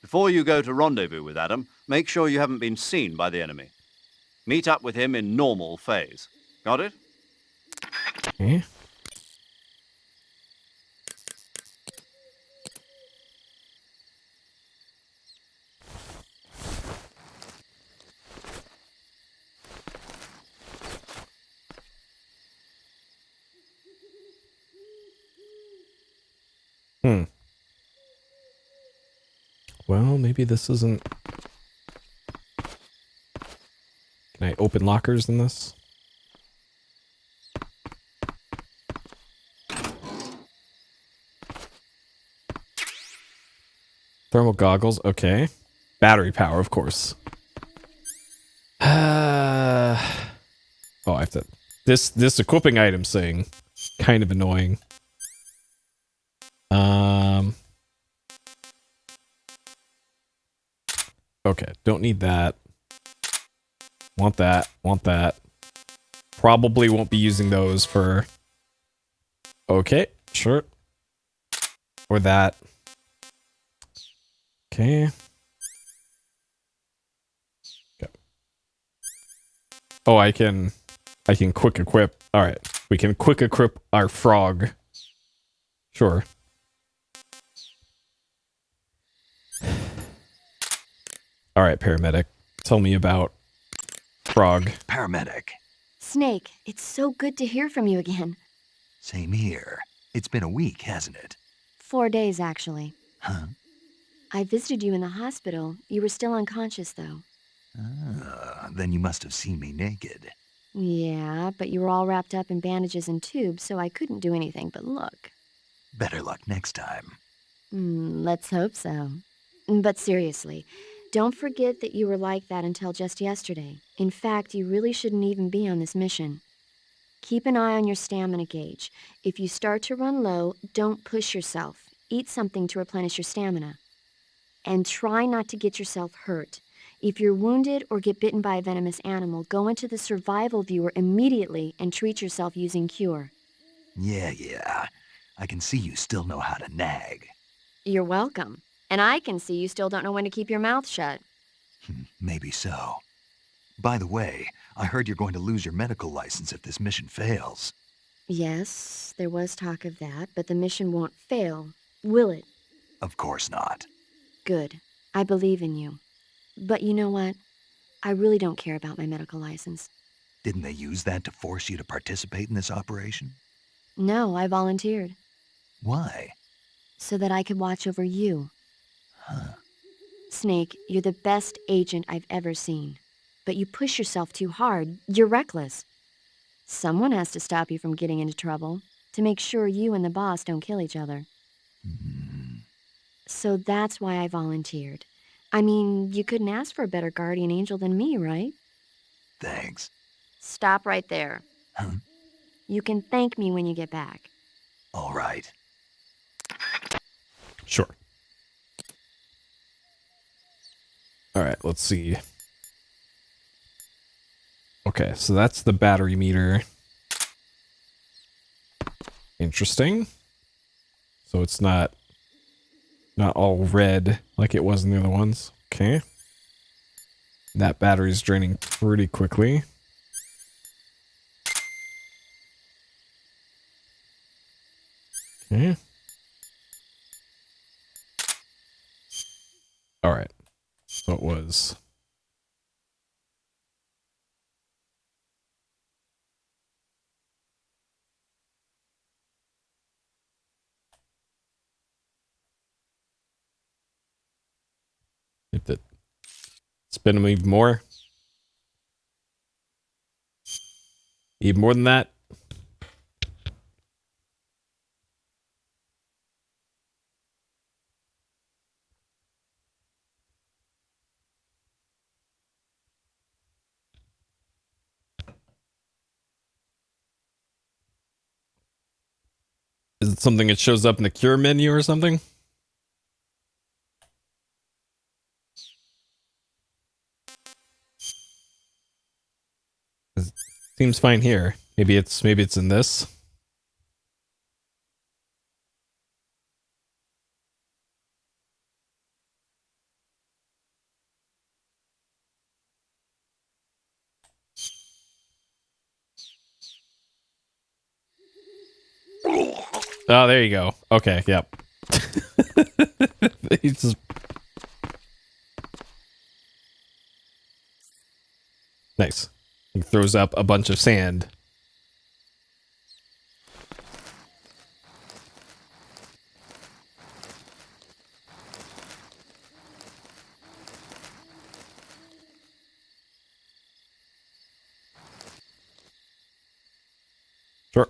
Before you go to rendezvous with Adam, make sure you haven't been seen by the enemy. Meet up with him in normal phase. Got it? Okay. Well, maybe this isn't... Can I open lockers in this? Thermal goggles, okay. Battery power, of course. Oh, I have to... This equipping item thing, kind of annoying. Okay, don't need that. Want that, want that. Probably won't be using those for... Okay, sure. Or that. Okay. Oh, I can quick equip. All right, we can quick equip our frog. Sure. All right, paramedic. Tell me about frog. Paramedic. Snake, it's so good to hear from you again. Same here. It's been a week, hasn't it? 4 days, actually. Huh? I visited you in the hospital. You were still unconscious, though. Then you must have seen me naked. Yeah, but you were all wrapped up in bandages and tubes, so I couldn't do anything but look. Better luck next time. Let's hope so. But seriously, don't forget that you were like that until just yesterday. In fact, you really shouldn't even be on this mission. Keep an eye on your stamina gauge. If you start to run low, don't push yourself. Eat something to replenish your stamina. And try not to get yourself hurt. If you're wounded or get bitten by a venomous animal, go into the survival viewer immediately and treat yourself using Cure. Yeah. I can see you still know how to nag. You're welcome. And I can see you still don't know when to keep your mouth shut. Maybe so. By the way, I heard you're going to lose your medical license if this mission fails. Yes, there was talk of that, but the mission won't fail, will it? Of course not. Good. I believe in you. But you know what? I really don't care about my medical license. Didn't they use that to force you to participate in this operation? No, I volunteered. Why? So that I could watch over you. Snake, you're the best agent I've ever seen. But you push yourself too hard. You're reckless. Someone has to stop you from getting into trouble, to make sure you and the boss don't kill each other. So that's why I volunteered. I mean, you couldn't ask for a better guardian angel than me, right? Thanks. Stop right there. You can thank me when you get back. All right. Sure. All right, let's see. Okay, so that's the battery meter. Interesting. So it's not all red like it was in the other ones. Okay. That battery's draining pretty quickly. Okay. All right. So it was... If it spin them even more. Even more than that. Is it something that shows up in the cure menu or something? It seems fine here. Maybe it's in this. Oh, there you go. Okay, yep. He's just... Nice. He throws up a bunch of sand. Sure.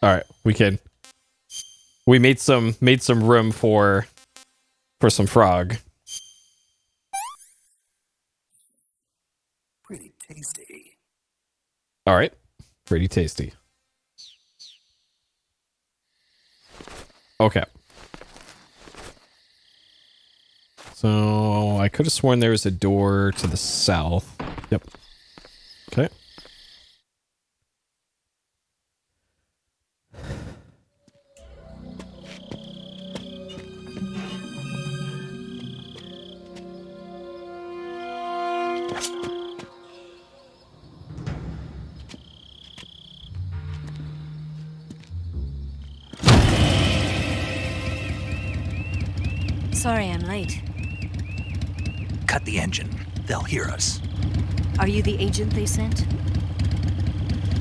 All right, we made some room for some frog. Pretty tasty. All right. Pretty tasty. Okay. So I could have sworn there was a door to the south. Yep. Okay. Sorry I'm late. Cut the engine. They'll hear us. Are you the agent they sent?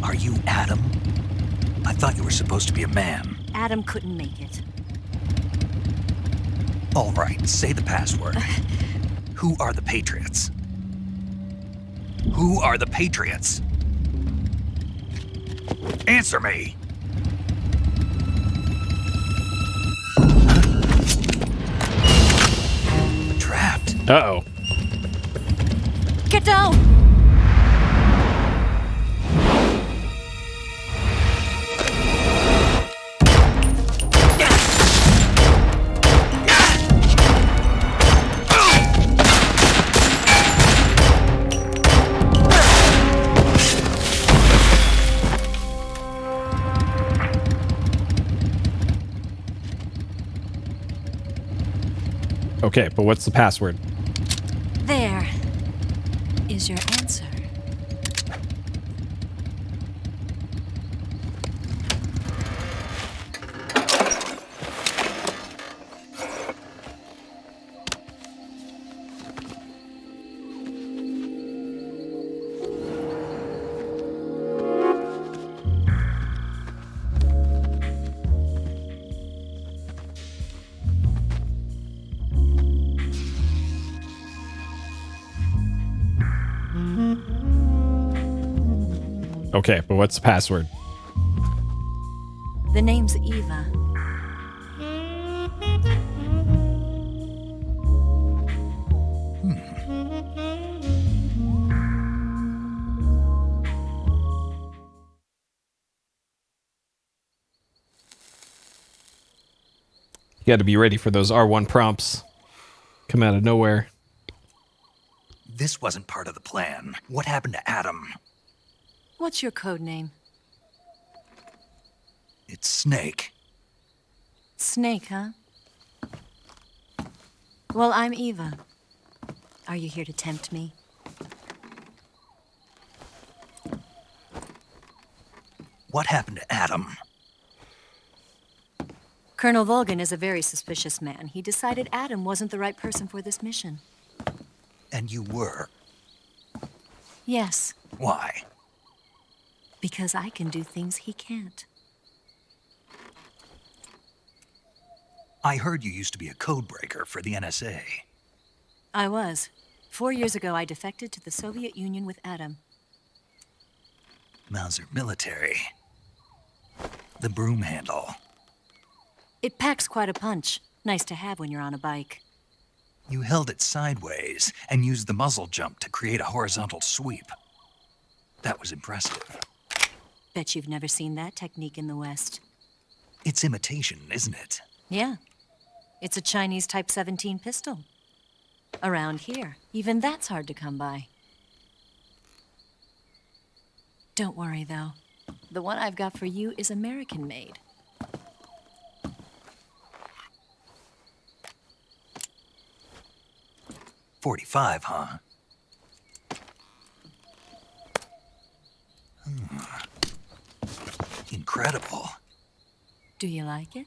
Are you Adam? I thought you were supposed to be a man. Adam couldn't make it. All right, say the password. Who are the Patriots? Who are the Patriots? Answer me! Trapped. Uh-oh. Get down! Okay, but what's the password? There is your answer. Okay, but what's the password? The name's Eva. You got to be ready for those R1 prompts. Come out of nowhere. This wasn't part of the plan. What happened to Adam? What's your code name? It's Snake. Snake, huh? Well, I'm Eva. Are you here to tempt me? What happened to Adam? Colonel Volgan is a very suspicious man. He decided Adam wasn't the right person for this mission. And you were. Yes, Why? because I can do things he can't. I heard you used to be a code breaker for the NSA. I was. 4 years ago, I defected to the Soviet Union with Adam. Mauser military. The broom handle. It packs quite a punch. Nice to have when you're on a bike. You held it sideways and used the muzzle jump to create a horizontal sweep. That was impressive. Bet you've never seen that technique in the West. It's imitation, isn't it? Yeah. It's a Chinese Type 17 pistol. Around here, even that's hard to come by. Don't worry, though. The one I've got for you is American-made. .45, huh? Incredible. Do you like it?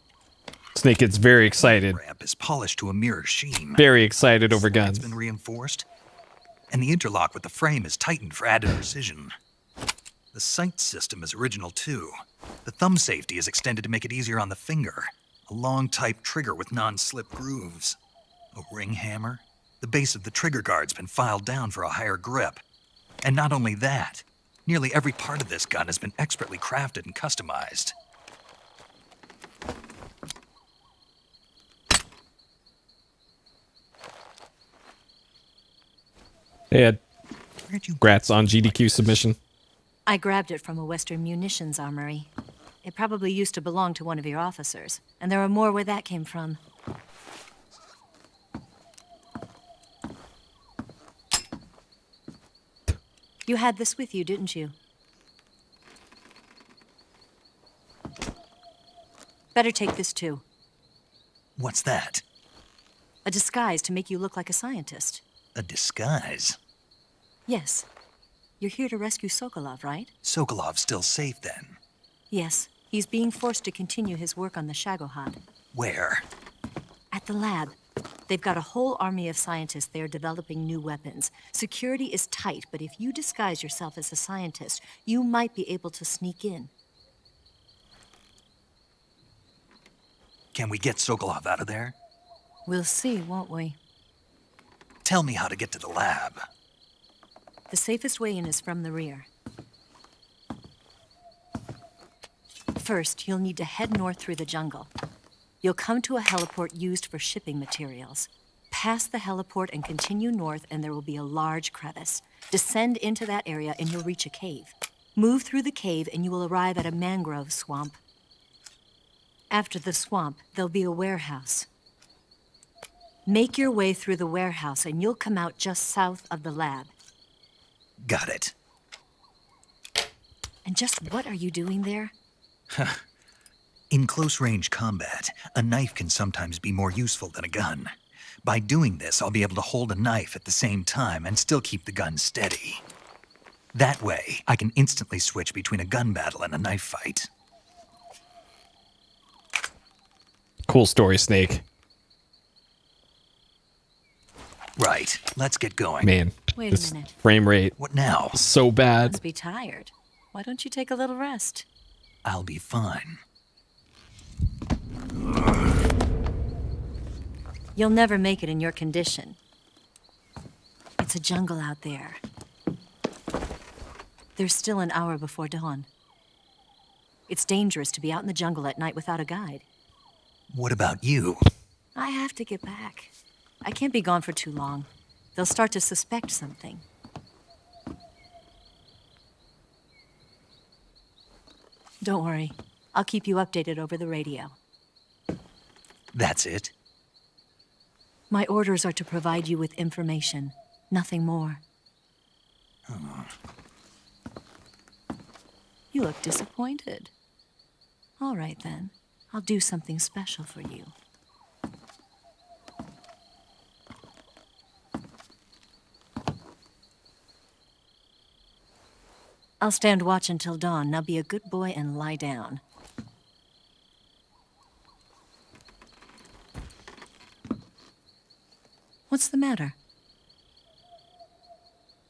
Snake gets very excited. Ramp is polished to a mirror sheen. Very excited over guns. It's been reinforced, and the interlock with the frame is tightened for added precision. The sight system is original too. The thumb safety is extended to make it easier on the finger. A long type trigger with non-slip grooves. A ring hammer. The base of the trigger guard's been filed down for a higher grip. And not only that, nearly every part of this gun has been expertly crafted and customized. Yeah. Congrats on GDQ submission. I grabbed it from a Western munitions armory. It probably used to belong to one of your officers, and there are more where that came from. You had this with you, didn't you? Better take this too. What's that? A disguise to make you look like a scientist. A disguise? Yes. You're here to rescue Sokolov, right? Sokolov's still safe then? Yes. He's being forced to continue his work on the Shagohod. Where? At the lab. They've got a whole army of scientists there developing new weapons. Security is tight, but if you disguise yourself as a scientist, you might be able to sneak in. Can we get Sokolov out of there? We'll see, won't we? Tell me how to get to the lab. The safest way in is from the rear. First, you'll need to head north through the jungle. You'll come to a heliport used for shipping materials. Pass the heliport and continue north, and there will be a large crevice. Descend into that area, and you'll reach a cave. Move through the cave, and you will arrive at a mangrove swamp. After the swamp, there'll be a warehouse. Make your way through the warehouse, and you'll come out just south of the lab. Got it. And just what are you doing there? In close-range combat, a knife can sometimes be more useful than a gun. By doing this, I'll be able to hold a knife at the same time and still keep the gun steady. That way, I can instantly switch between a gun battle and a knife fight. Cool story, Snake. Right, let's get going. Man, Wait a this minute. frame rate. What now? So bad. Must be tired. Why don't you take a little rest? I'll be fine. You'll never make it in your condition. It's a jungle out there. There's still an hour before dawn. It's dangerous to be out in the jungle at night without a guide. What about you? I have to get back. I can't be gone for too long. They'll start to suspect something. Don't worry. I'll keep you updated over the radio. That's it? My orders are to provide you with information, nothing more. Oh. You look disappointed. All right, then. I'll do something special for you. I'll stand watch until dawn. Now be a good boy and lie down. What's the matter?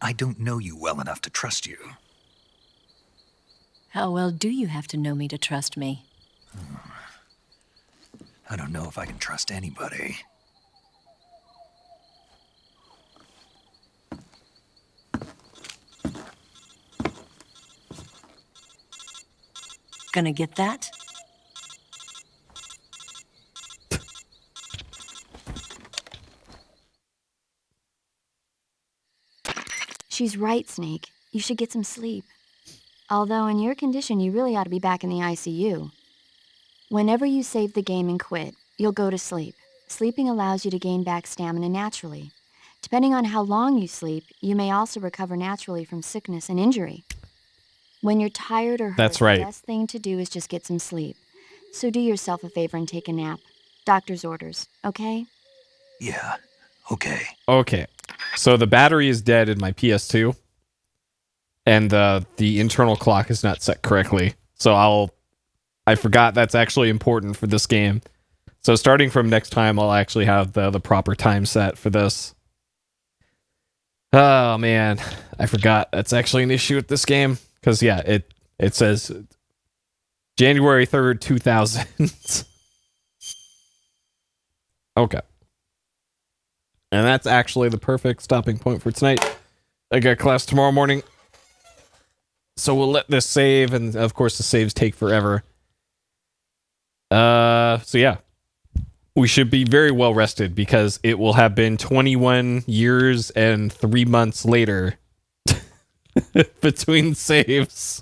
I don't know you well enough to trust you. How well do you have to know me to trust me? I don't know if I can trust anybody. Gonna get that? She's right, Snake. You should get some sleep. Although in your condition, you really ought to be back in the ICU. Whenever you save the game and quit, you'll go to sleep. Sleeping allows you to gain back stamina naturally. Depending on how long you sleep, you may also recover naturally from sickness and injury. When you're tired or hurt, That's right. the best thing to do is just get some sleep. So do yourself a favor and take a nap. Doctor's orders, okay? Yeah, okay. Okay. So the battery is dead in my PS2. And the internal clock is not set correctly. So I forgot that's actually important for this game. So starting from next time, I'll actually have the proper time set for this. Oh man, I forgot that's actually an issue with this game. Because yeah, it says January 3rd, 2000. Okay. And that's actually the perfect stopping point for tonight. I got class tomorrow morning. So we'll let this save, and of course the saves take forever. So yeah. We should be very well rested because it will have been 21 years and 3 months later between saves.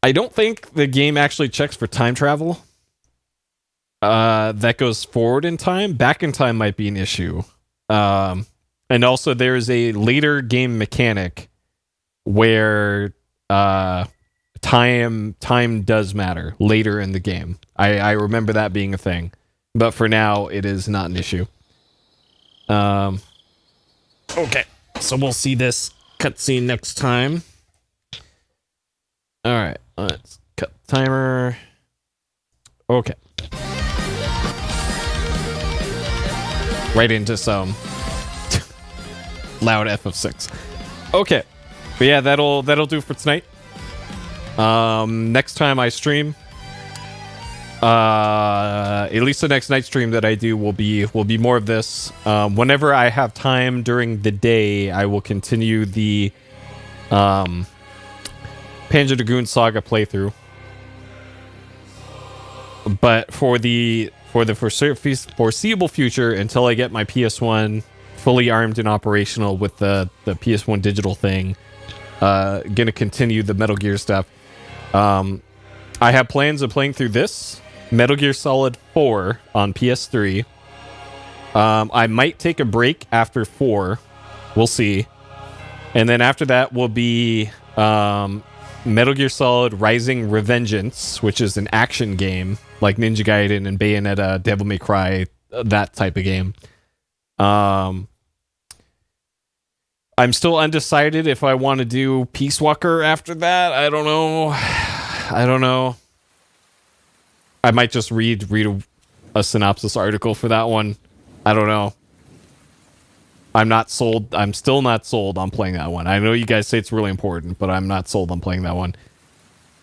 I don't think the game actually checks for time travel. That goes forward in time. Back in time might be an issue. And also there's a later game mechanic where time does matter later in the game. I remember that being a thing. But for now, it is not an issue. Okay, so we'll see this cutscene next time. Alright, let's cut the timer. Okay. Right into some loud FF6. Okay. But yeah, that'll do for tonight. Next time I stream, at least the next night stream that I do will be more of this. Whenever I have time during the day, I will continue the Panzer Dragoon Saga playthrough. But for the foreseeable future, until I get my PS1 fully armed and operational with the PS1 digital thing, gonna continue the Metal Gear stuff. I have plans of playing through this Metal Gear Solid 4 on PS3. I might take a break after 4. We'll see. And then after that will be Metal Gear Solid Rising Revengeance, which is an action game like Ninja Gaiden and Bayonetta, Devil May Cry, that type of game. I'm still undecided if I want to do Peace Walker after that. I don't know. I might just read a synopsis article for that one. I don't know. I'm not sold. I'm still not sold on playing that one. I know you guys say it's really important, but I'm not sold on playing that one.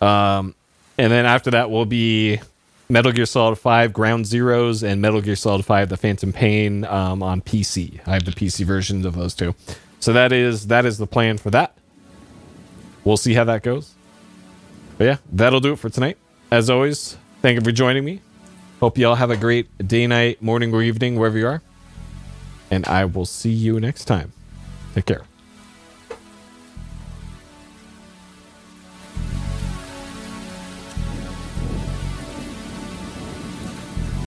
And then after that will be Metal Gear Solid 5 Ground Zeroes and Metal Gear Solid 5 The Phantom Pain on PC. I have the PC versions of those two. So that is the plan for that. We'll see how that goes. But yeah, that'll do it for tonight. As always, thank you for joining me. Hope you all have a great day, night, morning, or evening, wherever you are. And I will see you next time. Take care.